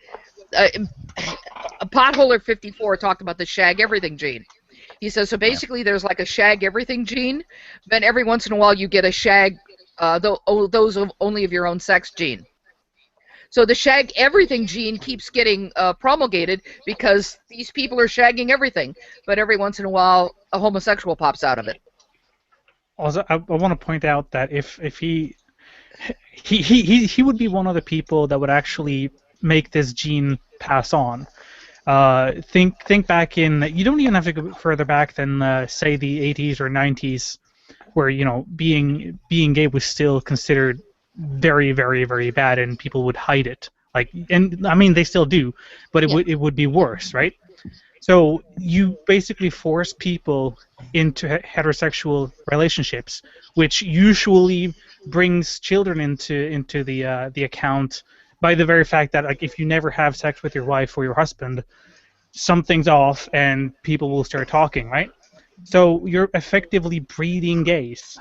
Potholer 54 talked about the shag everything gene. He says so. Basically, there's like a shag everything gene. Then every once in a while you get a shag. Those of only of your own sex gene. So the shag everything gene keeps getting promulgated because these people are shagging everything, but every once in a while a homosexual pops out of it. Also, I want to point out that if he would be one of the people that would actually make this gene pass on. Think back in, you don't even have to go further back than say the 80s or 90s, where being gay was still considered very, very, very bad, and people would hide it. And I mean they still do, but it would be worse, right? So you basically force people into heterosexual relationships, which usually brings children into the account by the very fact that if you never have sex with your wife or your husband, something's off and people will start talking, right? So you're effectively breeding gays,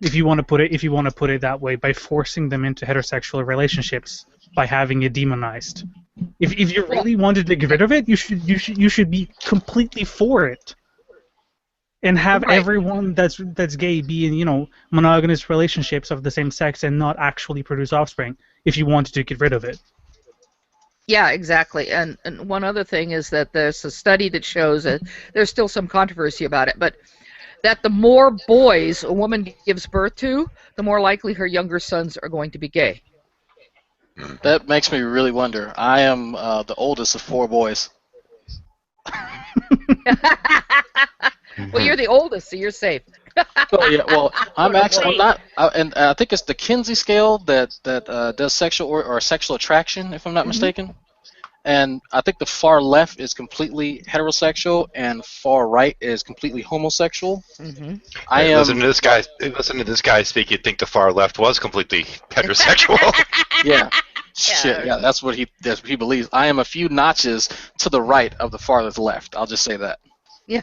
if you want to put it that way, by forcing them into heterosexual relationships by having it demonized. If you really wanted to get rid of it, you should be completely for it. And have Right. everyone that's gay be in, monogamous relationships of the same sex and not actually produce offspring if you wanted to get rid of it. Yeah, exactly. And one other thing is that there's a study that shows that there's still some controversy about it, but that the more boys a woman gives birth to, the more likely her younger sons are going to be gay. That makes me really wonder. I am the oldest of 4 boys. Well, you're the oldest, so you're safe. Well, I'm not, and I think it's the Kinsey scale that does sexual or sexual attraction, if I'm not mistaken. And I think the far left is completely heterosexual, and far right is completely homosexual. I am. Listen to this guy. Listen to this guy speak. You'd think the far left was completely heterosexual. Yeah. Shit. Yeah, that's what he believes. I am a few notches to the right of the farthest left. I'll just say that. Yeah.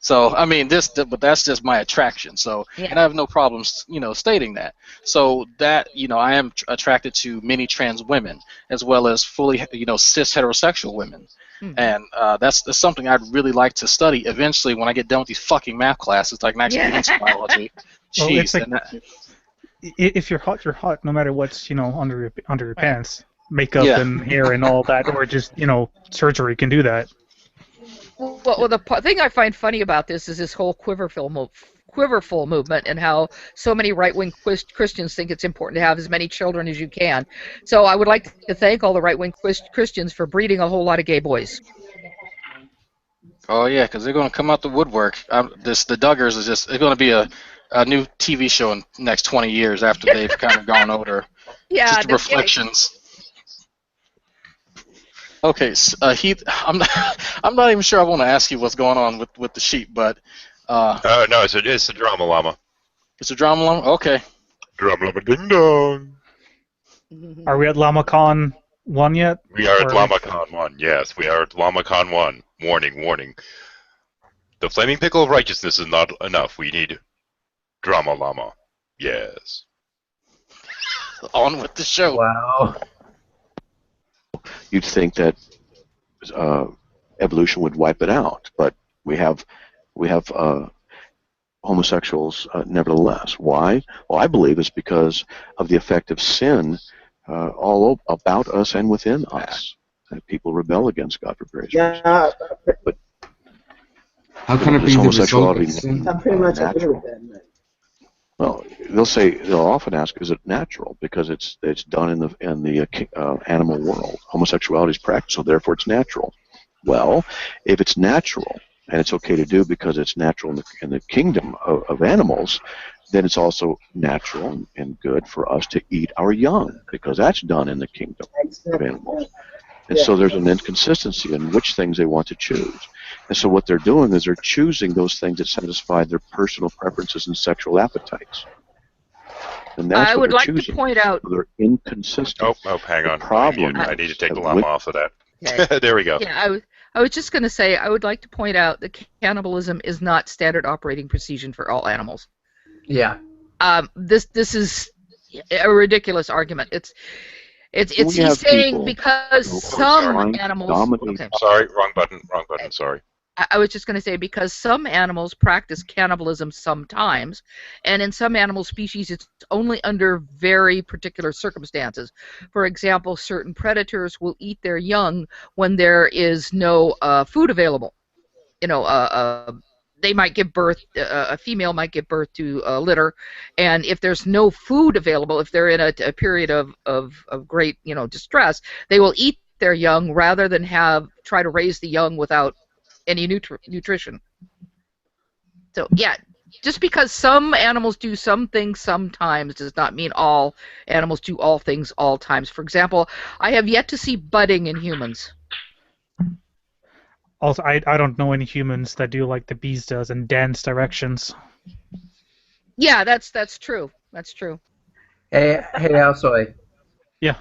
So I mean, but that's just my attraction. So, and I have no problems, stating that. So that, I am attracted to many trans women as well as fully, cis heterosexual women, and that's something I'd really like to study eventually when I get done with these fucking math classes, like actually get into biology. Well, Jeez. it's like, if you're hot, you're hot, no matter what's under your pants, makeup and hair and all that, or just surgery can do that. Well, the thing I find funny about this is this whole quiverful movement and how so many right-wing Christians think it's important to have as many children as you can. So I would like to thank all the right-wing Christians for breeding a whole lot of gay boys. Oh yeah, because they're going to come out the woodwork. The Duggars is it's going to be a new TV show in the next 20 years after they've kind of gone older. Yeah, just reflections. Okay, Heath, I'm not even sure I want to ask you what's going on with the sheep, but no, it's a drama llama. It's a drama llama. Okay. Drama llama ding dong. Are we at LlamaCon 1 yet? We are at LlamaCon 1. Yes, we are at LlamaCon 1. Warning, warning. The flaming pickle of righteousness is not enough. We need drama llama. Yes. On with the show. Wow. You'd think that evolution would wipe it out, but we have homosexuals nevertheless. Why? Well, I believe it's because of the effect of sin all about us and within us. That people rebel against God for various reasons. But how can it be the result of sin? I pretty much agree with that, man. Well, they'll often ask, is it natural? Because it's done in the animal world. Homosexuality is practiced, so therefore it's natural. Well, if it's natural and it's okay to do because it's natural in the kingdom of animals, then it's also natural and good for us to eat our young because that's done in the kingdom of animals. And so there's an inconsistency in which things they want to choose. And so what they're doing is they're choosing those things that satisfy their personal preferences and sexual appetites. And that's I what would they're like choosing. to point out. So they're inconsistent. Oh, hang on. Problem I need to take the with- llama off of that. Okay. There we go. Yeah, I was just going to say, I would like to point out that cannibalism is not standard operating procedure for all animals. Yeah. This is a ridiculous argument. It's We he's have saying people because who are some trying to animals. dominate- Okay. Sorry, wrong button, sorry. I was just going to say because some animals practice cannibalism sometimes, and in some animal species it's only under very particular circumstances. For example, certain predators will eat their young when there is no food available. They might give birth, a female might give birth to a litter, and if there's no food available, if they're in a period of great distress, they will eat their young rather than try to raise the young without any nutrition. So yeah, just because some animals do some things sometimes does not mean all animals do all things all times. For example, I have yet to see budding in humans. Also, I don't know any humans that do like the bees does and dance directions. Yeah, that's true. That's true. Hey, Alsoy. Yeah.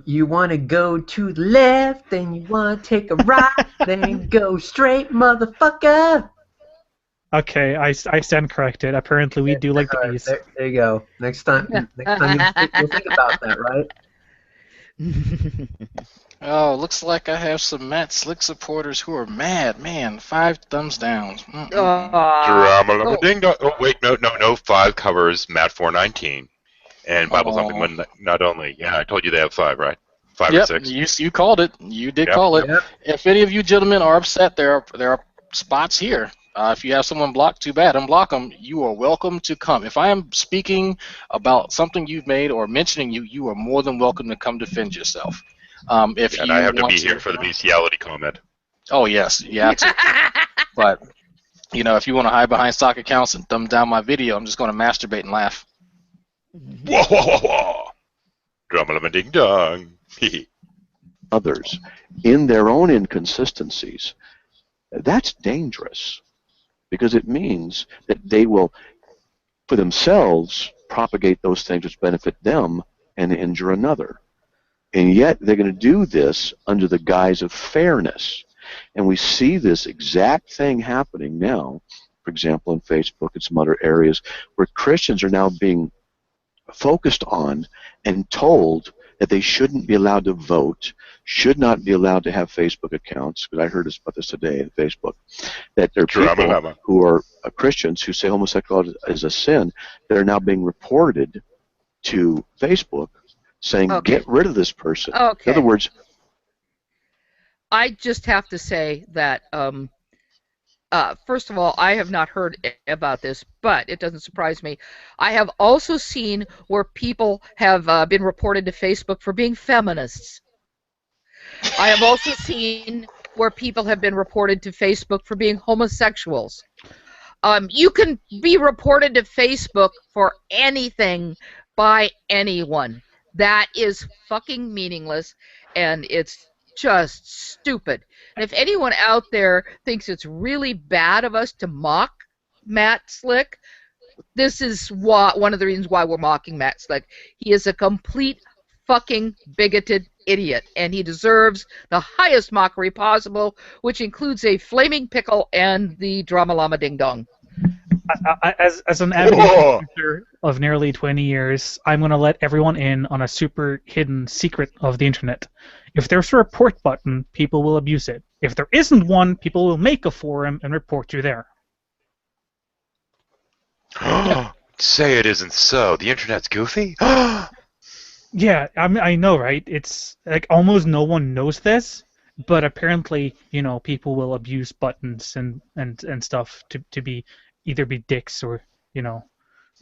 You want to go to the left, then you want to take a right, then go straight, motherfucker. Okay, I stand corrected. Apparently, we do like the bees. There you go. Next time you'll think about that, right? Oh, looks like I have some Matt Slick supporters who are mad. Man, 5 thumbs down. Drama ding dong. Oh wait, no. 5 covers Matt 419 and Bible Thumping Oh. one. Not only, yeah, I told you they have 5, right? 5 or Yep, 6. you called it. You did Yep, call it. yep. If any of you gentlemen are upset, there are spots here. If you have someone blocked, too bad. Unblock them. You are welcome to come. If I am speaking about something you've made or mentioning you, you are more than welcome to come defend yourself. If And you I have to want be here for the bestiality comment. Oh yes, you have to. But if you want to hide behind stock accounts and thumb down my video, I'm just going to masturbate and laugh. Whoa, whoa, whoa, whoa. Drama ding dong. Others in their own inconsistencies, that's dangerous because it means that they will, for themselves, propagate those things which benefit them and injure another. And yet they're going to do this under the guise of fairness. And we see this exact thing happening now, for example, in Facebook and some other areas where Christians are now being focused on and told that they shouldn't be allowed to vote, should not be allowed to have Facebook accounts, because I heard about this today on Facebook, that there are people who are Christians who say homosexuality is a sin that are now being reported to Facebook saying, get rid of this person. Okay. In other words, I just have to say that, first of all, I have not heard about this, but it doesn't surprise me. I have also seen where people have been reported to Facebook for being feminists. I have also seen where people have been reported to Facebook for being homosexuals. You can be reported to Facebook for anything by anyone. That is fucking meaningless, and it's just stupid. And if anyone out there thinks it's really bad of us to mock Matt Slick, this is one of the reasons why we're mocking Matt Slick. He is a complete fucking bigoted idiot, and he deserves the highest mockery possible, which includes a flaming pickle and the drama llama ding dong. As an avid user of nearly 20 years, I'm going to let everyone in on a super hidden secret of the internet. If there's a report button, people will abuse it. If there isn't one, people will make a forum and report you there. Say it isn't so. The internet's goofy? Yeah, I know, right? It's like almost no one knows this, but apparently, people will abuse buttons and stuff to be either be dicks or,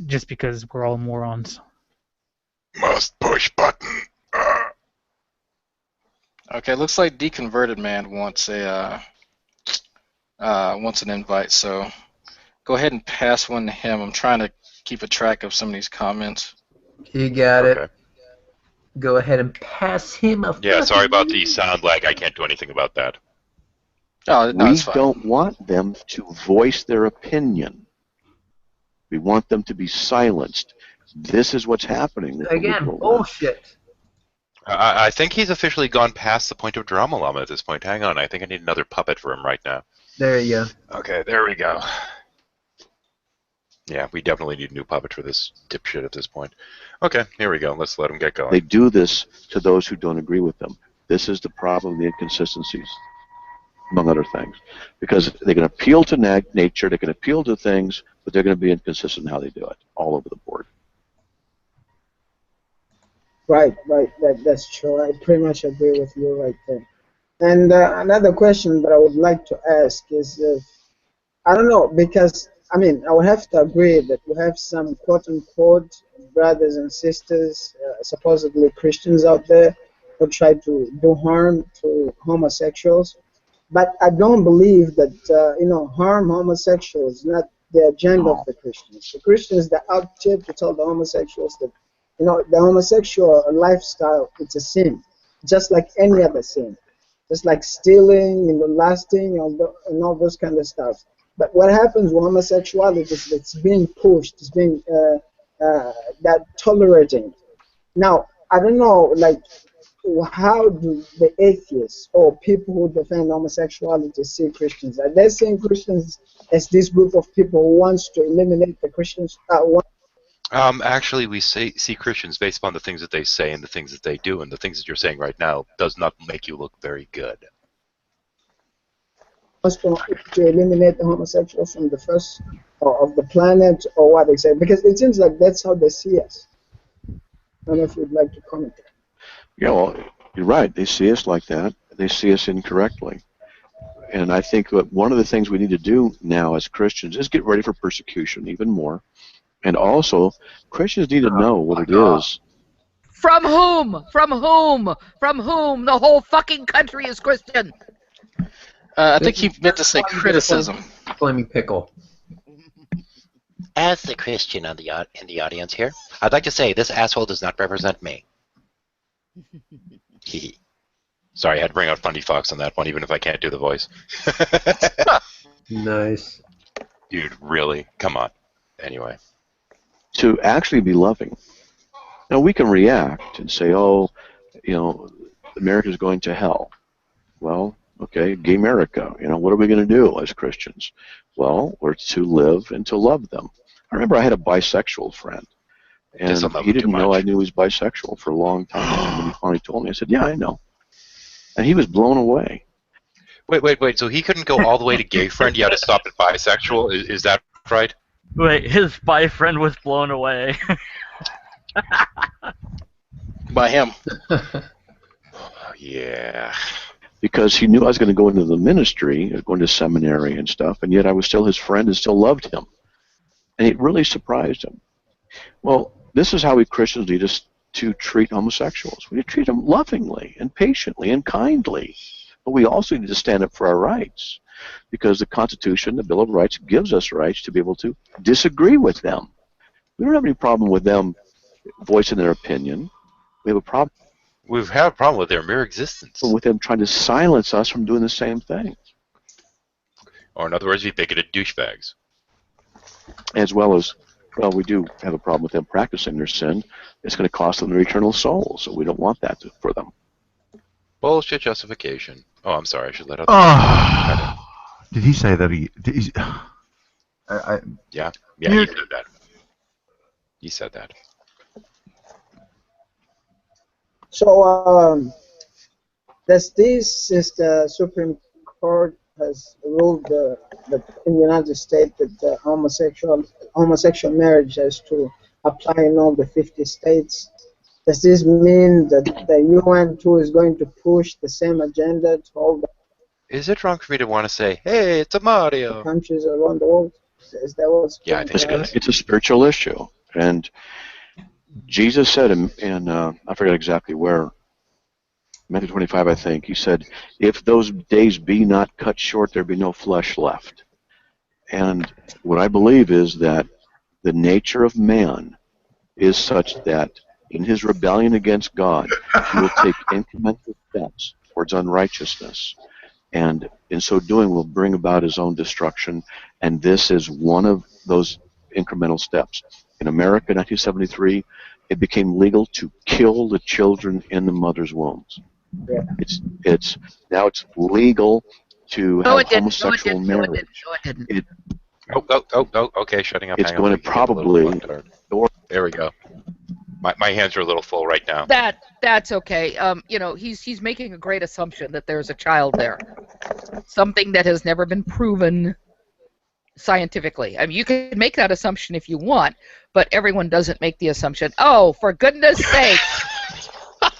just because we're all morons. Must push button. Okay, looks like Deconverted Man wants an invite, so go ahead and pass one to him. I'm trying to keep a track of some of these comments. You got it. Go ahead and pass him a. Yeah, sorry about the sound lag. I can't do anything about that. Oh, no, we it's fine. don't want them to voice their opinion. We want them to be silenced. This is what's happening with the Again, liberal left. bullshit. I think he's officially gone past the point of drama llama at this point. Hang on, I think I need another puppet for him right now. There you go. Okay, there we go. Yeah, we definitely need a new puppet for this dipshit at this point. Okay, here we go. Let's let him get going. They do this to those who don't agree with them. This is the problem, the inconsistencies, among other things. Because they can appeal to nature, they can appeal to things, but they're going to be inconsistent in how they do it, all over the board. Right. That's true. I pretty much agree with you right there. And another question that I would like to ask is, I don't know, because, I would have to agree that we have some quote-unquote brothers and sisters, supposedly Christians out there, who try to do harm to homosexuals. But I don't believe that, harm homosexuals, not the agenda of the Christians. The Christians, they're out here to tell the homosexuals that, the homosexual lifestyle, it's a sin, just like any other sin. Just like stealing, lasting, and all those kind of stuff. But what happens with homosexuality is it's being pushed, it's being that tolerating. Now, I don't know, how do the atheists or people who defend homosexuality see Christians? Are they seeing Christians as this group of people who wants to eliminate the Christians? Actually, we see Christians based upon the things that they say and the things that they do, and the things that you're saying right now does not make you look very good. To eliminate the homosexuals from the first of the planet, or what they say, because it seems like that's how they see us. I don't know if you'd like to comment. Yeah, well, you're right. They see us like that. They see us incorrectly. And I think that one of the things we need to do now as Christians is get ready for persecution even more. And also, Christians need to know what it is. From whom? From whom? From whom? The whole fucking country is Christian. I think he meant to say criticism. Flaming pickle. As the Christian in the audience here, I'd like to say this asshole does not represent me. Sorry, I had to bring out Funny Fox on that one, even if I can't do the voice. Nice. Dude, really? Come on. Anyway. To actually be loving. Now, we can react and say, oh, you know, America's going to hell. Well, okay, gay America, you know, what are we going to do as Christians? Well, we're to live and to love them. I remember I had a bisexual friend, and he didn't know I knew he was bisexual for a long time. And when he finally told me, I said, yeah, I know. And he was blown away. Wait, so he couldn't go all the way to gay friend, you had to stop at bisexual? Is that right? Wait, his bi friend was blown away. By him. Yeah. Because he knew I was going to go into the ministry, I was going to seminary and stuff, and yet I was still his friend and still loved him. And it really surprised him. Well, this is how we Christians need to treat homosexuals. We need to treat them lovingly and patiently and kindly. But we also need to stand up for our rights, because the Constitution, the Bill of Rights, gives us rights to be able to disagree with them. We don't have any problem with them voicing their opinion. We have a problem. We've had a problem with their mere existence. With them trying to silence us from doing the same thing. Or in other words, we bigoted douchebags. As well as, well, we do have a problem with them practicing their sin. It's going to cost them their eternal souls, so we don't want that for them. Bullshit justification. Oh, I'm sorry, I should let out. Did he say that he? Yeah, he said that. He said that. So, does this, since the Supreme Court has ruled in the United States that homosexual marriage has to apply in all the 50 states, does this mean that the UN too is going to push the same agenda to all the Is it wrong for me to want to say, hey, it's a Mario? countries around the world? Is that what's Yeah, I think it is. It's a spiritual issue. And Jesus said in I forget exactly where, Matthew 25, I think, he said, if those days be not cut short, there be no flesh left. And what I believe is that the nature of man is such that in his rebellion against God, he will take incremental steps towards unrighteousness. And in so doing, will bring about his own destruction. And this is one of those incremental steps. In America, in 1973, it became legal to kill the children in the mother's wombs. Yeah. It's now it's legal to have homosexual marriage. Okay, shutting up. It's Hang on, going we to can get a little probably. left. There we go. My hands are a little full right now. That's okay. You know, he's making a great assumption that there's a child there, something that has never been proven scientifically. I mean, you can make that assumption if you want, but everyone doesn't make the assumption. Oh, for goodness sake!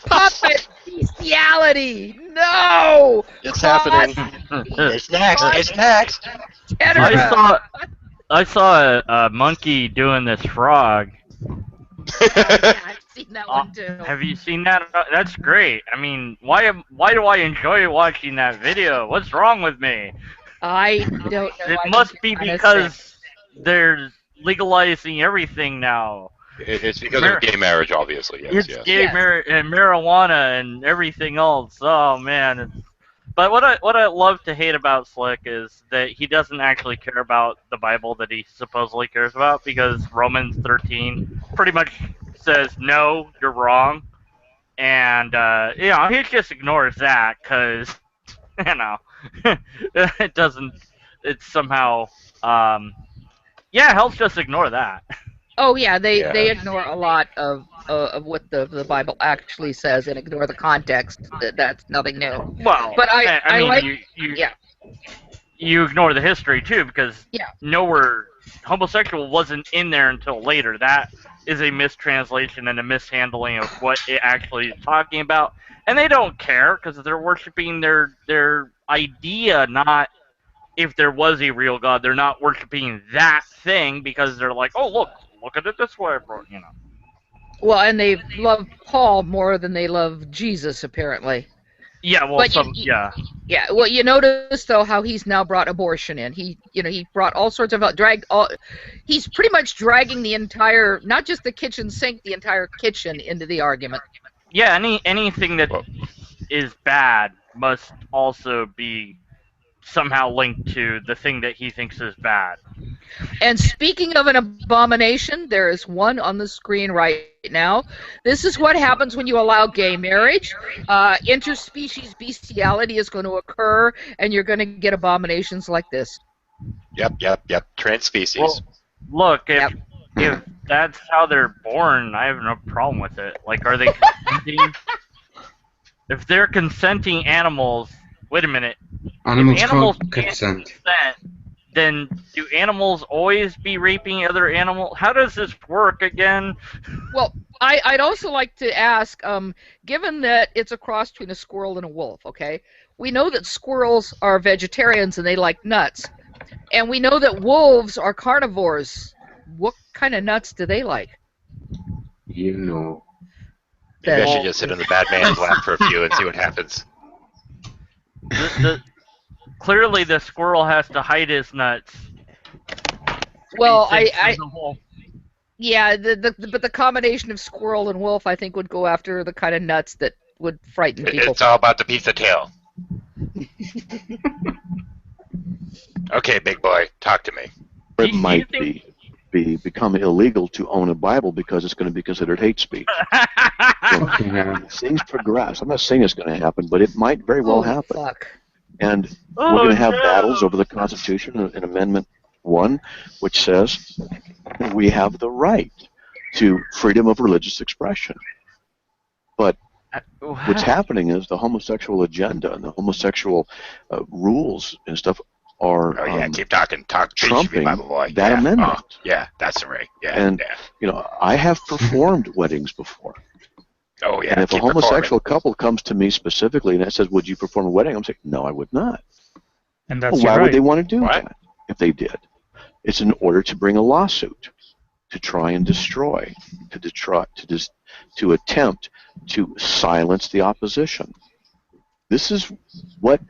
Puppet bestiality! No! It's happening. It's next. It's next. I saw a monkey doing this frog. I've seen that one too. Have you seen that? That's great. I mean, why do I enjoy watching that video? What's wrong with me? I don't know. It must be because they're legalizing everything now. It's because of gay marriage, obviously. Yes, It's gay marriage and marijuana and everything else. Oh man! But what I love to hate about Slick is that he doesn't actually care about the Bible that he supposedly cares about, because Romans 13 pretty much says no, you're wrong, and you know, he just ignores that because you know it doesn't. It's somehow yeah, he'll just ignore that. Oh yeah, they Yeah. ignore a lot of what the Bible actually says and ignore the context. That's nothing new. Well, But I I mean, like you yeah you ignore the history too, because yeah. nowhere homosexual wasn't in there until later. That is a mistranslation and a mishandling of what it actually is talking about, and they don't care because they're worshiping their idea, not if there was a real God. They're not worshiping that thing because they're like, oh look at it this way, bro. You know. Well, and they love Paul more than they love Jesus, apparently. Yeah, well, But some yeah. yeah, well, you notice though how he's now brought abortion in. He brought all sorts of dragged all. He's pretty much dragging the entire, not just the kitchen sink, the entire kitchen into the argument. Yeah, anything that is bad must also be somehow linked to the thing that he thinks is bad. And speaking of an abomination, there is one on the screen right now. This is what happens when you allow gay marriage. Interspecies bestiality is going to occur, and you're going to get abominations like this. Yep. Trans species. Well, look, if that's how they're born, I have no problem with it. Like, are they consenting? If they're consenting animals, wait a minute. Animals If animals can't can't consent. consent, then do animals always be raping other animals? How does this work again? Well, I'd also like to ask, given that it's a cross between a squirrel and a wolf, okay? We know that squirrels are vegetarians and they like nuts. And we know that wolves are carnivores. What kind of nuts do they like? You know. Maybe I should just sit on the bad man's lap for a few and see what happens. Clearly, the squirrel has to hide his nuts. Well, Yeah, but the combination of squirrel and wolf, I think, would go after the kind of nuts that would frighten people. It's all about the pizza tail. Okay, big boy, talk to me. It might become illegal to own a Bible because it's going to be considered hate speech. So, things progress. I'm not saying it's going to happen, but it might very well happen. Fuck. And we're going to have battles over the Constitution in Amendment 1, which says we have the right to freedom of religious expression. But what's happening is the homosexual agenda and the homosexual rules and stuff are keep talking. trumping Bible boy. that amendment. Oh, yeah, that's right. Yeah, And I have performed weddings before. Oh yeah. And if a keep homosexual couple comes to me specifically and says, "Would you perform a wedding?" I'm saying, "No, I would not." And that's Well, why your would right. they want to do that if they did? It's in order to bring a lawsuit to try and destroy, to attempt to silence the opposition. This is what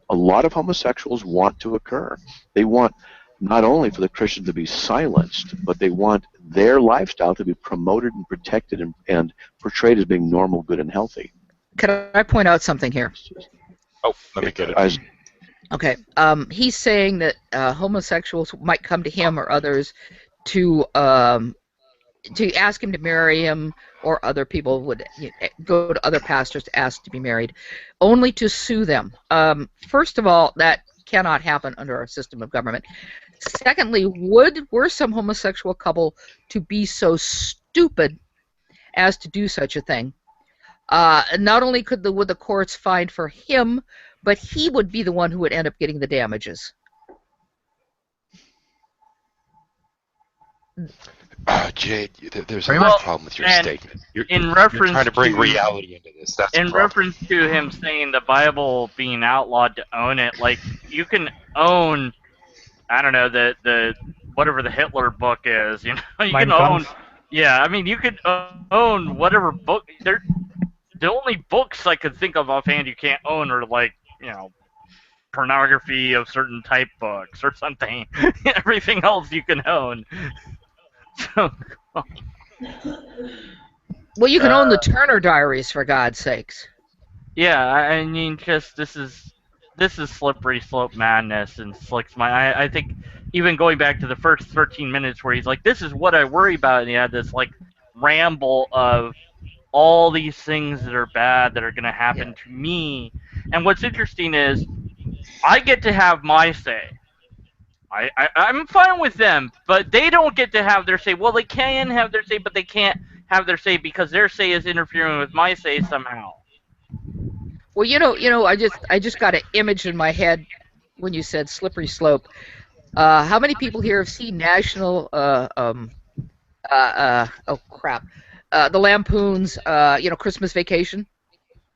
a lot of homosexuals want to occur. They want not only for the Christian to be silenced, but they want their lifestyle to be promoted and protected and portrayed as being normal, good, and healthy. Could I point out something here? Oh, let me get it. Okay. He's saying that homosexuals might come to him or others to ask him to marry him, or other people would go to other pastors to ask to be married, only to sue them. First of all, that cannot happen under our system of government. Secondly, were some homosexual couple to be so stupid as to do such a thing, not only would the courts find for him, but he would be the one who would end up getting the damages. Jade, there's a problem with your statement. You're trying to bring reality into this. That's in reference to him saying the Bible being outlawed to own it, like you can own, I don't know, the whatever the Hitler book is, you can own. Yeah, I mean you could own whatever book. The only books I could think of offhand you can't own are like pornography of certain type books or something. Everything else you can own. So, well, you can own the Turner Diaries, for God's sakes. Yeah, I mean, just this is slippery slope madness and Slick's mind. I think even going back to the first 13 minutes where he's like, "This is what I worry about," and he had this like ramble of all these things that are bad that are going to happen to me. And what's interesting is I get to have my say. I'm fine with them, but they don't get to have their say. Well, they can have their say, but they can't have their say because their say is interfering with my say somehow. Well, I just got an image in my head when you said slippery slope. How many people here have seen National? Oh crap, the Lampoon's Christmas Vacation?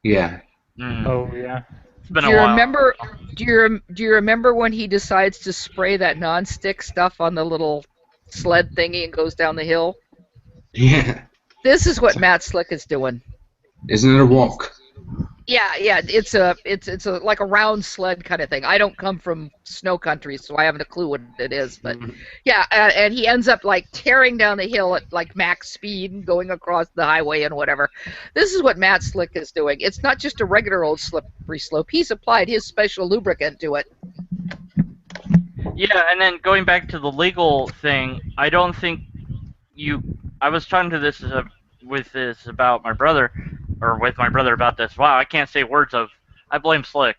Yeah. Oh yeah. It's been Do you remember? Do you remember when he decides to spray that non-stick stuff on the little sled thingy and goes down the hill? Yeah. This is what Matt Slick is doing. Isn't it a walk? Yeah, it's a like a round sled kind of thing. I don't come from snow country, so I haven't a clue what it is. But yeah, and he ends up like tearing down the hill at like max speed and going across the highway and whatever. This is what Matt Slick is doing. It's not just a regular old slippery slope. He's applied his special lubricant to it. Yeah, and then going back to the legal thing, I don't think I was talking to this about my brother, or with my brother about this. Wow, I can't say words of. I blame Slick.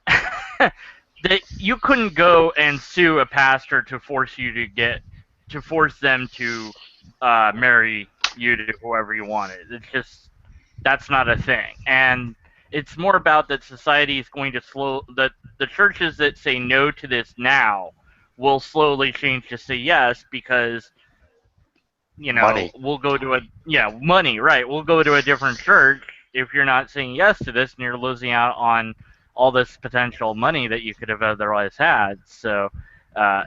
That you couldn't go and sue a pastor to force them to marry you to whoever you wanted. It's just that's not a thing, and it's more about that society is going to that the churches that say no to this now will slowly change to say yes because Money. we'll go to money, right? We'll go to a different church if you're not saying yes to this and you're losing out on all this potential money that you could have otherwise had. So I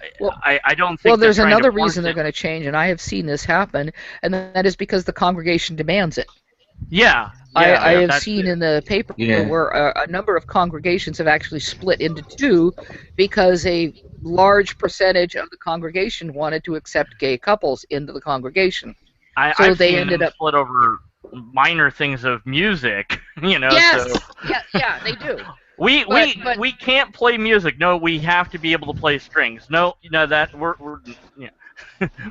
don't think. Well, there's another reason they're going to change, and I have seen this happen, and that is because the congregation demands it. Yeah. I have seen in the paper where a number of congregations have actually split into two because a large percentage of the congregation wanted to accept gay couples into the congregation. I've seen ended up split over minor things of music, Yes, so. yeah, they do. We can't play music. No, we have to be able to play strings. No, that we're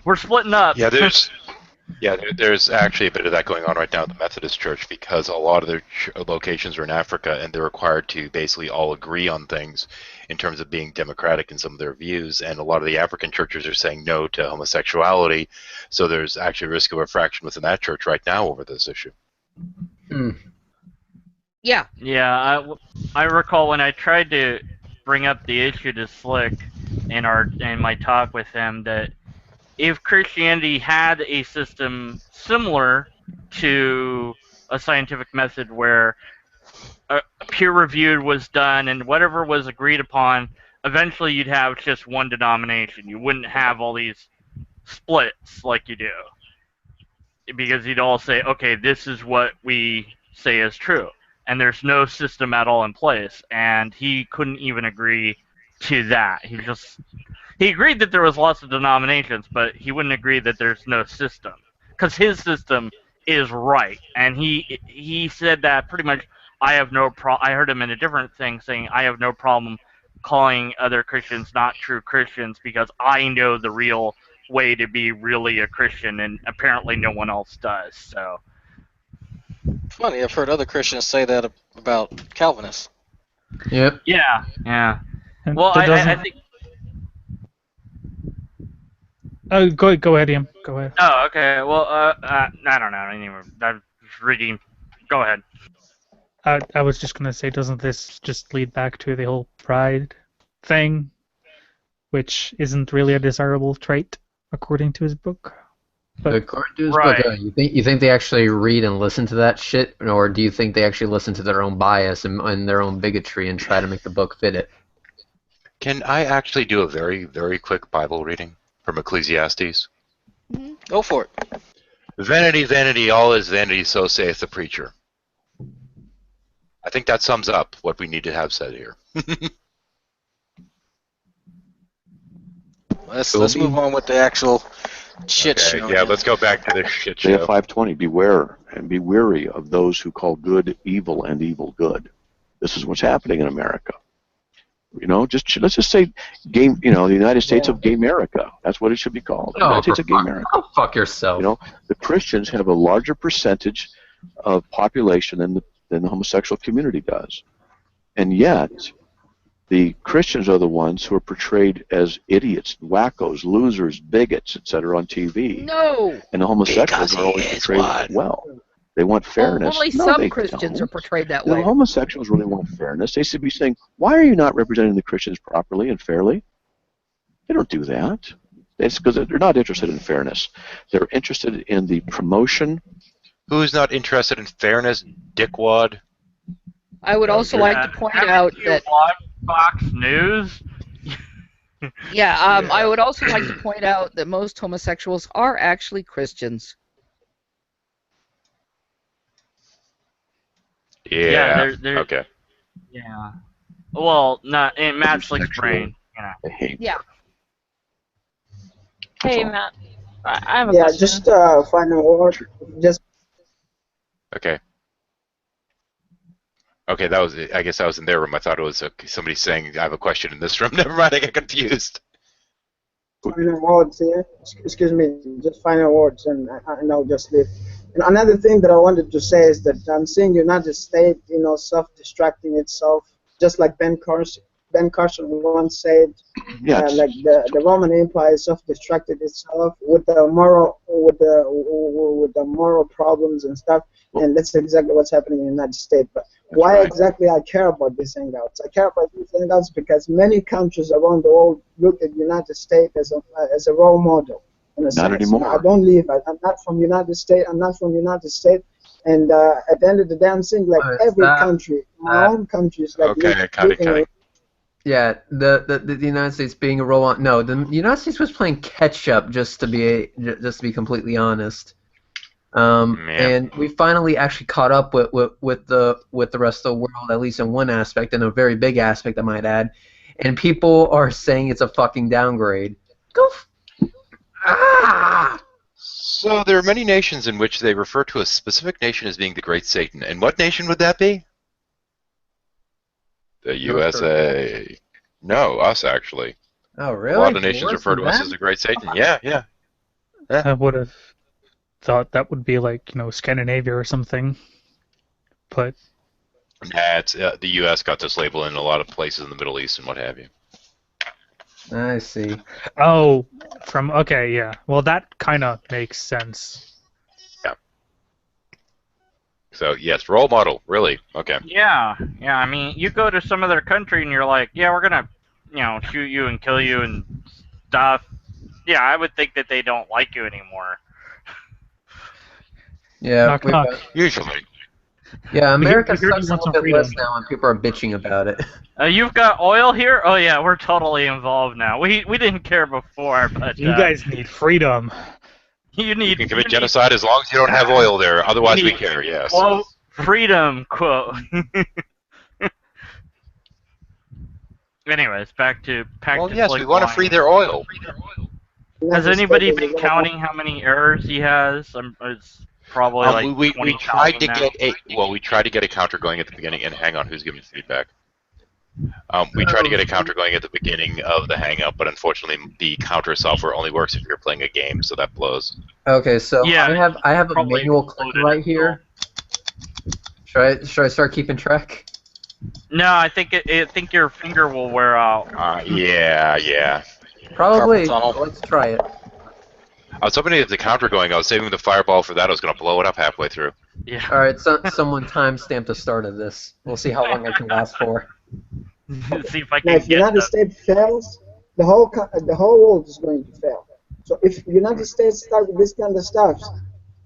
we're splitting up. There's actually a bit of that going on right now at the Methodist Church because a lot of their locations are in Africa and they're required to basically all agree on things in terms of being democratic in some of their views, and a lot of the African churches are saying no to homosexuality, so there's actually a risk of a fraction within that church right now over this issue. Yeah. Yeah, I recall when I tried to bring up the issue to Slick in my talk with him that if Christianity had a system similar to a scientific method where peer-reviewed was done and whatever was agreed upon, eventually you'd have just one denomination. You wouldn't have all these splits like you do. Because you'd all say, okay, this is what we say is true. And there's no system at all in place. And he couldn't even agree to that. He agreed that there was lots of denominations, but he wouldn't agree that there's no system. Because his system is right. And he said that pretty much, I heard him in a different thing saying, I have no problem calling other Christians not true Christians because I know the real way to be really a Christian, and apparently no one else does. So funny, I've heard other Christians say that about Calvinists. Yep. Yeah. And Well, I think. Oh, go ahead, Ian. Go ahead. Oh, okay. Well, I don't know. Anyway, I'm just reading. Go ahead. I was just gonna say, doesn't this just lead back to the whole pride thing, which isn't really a desirable trait according to his book? But according to his book, you think they actually read and listen to that shit, or do you think they actually listen to their own bias and their own bigotry and try to make the book fit it? Can I actually do a very, very quick Bible reading from Ecclesiastes? Go for it. Vanity, vanity, all is vanity, so saith the preacher. I think that sums up what we need to have said here. Let's move on with the actual shit show. Yeah, let's go back to the shit Isaiah show. 5:20. Beware and be weary of those who call good evil and evil good. This is what's happening in America. Let's just say the United States of Gay America. That's what it should be called. The United States of Gay America. Oh, fuck yourself. The Christians have a larger percentage of population than the homosexual community does, and yet The Christians are the ones who are portrayed as idiots, wackos, losers, bigots, etc. on TV. No. And the homosexuals are always portrayed well. They want fairness. Only No, some they Christians don't. are portrayed that The way. homosexuals really want fairness. They should be saying, why are you not representing the Christians properly and fairly? They don't do that. It's because they're not interested in fairness. They're interested in the promotion. Who's not interested in fairness, dickwad? I would also like to point out that watch Fox News? I would also like to point out that most homosexuals are actually Christians. Yeah. They're okay. Yeah. Well, not in Matt Slick's brain. Yeah. Hey, Matt. I have a Yeah, question. just final word. Just Okay. Okay, that was. I guess that was in their room. I thought it was somebody saying, "I have a question in this room." Never mind, I got confused. final words here. Excuse me, just final words, and I'll just leave. And another thing that I wanted to say is that I'm seeing United States, self-destructing itself, just like Ben Carson once said. Yes. Like the Roman Empire self-destructed itself with the moral problems and stuff, and that's exactly what's happening in the United States. But why exactly I care about these hangouts? I care about these hangouts because many countries around the world look at the United States as a role model. In a sense. anymore. I don't live. I'm not from United States. I'm not from United States. And at the end of the day, I'm saying like every country, my own country is like looking Yeah, the United States being a role on. No, the United States was playing catch up. Just to be completely honest. And we finally actually caught up with the rest of the world, at least in one aspect, and a very big aspect, I might add. And people are saying it's a fucking downgrade. So there are many nations in which they refer to a specific nation as being the Great Satan. And what nation would that be? The USA. No, us actually. Oh, really? A lot of nations refer to us as the Great Satan. Yeah. I would have thought that would be like, Scandinavia or something. But Nah, it's, the U.S. got this label in a lot of places in the Middle East and what have you. I see. Oh, okay, yeah. Well, that kind of makes sense. Yeah. So yes, role model, really. Okay. Yeah. I mean, you go to some other country and you're like, yeah, we're gonna, shoot you and kill you and stuff. Yeah, I would think that they don't like you anymore. Yeah. Knock, knock. Usually. Yeah, America We heard you sucks a want little some bit less freedom. now, and people are bitching about it. You've got oil here? Oh yeah, we're totally involved now. We didn't care before, but You guys need freedom. you need You can commit genocide as long as you don't have oil there. Otherwise, we care. Yes. quote freedom quote. Anyways, back to Well, yes, Slick we want to Line. free their oil. Has anybody been counting how many errors he has? It's probably like we 20,000 tried to now. we tried to get a counter going at the beginning. And hang on, who's giving feedback? We tried to get a counter going at the beginning of the hangout, but unfortunately, the counter software only works if you're playing a game, so that blows. Okay, so Yeah, I have a probably manual clicker right here. Should I start keeping track? No, I think your finger will wear out. Yeah. Probably. Carpal tunnel. Let's try it. I was hoping to get the counter going. I was saving the fireball for that. I was going to blow it up halfway through. Yeah. All right, someone timestamp the start of this. We'll see how long I can last for. See if I Now, can if get United the... States fails, the whole world is going to fail. So if United States start with this kind of stuff,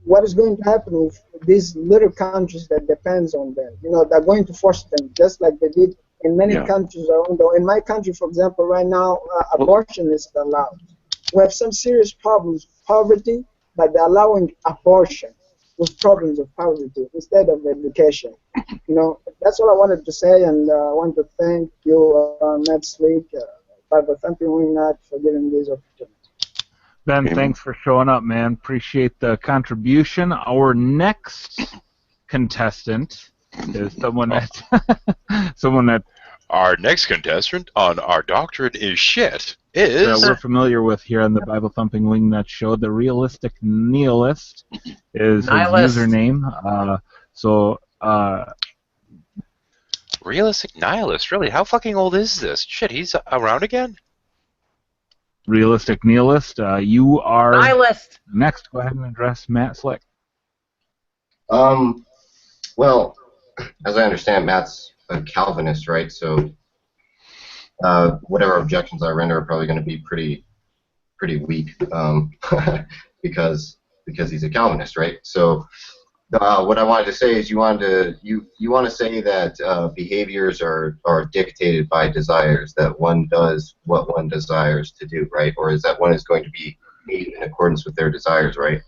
what is going to happen with these little countries that depends on them? They're going to force them, just like they did in many countries around the world. In my country, for example, right now, abortion is allowed. We have some serious problems with poverty, but they're allowing abortion with problems of poverty instead of education. That's what I wanted to say, and I want to thank you, Matt Sleek, Bible Thumping Wingnut, for giving these opportunities. Ben, thanks for showing up, man. Appreciate the contribution. Our next contestant is someone that Our next contestant on Our Doctrine is Shit is... we're familiar with here on the Bible Thumping Wingnut Show. The Realistic Nihilist is Nihilist. his username. Realistic nihilist, really? How fucking old is this? Shit, he's around again? Realistic nihilist, you are Nihilist. next. Go ahead and address Matt Slick. Well, as I understand, Matt's a Calvinist, right? So whatever objections I render are probably going to be pretty weak, because he's a Calvinist, right? So what I wanted to say is you want to say that behaviors are dictated by desires, that one does what one desires to do, right? Or is that one is going to be made in accordance with their desires, right?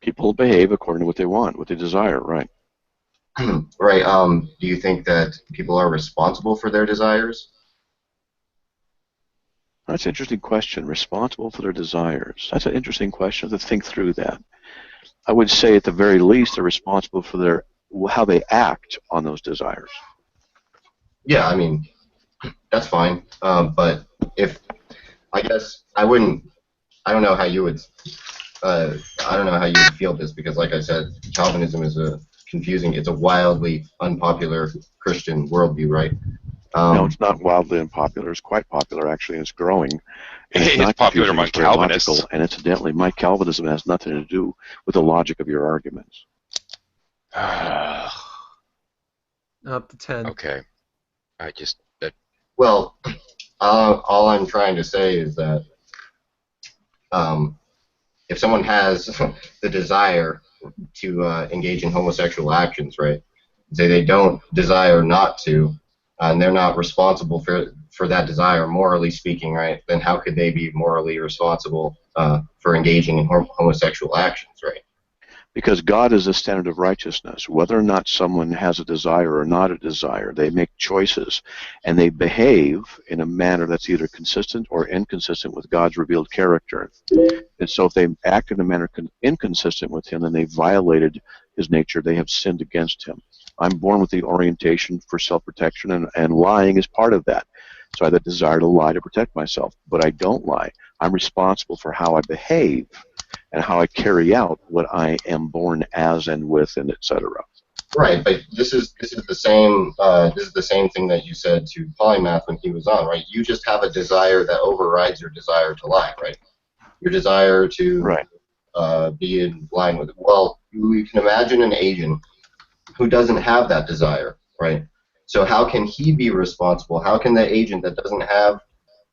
People behave according to what they want, what they desire, right? Right. Do you think that people are responsible for their desires? That's an interesting question. Responsible for their desires. That's an interesting question. To think through that. I would say at the very least they're responsible for how they act on those desires. Yeah, I mean, that's fine. But I guess I wouldn't. I don't know how you would. I don't know how you would feel this, because, like I said, Calvinism is confusing. It's a wildly unpopular Christian worldview, right? No, it's not wildly unpopular. It's quite popular, actually, and it's growing. And it's not popular confusing, among it's very Calvinists. logical. And incidentally, my Calvinism has nothing to do with the logic of your arguments. Up to 10. Okay. I just... Well, all I'm trying to say is that if someone has the desire to engage in homosexual actions, right, say they don't desire not to, and they're not responsible for that desire, morally speaking, right, then how could they be morally responsible for engaging in homosexual actions, right? Because God is a standard of righteousness. Whether or not someone has a desire or not a desire, they make choices, and they behave in a manner that's either consistent or inconsistent with God's revealed character. And so if they act in a manner inconsistent with Him, then they violated His nature. They have sinned against Him. I'm born with the orientation for self-protection, and lying is part of that. So I have the desire to lie to protect myself, but I don't lie. I'm responsible for how I behave and how I carry out what I am born as and with, and etc. Right, but this is the same thing that you said to Polymath when he was on, right? You just have a desire that overrides your desire to lie, right? Your desire to be in line with it. Well, you can imagine an agent who doesn't have that desire, right? So how can he be responsible? How can the agent that doesn't have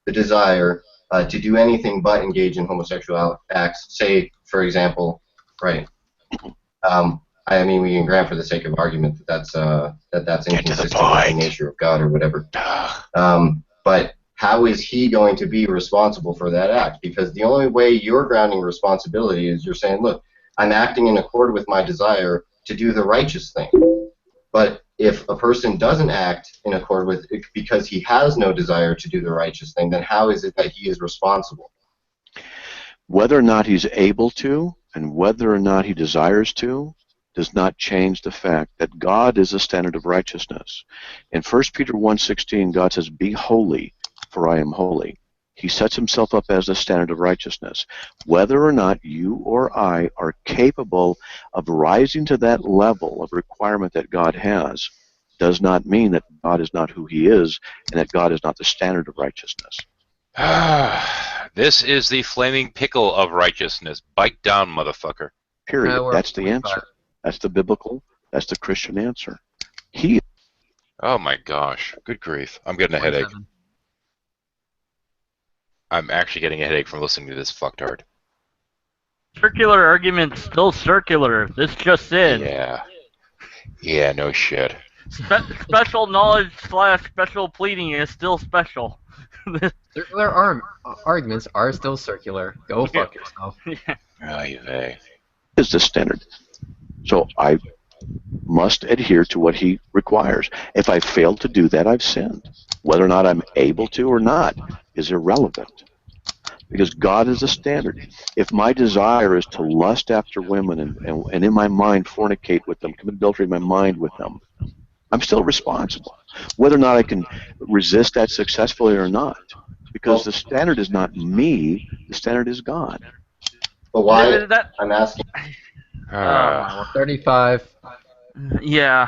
the desire to do anything but engage in homosexual acts, say, for example, right? I mean, we can grant for the sake of argument that that's inconsistent with the nature of God or whatever. But how is he going to be responsible for that act? Because the only way you're grounding responsibility is you're saying, look, I'm acting in accord with my desire to do the righteous thing. But if a person doesn't act in accord with it because he has no desire to do the righteous thing, then how is it that he is responsible? Whether or not he's able to and whether or not he desires to does not change the fact that God is a standard of righteousness. In 1 Peter 1:16, God says, "Be holy, for I am holy." He sets himself up as the standard of righteousness. Whether or not you or I are capable of rising to that level of requirement that God has does not mean that God is not who he is and that God is not the standard of righteousness. This is the flaming pickle of righteousness. Bite down, motherfucker. Period. That's the answer. That's the biblical, that's the Christian answer. Oh my gosh. Good grief. I'm getting a headache. I'm actually getting a headache from listening to this fucktard. Circular argument's still circular. This just in. Yeah. Yeah, no shit. Special knowledge / special pleading is still special. Circular arguments are still circular. Go fuck yourself. Yeah. Is the standard. So I must adhere to what he requires. If I fail to do that, I've sinned. Whether or not I'm able to or not is irrelevant. Because God is the standard. If my desire is to lust after women and in my mind fornicate with them, commit adultery in my mind with them, I'm still responsible. Whether or not I can resist that successfully or not. Because the standard is not me, the standard is God. But why? I'm asking. 35. Yeah.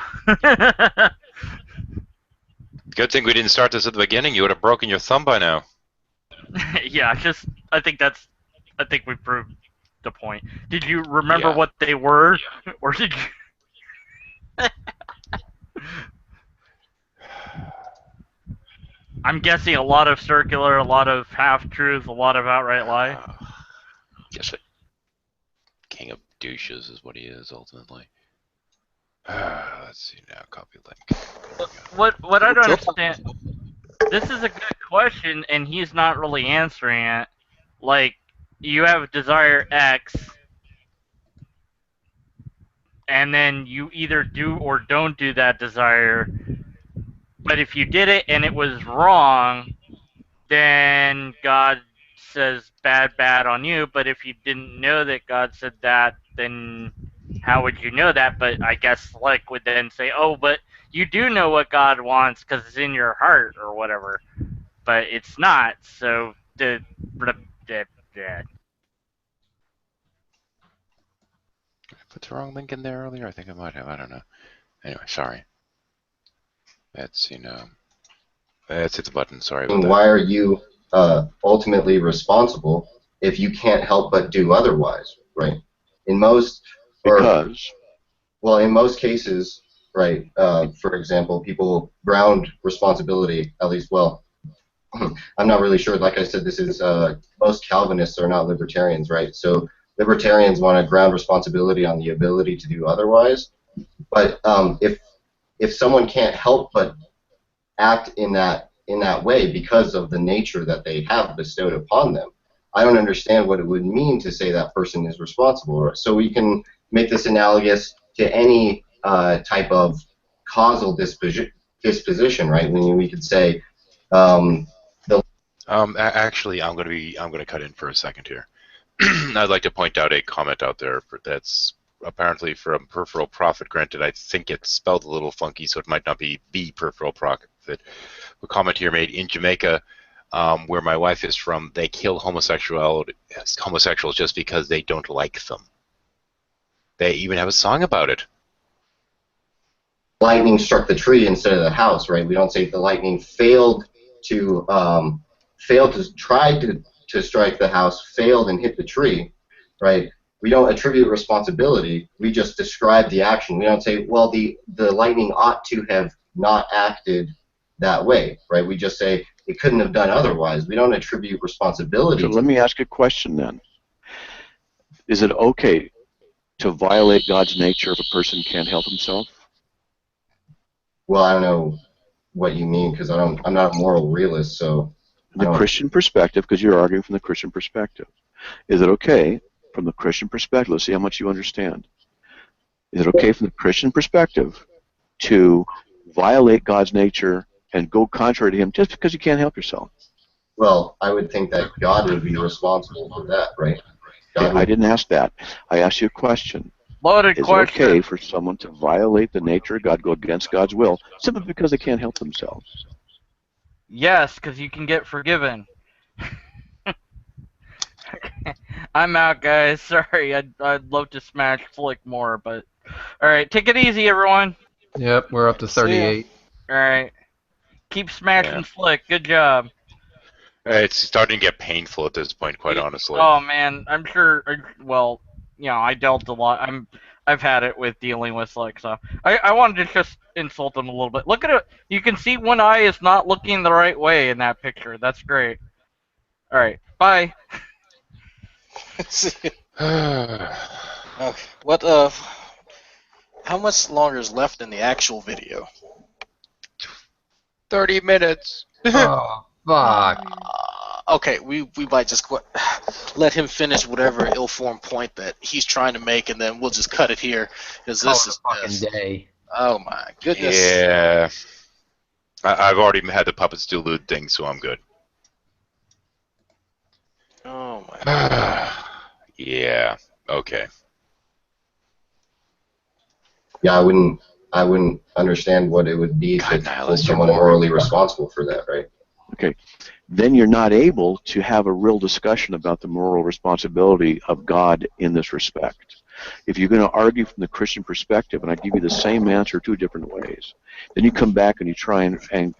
Good thing we didn't start this at the beginning. You would have broken your thumb by now. Yeah, I think we proved the point. Did you remember what they were, or did you? I'm guessing a lot of circular, a lot of half-truth, a lot of outright lie. Guess it. King of douches is what he is ultimately. Let's see now. Copy link. What I don't understand. This is a good question, and he's not really answering it. Like, you have desire X, and then you either do or don't do that desire. But if you did it and it was wrong, then God says bad on you. But if you didn't know that God said that, then how would you know that? But I guess Slick would then say, oh, but you do know what God wants because it's in your heart or whatever. But it's not, so Put the wrong link in there earlier? I think I might have. I don't know. Anyway, sorry. Let's see now. Let's hit the button. Sorry about that. Why are you ultimately responsible if you can't help but do otherwise, right? In most cases, right? For example, people ground responsibility. At least, well, I'm not really sure. Like I said, this is most Calvinists are not libertarians, right? So libertarians want to ground responsibility on the ability to do otherwise. But if someone can't help but act in that way because of the nature that they have bestowed upon them, I don't understand what it would mean to say that person is responsible. So we can make this analogous to any type of causal disposition, right? We could say actually, I'm gonna cut in for a second here. I'd like to point out a comment out there that's apparently from Peripheral Profit. Granted, I think it's spelled a little funky, so it might not be the Peripheral Profit. A comment here made in Jamaica, where my wife is from, they kill homosexuals just because they don't like them. They even have a song about it. Lightning struck the tree instead of the house, right? We don't say the lightning failed to try to strike the house, failed and hit the tree, right? We don't attribute responsibility. We just describe the action. We don't say, well, the lightning ought to have not acted that way, right? We just say it couldn't have done otherwise. We don't attribute responsibility. So let me ask a question then. Is it okay to violate God's nature if a person can't help himself? Well, I don't know what you mean because I'm not a moral realist, so. The Christian perspective, because you're arguing from the Christian perspective. Is it okay from the Christian perspective? Let's see how much you understand. Is it okay from the Christian perspective to violate God's nature and go contrary to Him just because you can't help yourself? Well, I would think that God would be responsible for that, right? I didn't ask that. I asked you a question. Loaded Is question. it okay for someone to violate the nature of God, go against God's will, simply because they can't help themselves? Yes, because you can get forgiven. I'm out, guys. Sorry, I'd love to smash Flick more, but all right, take it easy, everyone. Yep, we're up to 38. All right, keep smashing Flick. Good job. It's starting to get painful at this point, quite honestly. Oh man, I'm sure. Well, you know, I dealt a lot. I've had it with dealing with Slick, so I wanted to just insult him a little bit. Look at it. You can see one eye is not looking the right way in that picture. That's great. All right, bye. Okay. What? How much longer is left in the actual video? 30 minutes. Oh, fuck. Okay, we might just let him finish whatever ill-formed point that he's trying to make, and then we'll just cut it here because this is fucking day. Oh my goodness. Yeah. I've already had the puppets do lewd things, so I'm good. Oh my God. Yeah. Okay. Yeah, I wouldn't understand what it would be to hold someone morally responsible for that, right? Okay. Then you're not able to have a real discussion about the moral responsibility of God in this respect. If you're going to argue from the Christian perspective, and I give you the same answer two different ways, then you come back and you try and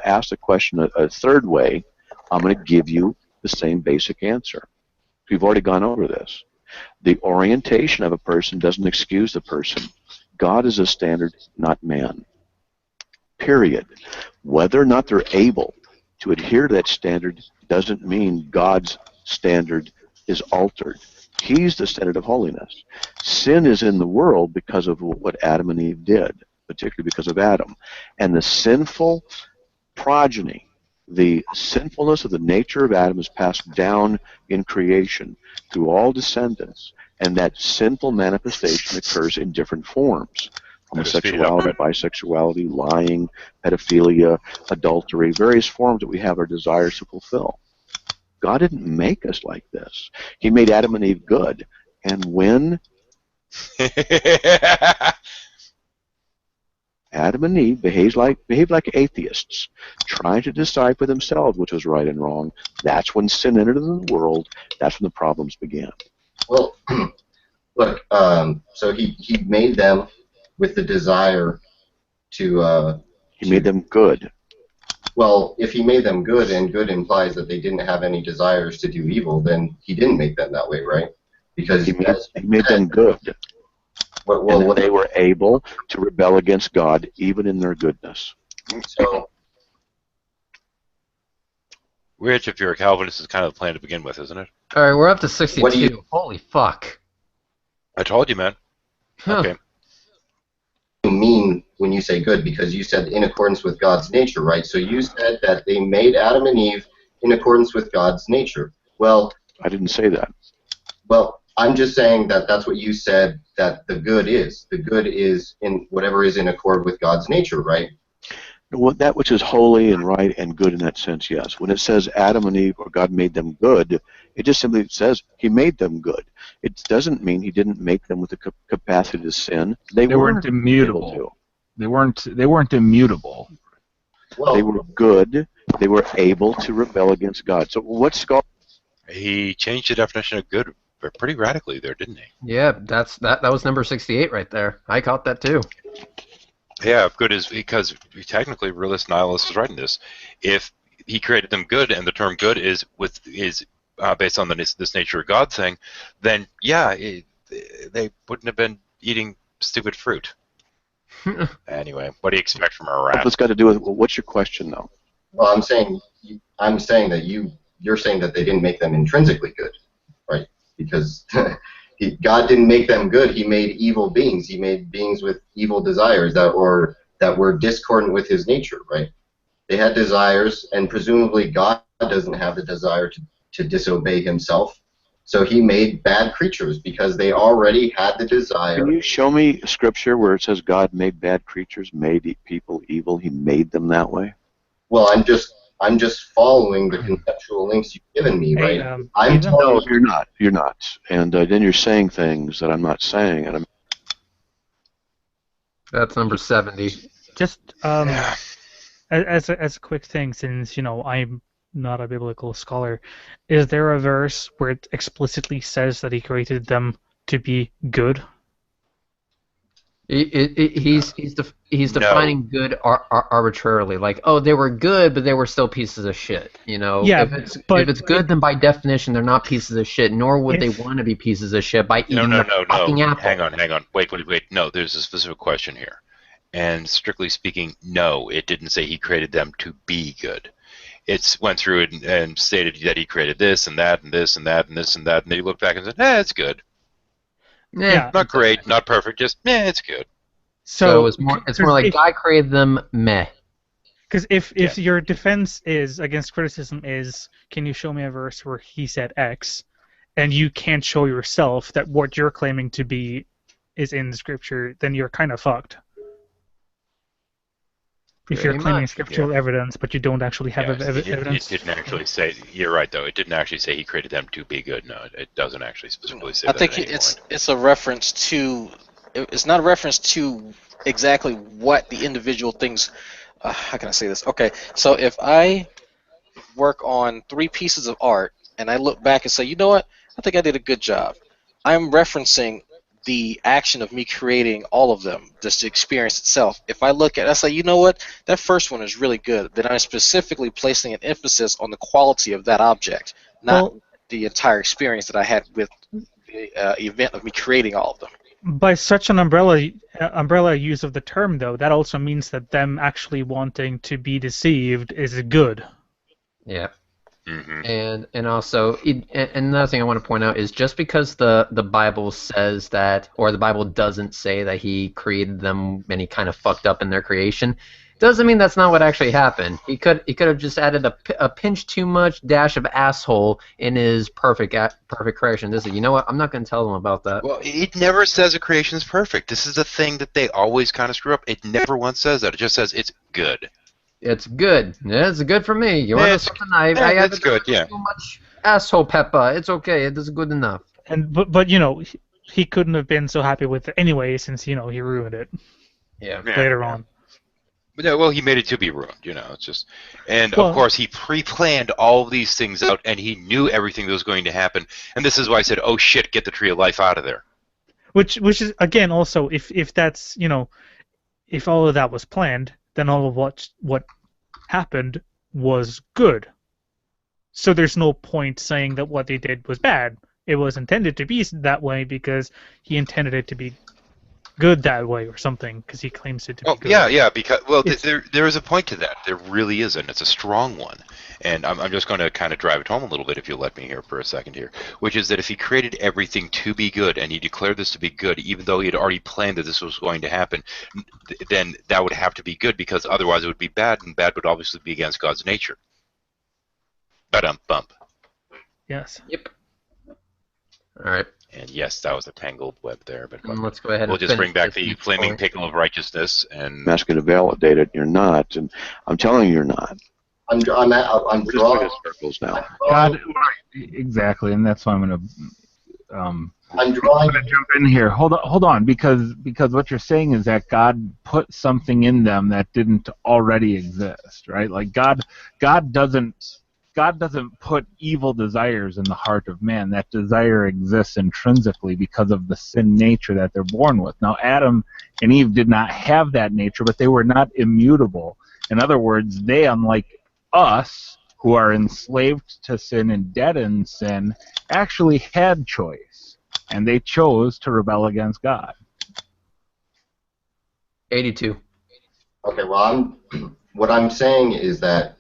ask the question a third way, I'm going to give you the same basic answer. We've already gone over this. The orientation of a person doesn't excuse the person. God is a standard, not man. Period. Whether or not they're able to adhere to that standard doesn't mean God's standard is altered. He's the standard of holiness. Sin is in the world because of what Adam and Eve did, particularly because of Adam. And the sinful progeny, the sinfulness of the nature of Adam is passed down in creation through all descendants, and that sinful manifestation occurs in different forms. Homosexuality, bisexuality, lying, pedophilia, adultery, various forms that we have our desires to fulfill. God didn't make us like this. He made Adam and Eve good. And when Adam and Eve behaved like atheists, trying to decide for themselves which was right and wrong, that's when sin entered into the world. That's when the problems began. Well, look, so he made them with the desire to... he made them good. Well, if he made them good, and good implies that they didn't have any desires to do evil, then he didn't make them that way, right? Because he made them good. And they were able to rebel against God even in their goodness. So, which, if you're a Calvinist, is kind of the plan to begin with, isn't it? All right, we're up to 62. Holy fuck. I told you, man. Huh. Okay. You mean when you say good, because you said in accordance with God's nature, right? So you said that they made Adam and Eve in accordance with God's nature. Well, I didn't say that. Well, I'm just saying that that's what you said that the good is. The good is in whatever is in accord with God's nature, right? Well, that which is holy and right and good in that sense, yes. When it says Adam and Eve or God made them good, it just simply says he made them good. It doesn't mean he didn't make them with the capacity to sin. They weren't immutable. They weren't immutable. Well, they were good. They were able to rebel against God. So what's God? He changed the definition of good pretty radically there, didn't he? Yeah, that was number 68 right there. I caught that too. Yeah, good is because technically realist nihilist is right in this. If he created them good, and the term good is based on this nature of God thing, then yeah, they wouldn't have been eating stupid fruit. Anyway, what do you expect from a rat? What's got to do with what's your question though? Well, I'm saying that you're saying that they didn't make them intrinsically good, right? Because God didn't make them good. He made evil beings. He made beings with evil desires that were discordant with his nature, right? They had desires, and presumably God doesn't have the desire to disobey himself. So he made bad creatures because they already had the desire. Can you show me a scripture where it says God made bad creatures, made people evil? He made them that way? Well, I'm just following the conceptual links you've given me, right? No, you're not. You're not. And then you're saying things that I'm not saying. And That's number 70. Just as a quick thing, since I'm not a biblical scholar, is there a verse where it explicitly says that he created them to be good? He's defining good arbitrarily, like, oh, they were good, but they were still pieces of shit. Yeah, if it's good, then by definition they're not pieces of shit. Nor would they want to be pieces of shit by eating the fucking apple. Hang on. Wait. No, there's a specific question here, and strictly speaking, no, it didn't say he created them to be good. It went through it and stated that he created this and that and this and that and this and that, and they looked back and said, it's good. Yeah, not great, not perfect, just it's good. So it's more like God created them, meh. Because if your defense is against criticism is, can you show me a verse where he said X, and you can't show yourself that what you're claiming to be is in the scripture, then you're kind of fucked. If you're claiming scriptural evidence, but you don't actually have evidence. It didn't actually say. You're right, though. It didn't actually say he created them to be good. No, it doesn't actually specifically say I that. think it's a reference to. It's not a reference to exactly what the individual thinks. How can I say this? Okay, so if I work on 3 pieces of art and I look back and say, you know what, I think I did a good job. I'm referencing the action of me creating all of them, just the experience itself. If I look at it, I say, you know what, that first one is really good. Then I'm specifically placing an emphasis on the quality of that object, not the entire experience that I had with the event of me creating all of them. By such an umbrella use of the term, though, that also means that them actually wanting to be deceived is good. Yeah. And also, and another thing I want to point out is just because the Bible says that, or the Bible doesn't say that he created them and he kind of fucked up in their creation, doesn't mean that's not what actually happened. He could have just added a pinch too much dash of asshole in his perfect creation. You know what? I'm not going to tell them about that. Well, it never says a creation is perfect. This is the thing that they always kind of screw up. It never once says that. It just says it's good. It's good. It's good for me. You want to know something? I it's good. Yeah. So much asshole pepper. It's okay. It is good enough. And but you know, he couldn't have been so happy with it anyway, since he ruined it. Yeah. Later on. But yeah, well, he made it to be ruined. It's just, and of course he pre-planned all of these things out, and he knew everything that was going to happen. And this is why I said, "Oh shit, get the tree of life out of there." Which is again also, if that's if all of that was planned, then all of what happened was good. So there's no point saying that what they did was bad. It was intended to be that way because he intended it to be good that way or something, because he claims it to be good. Yeah, because there is a point to that. There really is, and it's a strong one. And I'm just going to kind of drive it home a little bit, if you'll let me here for a second here, which is that if he created everything to be good and he declared this to be good, even though he had already planned that this was going to happen, then that would have to be good, because otherwise it would be bad, and bad would obviously be against God's nature. Ba-dum-bump. Yes. Yep. All right. And yes, that was a tangled web there, but let's go ahead. We'll just bring back the flaming pickle of righteousness, and I'm asking to validate it. You're not, and I'm telling you, you're not. I'm drawing circles now. God, exactly, and that's why I'm going to. I'm drawing. I'm going to jump in here. Hold on, because what you're saying is that God put something in them that didn't already exist, right? Like God doesn't put evil desires in the heart of man. That desire exists intrinsically because of the sin nature that they're born with. Now, Adam and Eve did not have that nature, but they were not immutable. In other words, they, unlike us, who are enslaved to sin and dead in sin, actually had choice, and they chose to rebel against God. 82. Okay, well, what I'm saying is that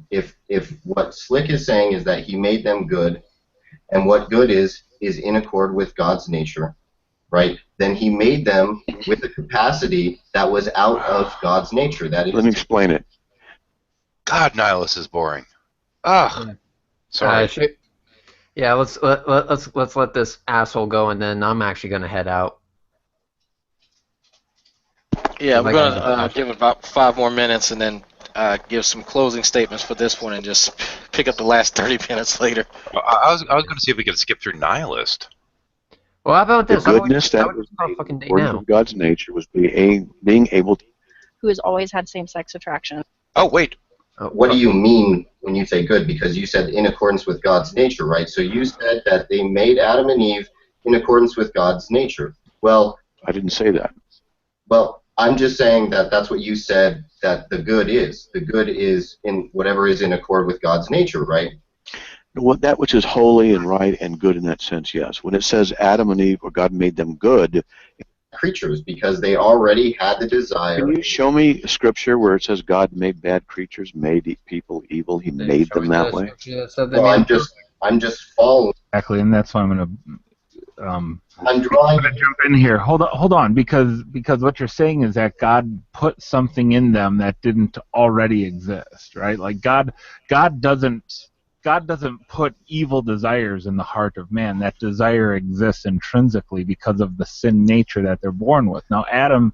if what Slick is saying is that he made them good, and what good is in accord with God's nature, right? Then he made them with a capacity that was out of God's nature. That is. Let me explain it. God, Nihilus is boring. Ah, sorry. Yeah, let's let this asshole go, and then I'm actually gonna head out. Yeah, we're gonna give it about 5 more minutes, and then give some closing statements for this one, and just pick up the last 30 minutes later. I was going to see if we could skip through Nihilist. Well, how about this? The goodness that was according to God's nature was being able to. Who has always had same-sex attraction. Oh, wait. What do you mean when you say good? Because you said in accordance with God's nature, right? So you said that they made Adam and Eve in accordance with God's nature. Well, I didn't say that. Well, I'm just saying that that's what you said that the good is. The good is in whatever is in accord with God's nature, right? What that which is holy and right and good in that sense, yes. When it says Adam and Eve, or God made them good, creatures, because they already had the desire. Can you show me a scripture where it says God made bad creatures, made people evil? He made them that way. Well, I'm just following. Exactly, and that's why I'm going to. I'm drawing. I'm going to jump in here. Hold on, because what you're saying is that God put something in them that didn't already exist, right? Like God doesn't put evil desires in the heart of man. That desire exists intrinsically because of the sin nature that they're born with. Now, Adam,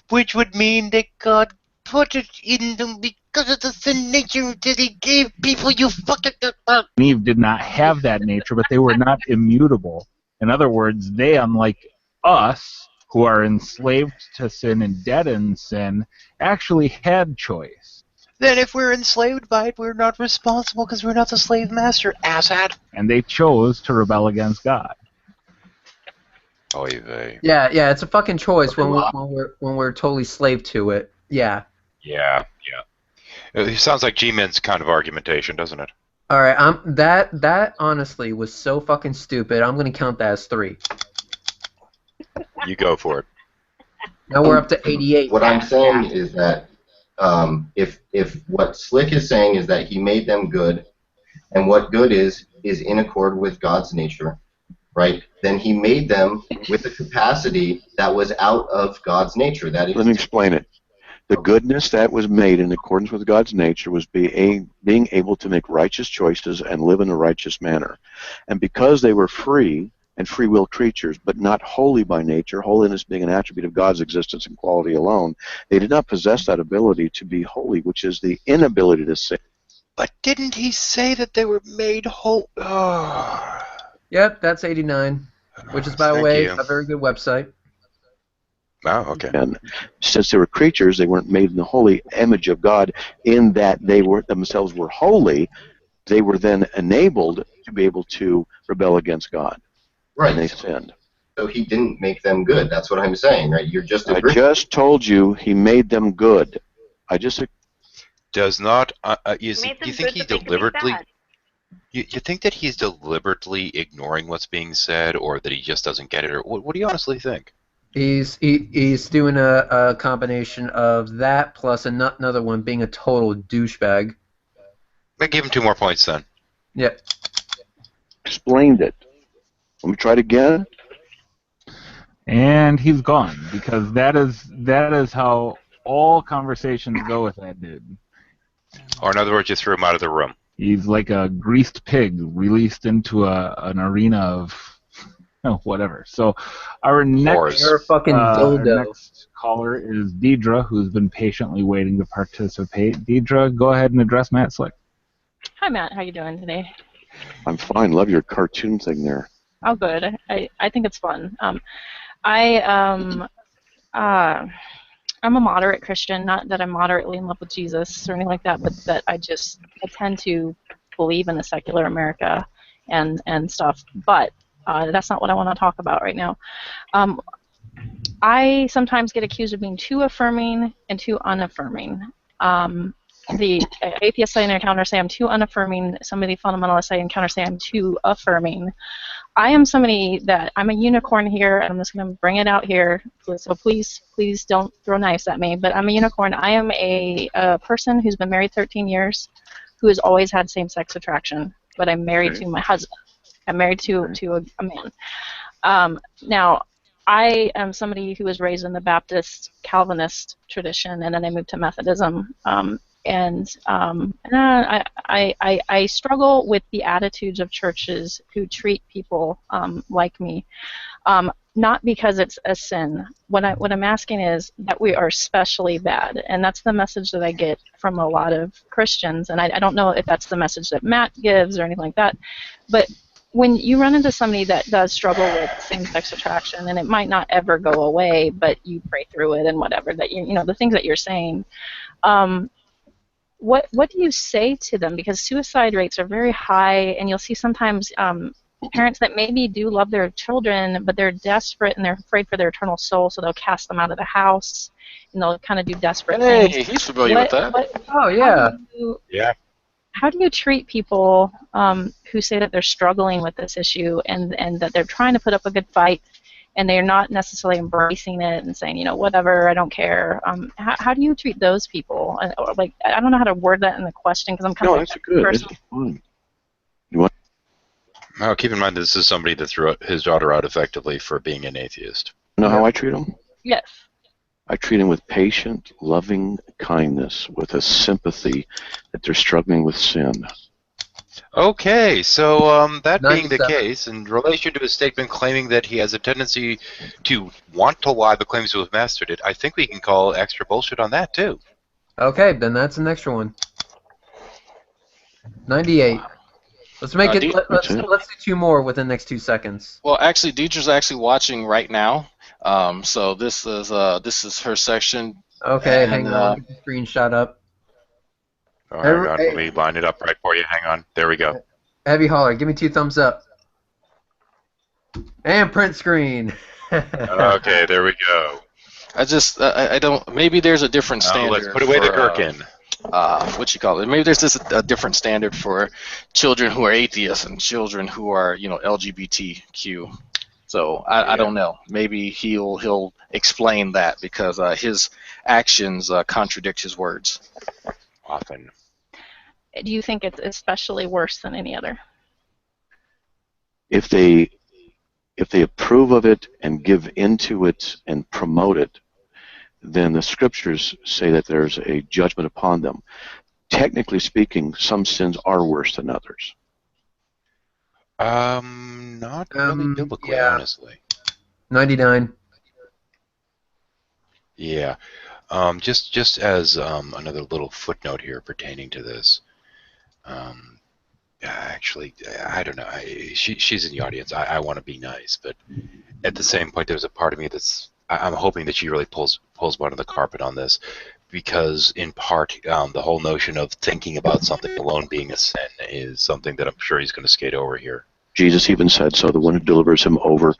which would mean that God put it in them because of the sin nature that he gave people. You fucking. Eve did not have that nature, but they were not immutable. In other words, they, unlike us, who are enslaved to sin and dead in sin, actually had choice. Then if we're enslaved by it, we're not responsible because we're not the slave master, asshat. And they chose to rebel against God. Oy vey. Yeah, it's a fucking choice when we're totally slave to it. Yeah. Yeah. It sounds like G-Men's kind of argumentation, doesn't it? All right. That honestly was so fucking stupid. I'm gonna count that as 3. You go for it. Now we're up to 88. What I'm saying is that if what Slick is saying is that he made them good, and what good is in accord with God's nature, right? Then he made them with a capacity that was out of God's nature. That is. Let me explain it. The goodness that was made in accordance with God's nature was being able to make righteous choices and live in a righteous manner. And because they were free and free will creatures, but not holy by nature, holiness being an attribute of God's existence and quality alone, they did not possess that ability to be holy, which is the inability to sin. But didn't he say that they were made whole? Oh. Yep, that's 89, which is, by the way, a very good website. Oh, okay. And since they were creatures, they weren't made in the holy image of God in that they were themselves were holy. They were then enabled to be able to rebel against God. Right. And they sinned. So he didn't make them good. That's what I'm saying, right? You're just I just told you he made them good. I just... Does not... you think he deliberately... You think that he's deliberately ignoring what's being said, or that he just doesn't get it, or what do you honestly think? He's doing a combination of that plus another one being a total douchebag. I'll give him 2 more points then. Yep. Explained it. Let me try it again. And he's gone, because that is how all conversations go with that dude. Or in other words, you threw him out of the room. He's like a greased pig released into an arena of whatever. So our next caller is Deidre, who's been patiently waiting to participate. Deidre, go ahead and address Matt Slick. Hi, Matt. How you doing today? I'm fine. Love your cartoon thing there. Oh, good. I think it's fun. I'm a moderate Christian. Not that I'm moderately in love with Jesus or anything like that, but that I tend to believe in a secular America and stuff. But that's not what I want to talk about right now. I sometimes get accused of being too affirming and too unaffirming. The atheists I encounter say I'm too unaffirming. Some of the fundamentalists I encounter say I'm too affirming. I am somebody that I'm a unicorn here, and I'm just going to bring it out here. So please don't throw knives at me. But I'm a unicorn. I am a person who's been married 13 years, who has always had same-sex attraction. But I'm married to my husband. I'm married to a man. Now, I am somebody who was raised in the Baptist Calvinist tradition, and then I moved to Methodism. I struggle with the attitudes of churches who treat people like me, not because it's a sin. What I'm asking is that we are especially bad, and that's the message that I get from a lot of Christians, and I don't know if that's the message that Matt gives or anything like that, but when you run into somebody that does struggle with same-sex attraction, and it might not ever go away, but you pray through it and whatever, that you know the things that you're saying, what do you say to them? Because suicide rates are very high, and you'll see sometimes parents that maybe do love their children, but they're desperate and they're afraid for their eternal soul, so they'll cast them out of the house, and they'll kind of do desperate things. Hey, he's familiar with that. Oh, yeah. How do you treat people who say that they're struggling with this issue and that they're trying to put up a good fight, and they're not necessarily embracing it and saying, you know, whatever, I don't care. How do you treat those people? Or, like, I don't know how to word that in the question because I'm kind of that's good. That's fine. Well, keep in mind this is somebody that threw his daughter out effectively for being an atheist. You know how I treat them? Yes. I treat them with patient, loving kindness, with a sympathy that they're struggling with sin. Okay, so that being the case, in relation to his statement claiming that he has a tendency to want to lie but claims to have mastered it, I think we can call extra bullshit on that too. Okay, then that's an extra one. 98. Let's make it. Let's do 2 more within the next 2 seconds. Well, actually, Deidre's actually watching right now. So this is her section. Okay, hang on. Get the screenshot up. All right, let me line it up right for you. Hang on. There we go. Heavy Holler, give me 2 thumbs up. And print screen. Okay, there we go. I don't. Maybe there's a different standard. Let's put away the for, gherkin. What you call it? Maybe there's just a different standard for children who are atheists and children who are, LGBTQ. So I don't know. Maybe he'll explain that because his actions contradict his words. Often. Do you think it's especially worse than any other? If they approve of it and give into it and promote it, then the scriptures say that there's a judgment upon them. Technically speaking, some sins are worse than others. Not really biblically, honestly. 99. Yeah. Just as another little footnote here pertaining to this. Actually, I don't know. She's in the audience. I want to be nice, but at the same point, there's a part of me I'm hoping that she really pulls one of the carpet on this, because in part, the whole notion of thinking about something alone being a sin is something that I'm sure he's going to skate over here. Jesus even said so. The one who delivers him over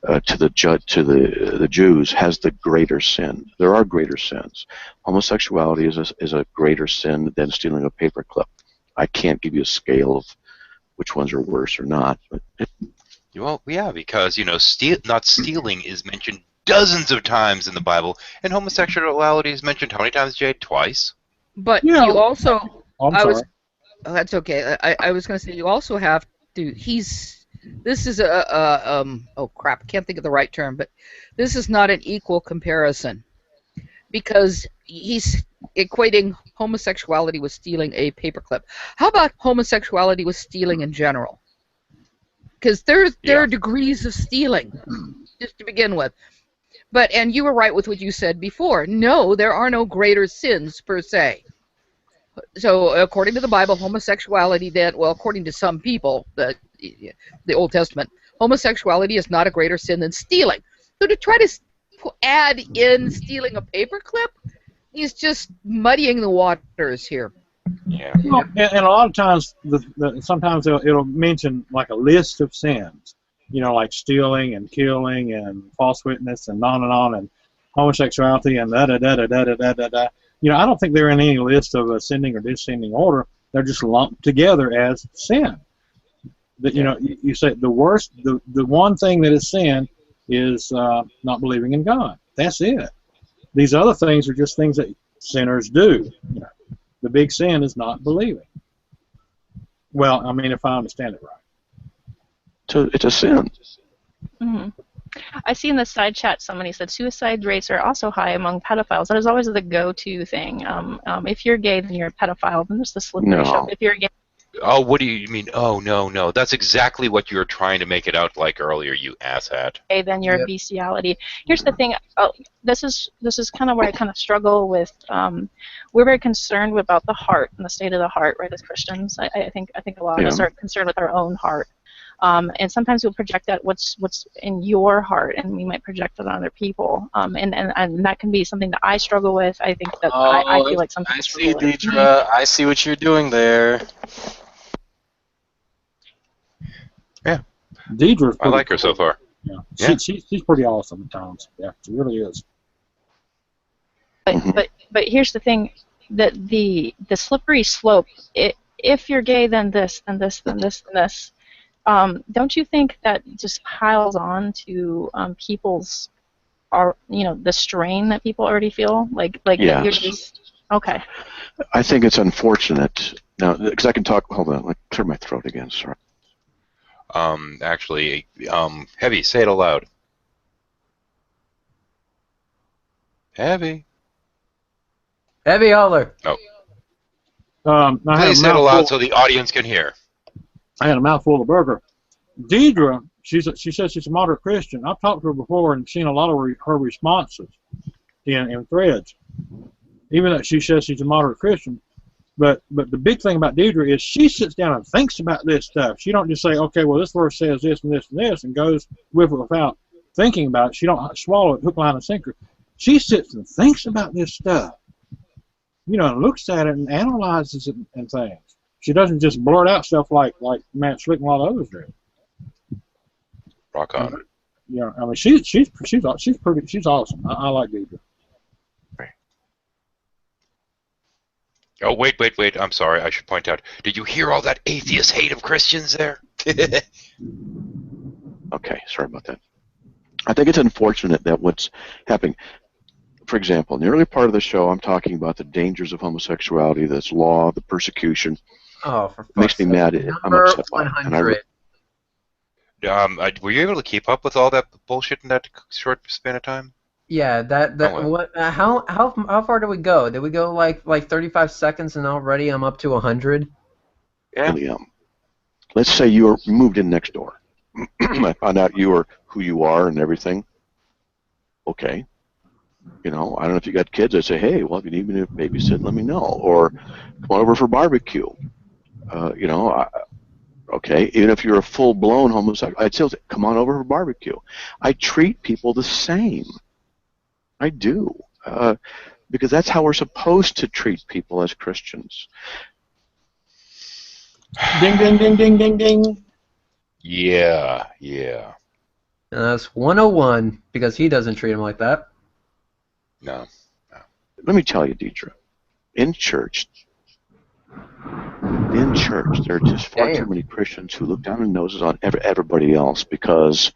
to the Jews has the greater sin. There are greater sins. Homosexuality is a greater sin than stealing a paperclip. I can't give you a scale of which ones are worse or not. But Well, yeah, because not stealing is mentioned dozens of times in the Bible, and homosexuality is mentioned how many times, Jade? Twice. But you also, sorry. That's okay. I was going to say you also have to. This is oh crap, I can't think of the right term, but this is not an equal comparison, because he's equating homosexuality with stealing a paperclip. How about homosexuality with stealing in general? Because there are degrees of stealing, just to begin with. And you were right with what you said before. No, there are no greater sins per se. So according to the Bible, homosexuality according to some people, the Old Testament, homosexuality is not a greater sin than stealing. So to try to add in stealing a paperclip, he's just muddying the waters here. Yeah. Well, and a lot of times, sometimes it'll mention like a list of sins, like stealing and killing and false witness and on and homosexuality and da-da-da-da-da-da-da-da. I don't think they're in any list of ascending or descending order. They're just lumped together as sin. You say the worst, the one thing that is sin is not believing in God. That's it. These other things are just things that sinners do. The big sin is not believing. Well, I mean, if I understand it right. So it's a sin. Mm-hmm. I see in the side chat somebody said suicide rates are also high among pedophiles. That is always the go-to thing. If you're gay, then you're a pedophile. Then there's the slippery slope. If you're gay. Oh, what do you mean? Oh, no. That's exactly what you were trying to make it out like earlier, you asshat. Then your bestiality. Here's the thing. This is kind of where I kind of struggle with. We're very concerned about the heart and the state of the heart, right? As Christians, I think a lot of us are concerned with our own heart. And sometimes we'll project that what's in your heart, and we might project it on other people. And that can be something that I struggle with. I think that I feel like sometimes. I see, Deidre. I see what you're doing there. Yeah. Deidre's I like her so far. Yeah. She's pretty awesome at times. Yeah, she really is. But here's the thing, that the slippery slope. If you're gay, then this, then this, then this, then this. Don't you think that just piles on to people's, the strain that people already feel? Like yes. You're just okay. I think it's unfortunate now, because I can talk. Hold on, let me clear my throat again. Sorry. Actually, Heavy, say it aloud. Heavy. Heavy holler. Oh. Please say it aloud so the audience can hear. I had a mouthful of burger. Deidre, she says she's a moderate Christian. I've talked to her before and seen a lot of her responses in threads. Even though she says she's a moderate Christian, but the big thing about Deidre is she sits down and thinks about this stuff. She don't just say, okay, well this verse says this and this and this, and goes with it without thinking about it. She don't swallow it hook, line, and sinker. She sits and thinks about this stuff. And looks at it and analyzes it and things. She doesn't just blurt out stuff like Matt Slick and a lot of others do. Rock on. Yeah, I mean, she's pretty, she's awesome. I like Deidre. Oh, wait. I'm sorry. I should point out. Did you hear all that atheist hate of Christians there? Okay, sorry about that. I think it's unfortunate that what's happening, for example, in the early part of the show, I'm talking about the dangers of homosexuality, this law, the persecution. Oh, for fuck's Makes me sake. mad. I'm Number upset by it. And 100. Were you able to keep up with all that bullshit in that short span of time? Yeah, what? How far did we go? Did we go like 35 seconds and already I'm up to 100? Yeah. Let's say you moved in next door. I found out you are who you are and everything. Okay. You know, I don't know if you got kids. I say, hey, well, if you need me to babysit, let me know. Or come on over for barbecue. You know, okay. Even if you're a full-blown homosexual, I'd still say, come on over for barbecue. I treat people the same. I do. Because that's how we're supposed to treat people as Christians. Ding, ding, ding, ding, ding, ding. Yeah. And that's 101 because he doesn't treat him like that. No. Let me tell you, Deidre, in church, there are just far too many Christians who look down their noses on everybody else because...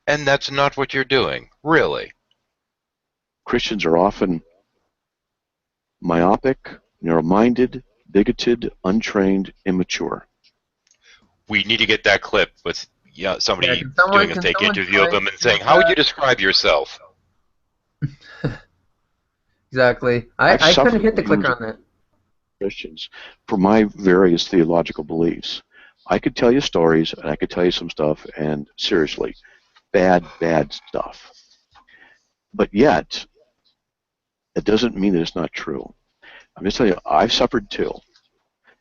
And that's not what you're doing, really. Christians are often myopic, narrow-minded, bigoted, untrained, immature. We need to get that clip with somebody can someone- doing a can fake someone interview of try them and saying, how would you describe yourself? Exactly. I couldn't hit the clicker on that. Christians for my various theological beliefs. I could tell you stories, and I could tell you some stuff, and seriously, bad stuff. But yet, it doesn't mean that it's not true. I'm just telling you, I've suffered too.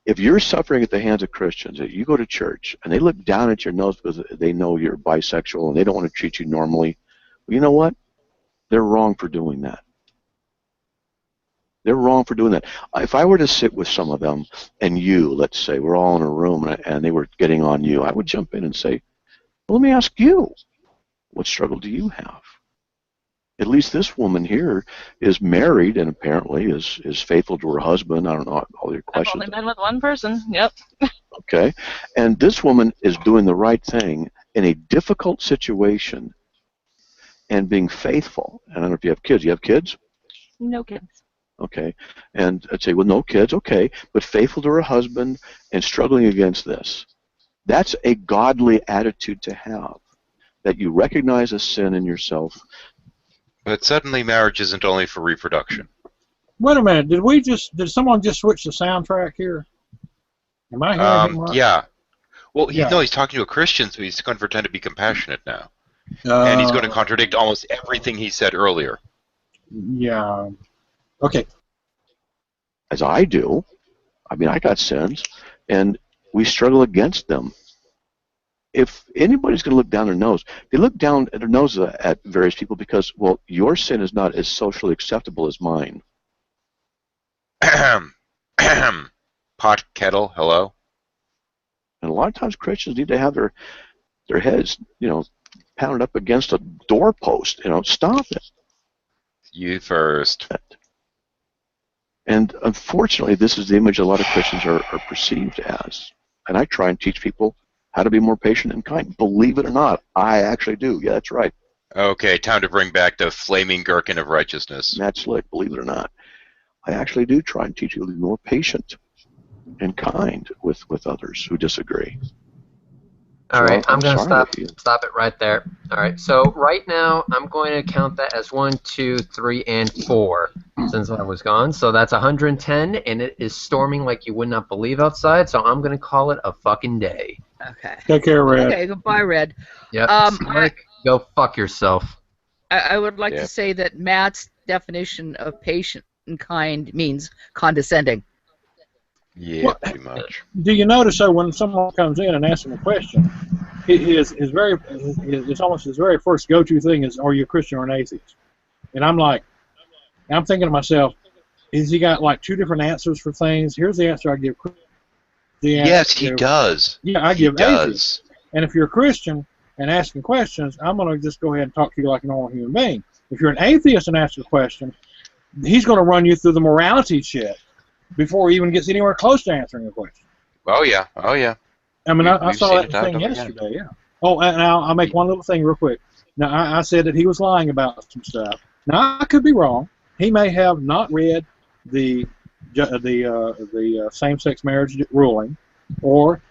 If you're suffering at the hands of Christians, you go to church, and they look down at your nose because they know you're bisexual, and they don't want to treat you normally, well, you know what? They're wrong for doing that. They're wrong for doing that. If I were to sit with some of them, and you, let's say, we're all in a room, and they were getting on you, I would jump in and say, well, let me ask you, what struggle do you have? At least this woman here is married and apparently is faithful to her husband. I don't know all your I've questions. only been with one person. Yep. Okay. And this woman is doing the right thing in a difficult situation and being faithful. And I don't know if you have kids. You have kids? No kids. Okay. And I'd say, well, no kids. Okay. But faithful to her husband and struggling against this. That's a godly attitude to have, that you recognize a sin in yourself. But suddenly marriage isn't only for reproduction. Wait a minute. Did someone just switch the soundtrack here? Am I hearing him right? Yeah. Well, Yeah. No, he's talking to a Christian, so he's going to pretend to be compassionate now. And he's going to contradict almost everything he said earlier. Yeah. Okay. As I do. I mean, I got sins, and we struggle against them. If anybody's going to look down their nose, they look down at their nose at various people because, well, your sin is not as socially acceptable as mine. Pot, kettle, hello? And a lot of times Christians need to have their heads, pounded up against a doorpost. Stop it. You first. And unfortunately, this is the image a lot of Christians are perceived as. And I try and teach people how to be more patient and kind. Believe it or not, I actually do. Yeah, that's right. Okay, time to bring back the flaming gherkin of righteousness. Matt Slick, believe it or not. I actually do try and teach you to be more patient and kind with others who disagree. All right, I'm going to sorry stop it right there. All right, so right now I'm going to count that as 1, 2, 3, and 4 since I was gone. So that's 110, and it is storming like you would not believe outside, so I'm going to call it a fucking day. Okay. Take care, Red. Okay, goodbye, Red. Yep, Slick, go fuck yourself. I would like to say that Matt's definition of patient and kind means condescending. Yeah, pretty much. Do you notice though when someone comes in and asks him a question, it's almost his very first go-to thing is, "Are you a Christian or an atheist?" And I'm thinking to myself, has he got like 2 different answers for things? Here's the answer I give. Yes, he does. Yeah, I give atheist. And if you're a Christian and asking questions, I'm going to just go ahead and talk to you like a normal human being. If you're an atheist and ask a question, he's going to run you through the morality shit before he even gets anywhere close to answering a question. Oh yeah, oh yeah. I mean, I We've saw seen that it time thing and time yesterday, yeah. Oh, and I'll make one little thing real quick. Now, I said that he was lying about some stuff. Now, I could be wrong. He may have not read the same-sex marriage ruling, or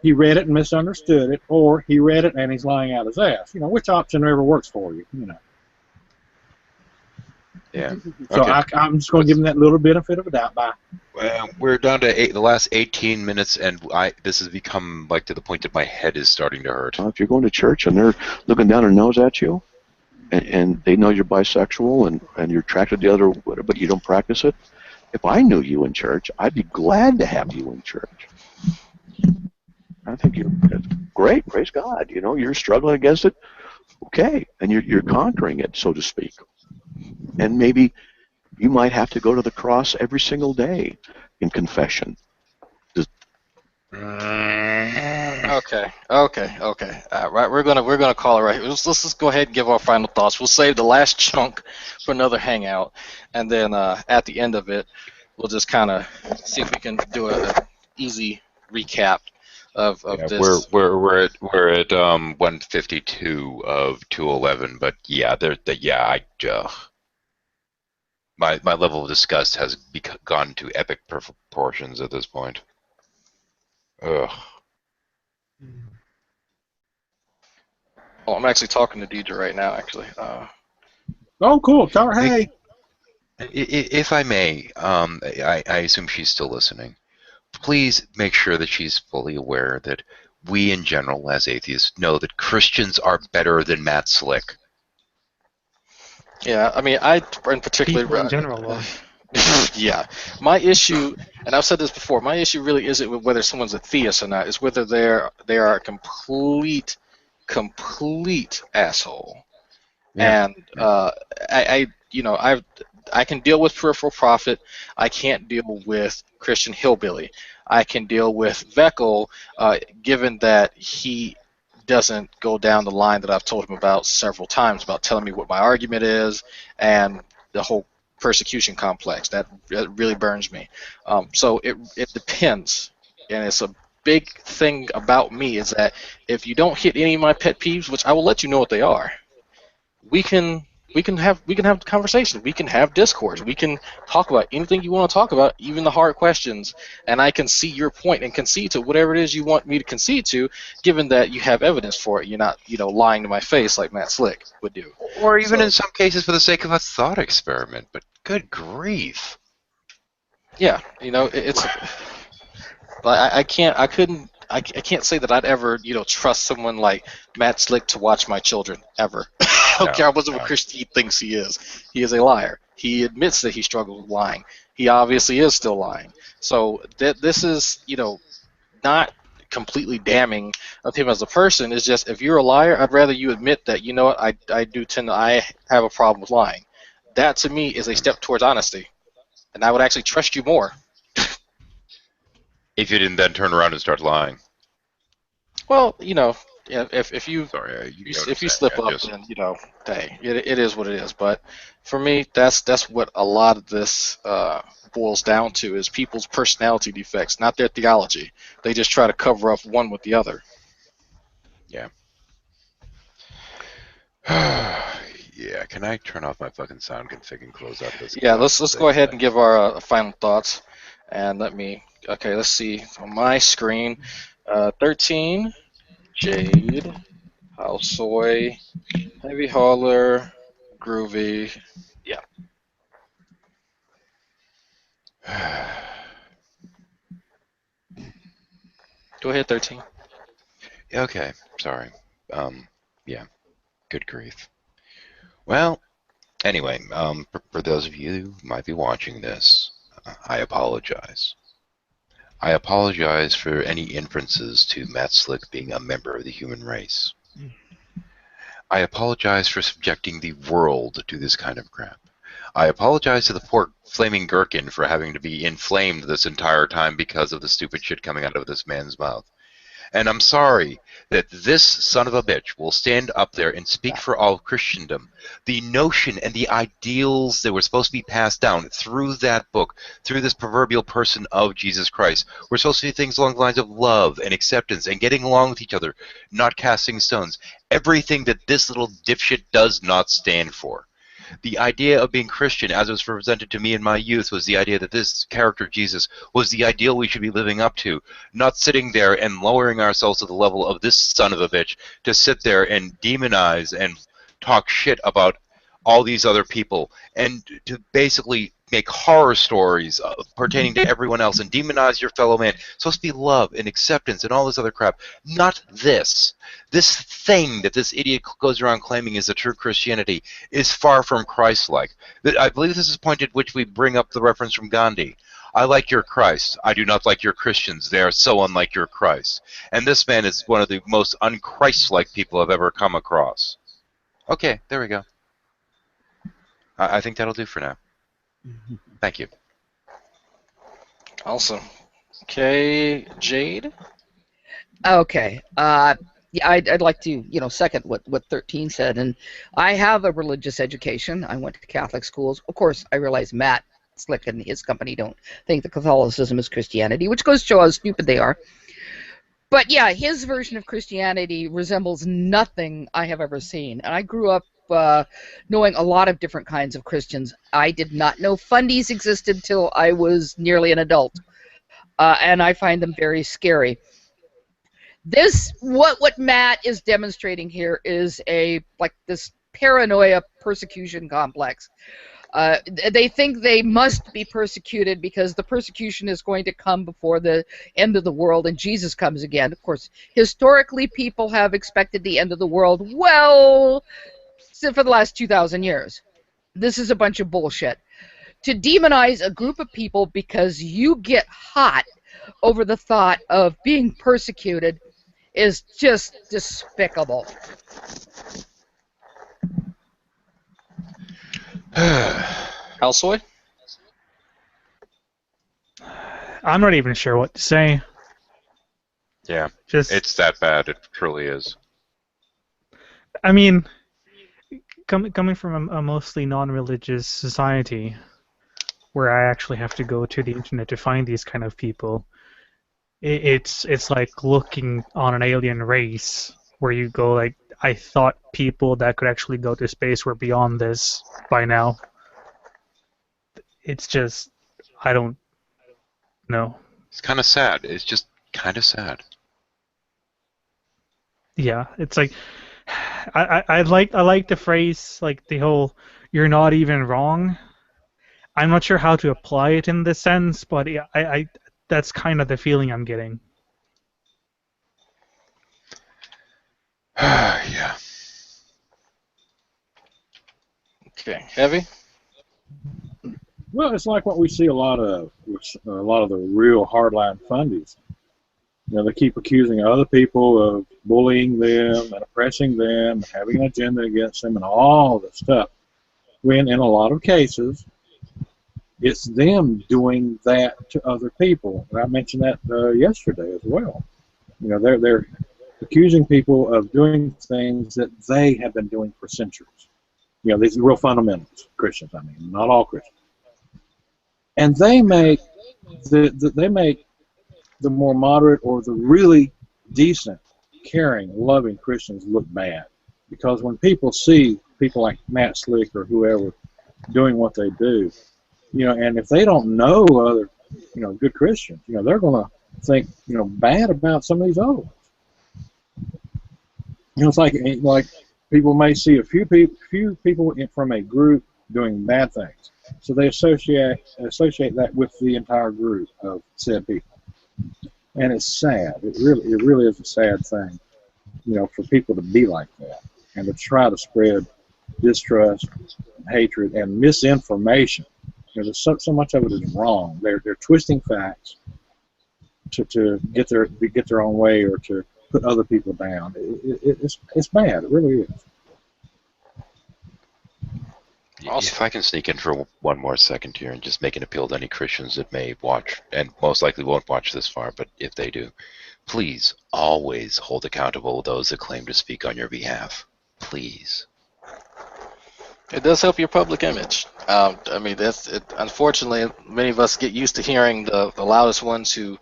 he read it and misunderstood it, or he read it and he's lying out his ass. You know, which option ever works for you, you know. Yeah. So Okay. I'm just going to give him that little benefit of a doubt. Bye. Well, we're down to the last 18 minutes, and this has become like to the point that my head is starting to hurt. If you're going to church and they're looking down their nose at you, and they know you're bisexual and you're attracted to the other, but you don't practice it, if I knew you in church, I'd be glad to have you in church. I think it's great. Praise God. You know, you're struggling against it. Okay, and you're conquering it, so to speak. And maybe you might have to go to the cross every single day in confession. Okay. Right, we're gonna call it right. Let's just go ahead and give our final thoughts. We'll save the last chunk for another hangout, and then at the end of it, we'll just kind of see if we can do a easy recap of this. We're at 152 of 211, but yeah, my level of disgust has gone to epic proportions at this point. Ugh. Oh, I'm actually talking to Deidre right now, actually. Oh, cool. Tell her hey. If I may, I assume she's still listening. Please make sure that she's fully aware that we, in general, as atheists, know that Christians are better than Matt Slick. Yeah, I mean, I in particular. People in general are. Yeah, my issue, and I've said this before, my issue really isn't with whether someone's a theist or not. It's whether they are a complete asshole. Yeah. And I can deal with peripheral profit. I can't deal with Christian hillbilly. I can deal with Veckel, given that he doesn't go down the line that I've told him about several times about telling me what my argument is and the whole persecution complex. That really burns me. So it depends, and it's a big thing about me is that if you don't hit any of my pet peeves, which I will let you know what they are, we can have conversations. We can have discourse. We can talk about anything you want to talk about, even the hard questions, and I can see your point and concede to whatever it is you want me to concede to, given that you have evidence for it. You're not, lying to my face like Matt Slick would do. Or even in some cases for the sake of a thought experiment. But good grief. Yeah, it's. I can't say that I'd ever, trust someone like Matt Slick to watch my children ever. I don't care how much of a Christian he thinks he is. He is a liar. He admits that he struggles with lying. He obviously is still lying. So this is, not completely damning of him as a person. It's just if you're a liar, I'd rather you admit that, I have a problem with lying. That to me is a step towards honesty, and I would actually trust you more. If you didn't then turn around and start lying. Well, if you slip up, then hey, it is what it is. But for me, that's what a lot of this boils down to is people's personality defects, not their theology. They just try to cover up one with the other. Yeah. Yeah. Can I turn off my fucking sound config and close out this? Yeah. Let's go ahead and give our final thoughts, and let's see on my screen. 13. Jade, Housesoy, Heavy Hauler, Groovy, yeah. Go ahead, 13. Okay, sorry. Yeah, good grief. Well, anyway, for those of you who might be watching this, I apologize. I apologize for any inferences to Matt Slick being a member of the human race. I apologize for subjecting the world to this kind of crap. I apologize to the poor flaming gherkin for having to be inflamed this entire time because of the stupid shit coming out of this man's mouth. And I'm sorry that this son of a bitch will stand up there and speak for all Christendom. The notion and the ideals that were supposed to be passed down through that book, through this proverbial person of Jesus Christ, were supposed to be things along the lines of love and acceptance and getting along with each other, not casting stones. Everything that this little dipshit does not stand for. The idea of being Christian, as it was presented to me in my youth, was the idea that this character, Jesus, was the ideal we should be living up to, not sitting there and lowering ourselves to the level of this son of a bitch to sit there and demonize and talk shit about all these other people and to basically make horror stories pertaining to everyone else and demonize your fellow man. It's supposed to be love and acceptance and all this other crap. Not this. This thing that this idiot goes around claiming is a true Christianity is far from Christ-like. I believe this is the point at which we bring up the reference from Gandhi. I like your Christ. I do not like your Christians. They are so unlike your Christ. And this man is one of the most un-Christ-like people I've ever come across. Okay, there we go. I think that'll do for now. Thank you. Awesome. Okay, Jade? Okay. Yeah, I'd like to, second what 13 said. And I have a religious education. I went to Catholic schools. Of course, I realize Matt Slick and his company don't think that Catholicism is Christianity, which goes to show how stupid they are. But yeah, his version of Christianity resembles nothing I have ever seen. And I grew up knowing a lot of different kinds of Christians. I did not know fundies existed till I was nearly an adult, and I find them very scary. What Matt is demonstrating here is this paranoia persecution complex. They think they must be persecuted because the persecution is going to come before the end of the world and Jesus comes again. Of course, historically, people have expected the end of the world, well, for the last 2,000 years. This is a bunch of bullshit. To demonize a group of people because you get hot over the thought of being persecuted is just despicable. Housewife? I'm not even sure what to say. Yeah, it's that bad. It truly is. I mean, coming from a mostly non-religious society, where I actually have to go to the internet to find these kind of people, it's like looking on an alien race, where you go like, I thought people that could actually go to space were beyond this by now. It's just, I don't know. It's kind of sad. It's just kind of sad. Yeah, it's like, I like the phrase, like the whole "you're not even wrong." I'm not sure how to apply it in this sense, but I that's kind of the feeling I'm getting. Yeah. Okay, Heavy? Well, it's like what we see a lot of with a lot of the real hardline fundies. They keep accusing other people of bullying them and oppressing them, having an agenda against them, and all this stuff. When in a lot of cases, it's them doing that to other people. And I mentioned that yesterday as well. They're accusing people of doing things that they have been doing for centuries. These are real fundamentals, Christians. I mean, not all Christians. And they make the more moderate or the really decent, caring, loving Christians look bad. Because when people see people like Matt Slick or whoever doing what they do, and if they don't know other, good Christians, they're going to think, bad about some of these other ones. It's like people may see a few people from a group doing bad things, so they associate that with the entire group of said people. And it's sad. It really is a sad thing, for people to be like that and to try to spread distrust, hatred, and misinformation. There's so much of it is wrong. They're twisting facts to get their own way or to put other people down. It's bad. It really is. If I can sneak in for one more second here and just make an appeal to any Christians that may watch, and most likely won't watch this far, but if they do, please always hold accountable those that claim to speak on your behalf. Please. It does help your public image. I mean, unfortunately, many of us get used to hearing the loudest ones who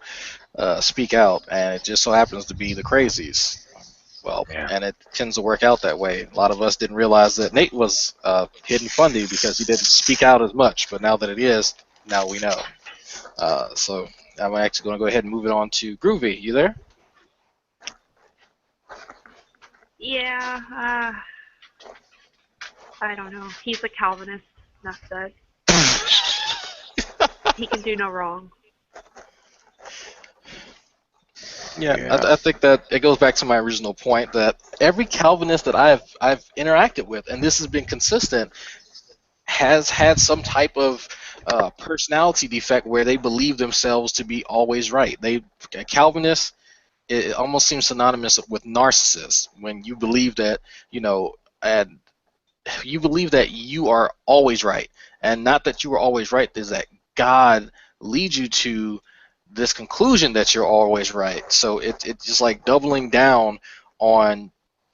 speak out, and it just so happens to be the crazies. Well, and it tends to work out that way. A lot of us didn't realize that Nate was hidden fundy because he didn't speak out as much, but now that it is, now we know. So I'm actually going to go ahead and move it on to Groovy. You there? Yeah, I don't know. He's a Calvinist. Enough said. He can do no wrong. Yeah. I think that it goes back to my original point that every Calvinist that I've interacted with, and this has been consistent, has had some type of personality defect where they believe themselves to be always right. A Calvinist, it almost seems synonymous with narcissists when you believe that and you believe that you are always right, and not that you are always right. Is that God leads you to this conclusion that you're always right. So it's just like doubling down on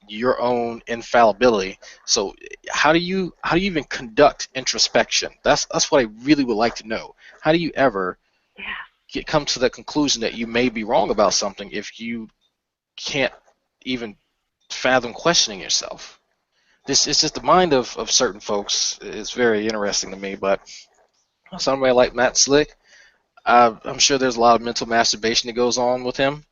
your own infallibility. So how do you even conduct introspection? That's what I really would like to know. How do you ever come to the conclusion that you may be wrong about something if you can't even fathom questioning yourself? This is just the mind of certain folks. It's very interesting to me, but somebody like Matt Slick, I'm sure there's a lot of mental masturbation that goes on with him,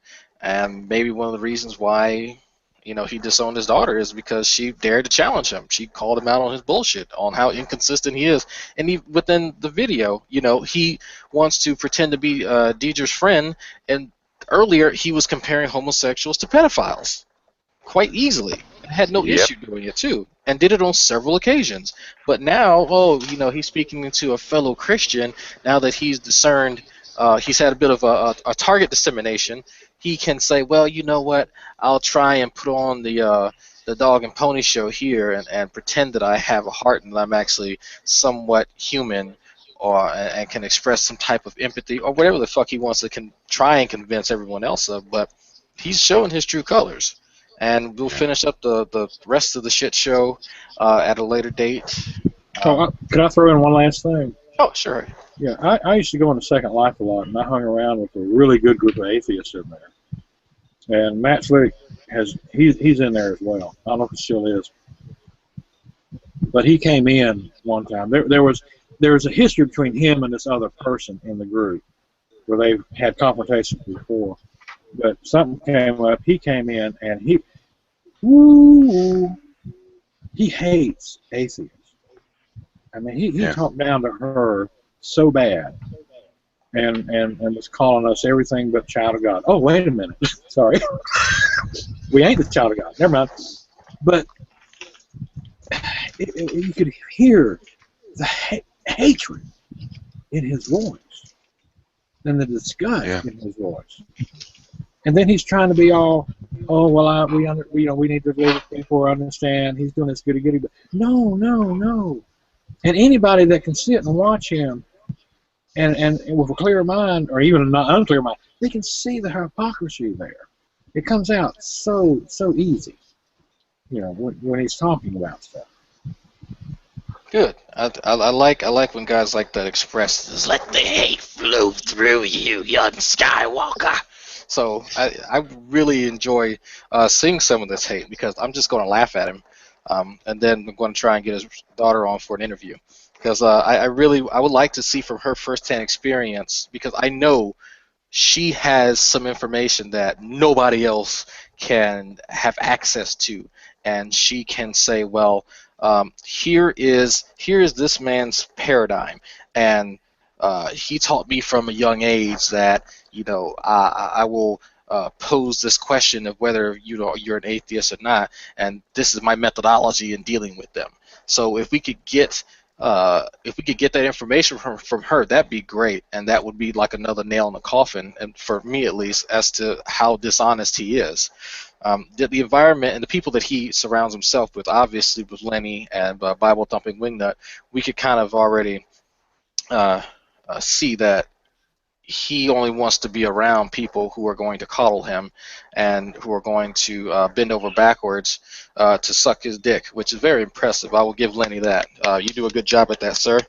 and maybe one of the reasons why he disowned his daughter is because she dared to challenge him. She called him out on his bullshit, on how inconsistent he is, and within the video, he wants to pretend to be Deidre's friend, and earlier he was comparing homosexuals to pedophiles quite easily. Had no issue doing it too, and did it on several occasions. But now, he's speaking to a fellow Christian. Now that he's discerned, he's had a bit of a target dissemination. He can say, well, you know what? I'll try and put on the dog and pony show here and pretend that I have a heart and that I'm actually somewhat human, and can express some type of empathy or whatever the fuck he wants to try and convince everyone else of. But he's showing his true colors. And we'll finish up the rest of the shit show at a later date. Can I throw in one last thing? Oh, sure. Yeah, I used to go into Second Life a lot, and I hung around with a really good group of atheists in there. And Matt Slick he's in there as well. I don't know if he still is. But he came in one time. There was a history between him and this other person in the group where they've had confrontations before. But something came up. He came in, and he hates atheists. I mean, he talked down to her so bad, and was calling us everything but child of God. Oh, wait a minute. Sorry. We ain't the child of God. Never mind. But you could hear the hatred in his voice and the disgust in his voice. And then he's trying to be all, we need to live with people or understand. He's doing this goody-goody. But no. And anybody that can sit and watch him and with a clear mind, or even an unclear mind, they can see the hypocrisy there. It comes out so easy, when he's talking about stuff. Good. I like when guys like that express, just let the hate flow through you, young Skywalker. So I really enjoy seeing some of this hate because I'm just going to laugh at him, and then I'm going to try and get his daughter on for an interview because I would like to see from her firsthand experience, because I know she has some information that nobody else can have access to, and she can say, well, here is this man's paradigm, and he taught me from a young age that I will pose this question of whether you're an atheist or not, and this is my methodology in dealing with them. So if we could get that information from her, that'd be great, and that would be like another nail in the coffin, and for me at least, as to how dishonest he is. The environment and the people that he surrounds himself with, obviously with Lenny and Bible Thumping Wingnut, we could kind of already see that he only wants to be around people who are going to coddle him and who are going to bend over backwards to suck his dick, which is very impressive. I will give Lenny that. You do a good job at that, sir.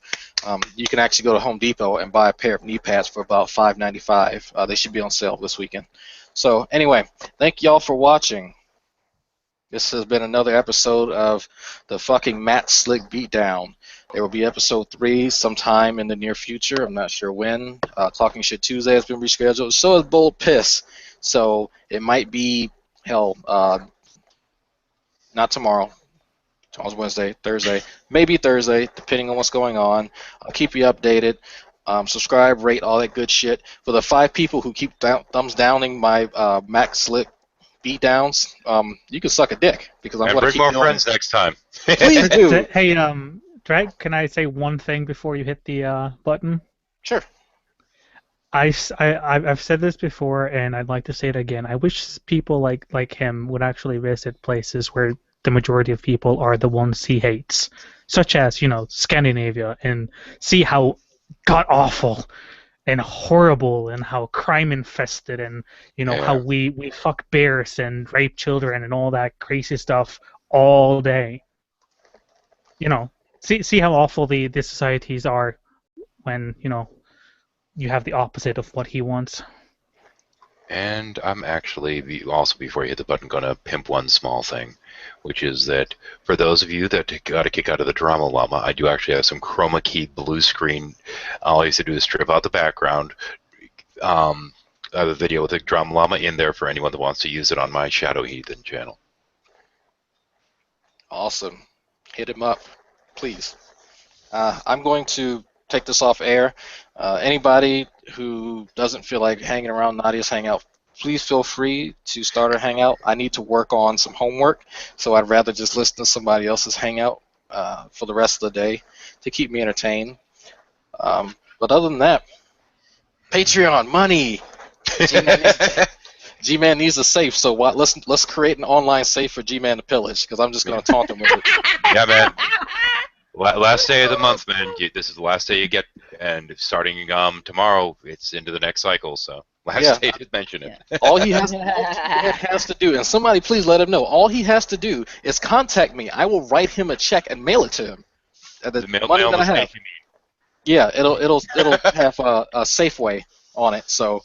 You can actually go to Home Depot and buy a pair of knee pads for about $5.95. They should be on sale this weekend. So anyway, thank y'all for watching. This has been another episode of the fucking Matt Slick Beatdown. There will be episode 3 sometime in the near future. I'm not sure when. Talking Shit Tuesday has been rescheduled. So is Bold Piss. So it might be, hell, not tomorrow. Tomorrow's Wednesday, Thursday. Maybe Thursday, depending on what's going on. I'll keep you updated. Subscribe, rate, all that good shit. For the 5 people who keep thumbs downing my Matt Slick Beatdowns, you can suck a dick because I'm going to bring keep more doing friends it. next time. Please do. Hey, Drag, can I say one thing before you hit the button? Sure. I've said this before, and I'd like to say it again. I wish people like him would actually visit places where the majority of people are the ones he hates, such as, Scandinavia, and see how god-awful and horrible and how crime-infested and, how we fuck bears and rape children and all that crazy stuff all day. See how awful the societies are when, you have the opposite of what he wants. And I'm actually, also before you hit the button, going to pimp one small thing, which is that for those of you that got a kick out of the Drama Llama, I do actually have some chroma key blue screen. All I used to do is strip out the background, I have a video with the Drama Llama in there for anyone that wants to use it on my Shadow Heathen channel. Awesome. Hit him up, please. I'm going to take this off air. Anybody who doesn't feel like hanging around Nadia's Hangout, please feel free to start her Hangout. I need to work on some homework, so I'd rather just listen to somebody else's Hangout for the rest of the day to keep me entertained. But other than that, Patreon, money! G-Man needs a safe, so let's create an online safe for G-Man to pillage, because I'm just going to taunt him with it. Yeah, man. Last day of the month, man. This is the last day you get, and starting tomorrow, it's into the next cycle. So last day to mention it. All he has to do, and somebody please let him know. All he has to do is contact me. I will write him a check and mail it to him. The money that I have. Yeah, it'll have a Safeway on it, so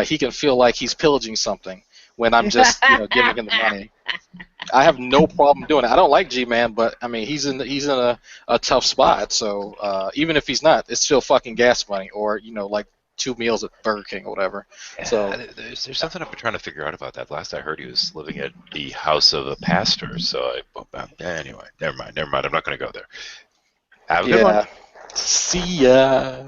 he can feel like he's pillaging something when I'm just giving him the money. I have no problem doing it. I don't like G-Man, but I mean he's in a tough spot. So even if he's not, it's still fucking gas money, or like 2 meals at Burger King or whatever. Yeah, so there's something I've been trying to figure out about that. Last I heard, he was living at the house of a pastor. So anyway, never mind. I'm not going to go there. Have a good one. See ya.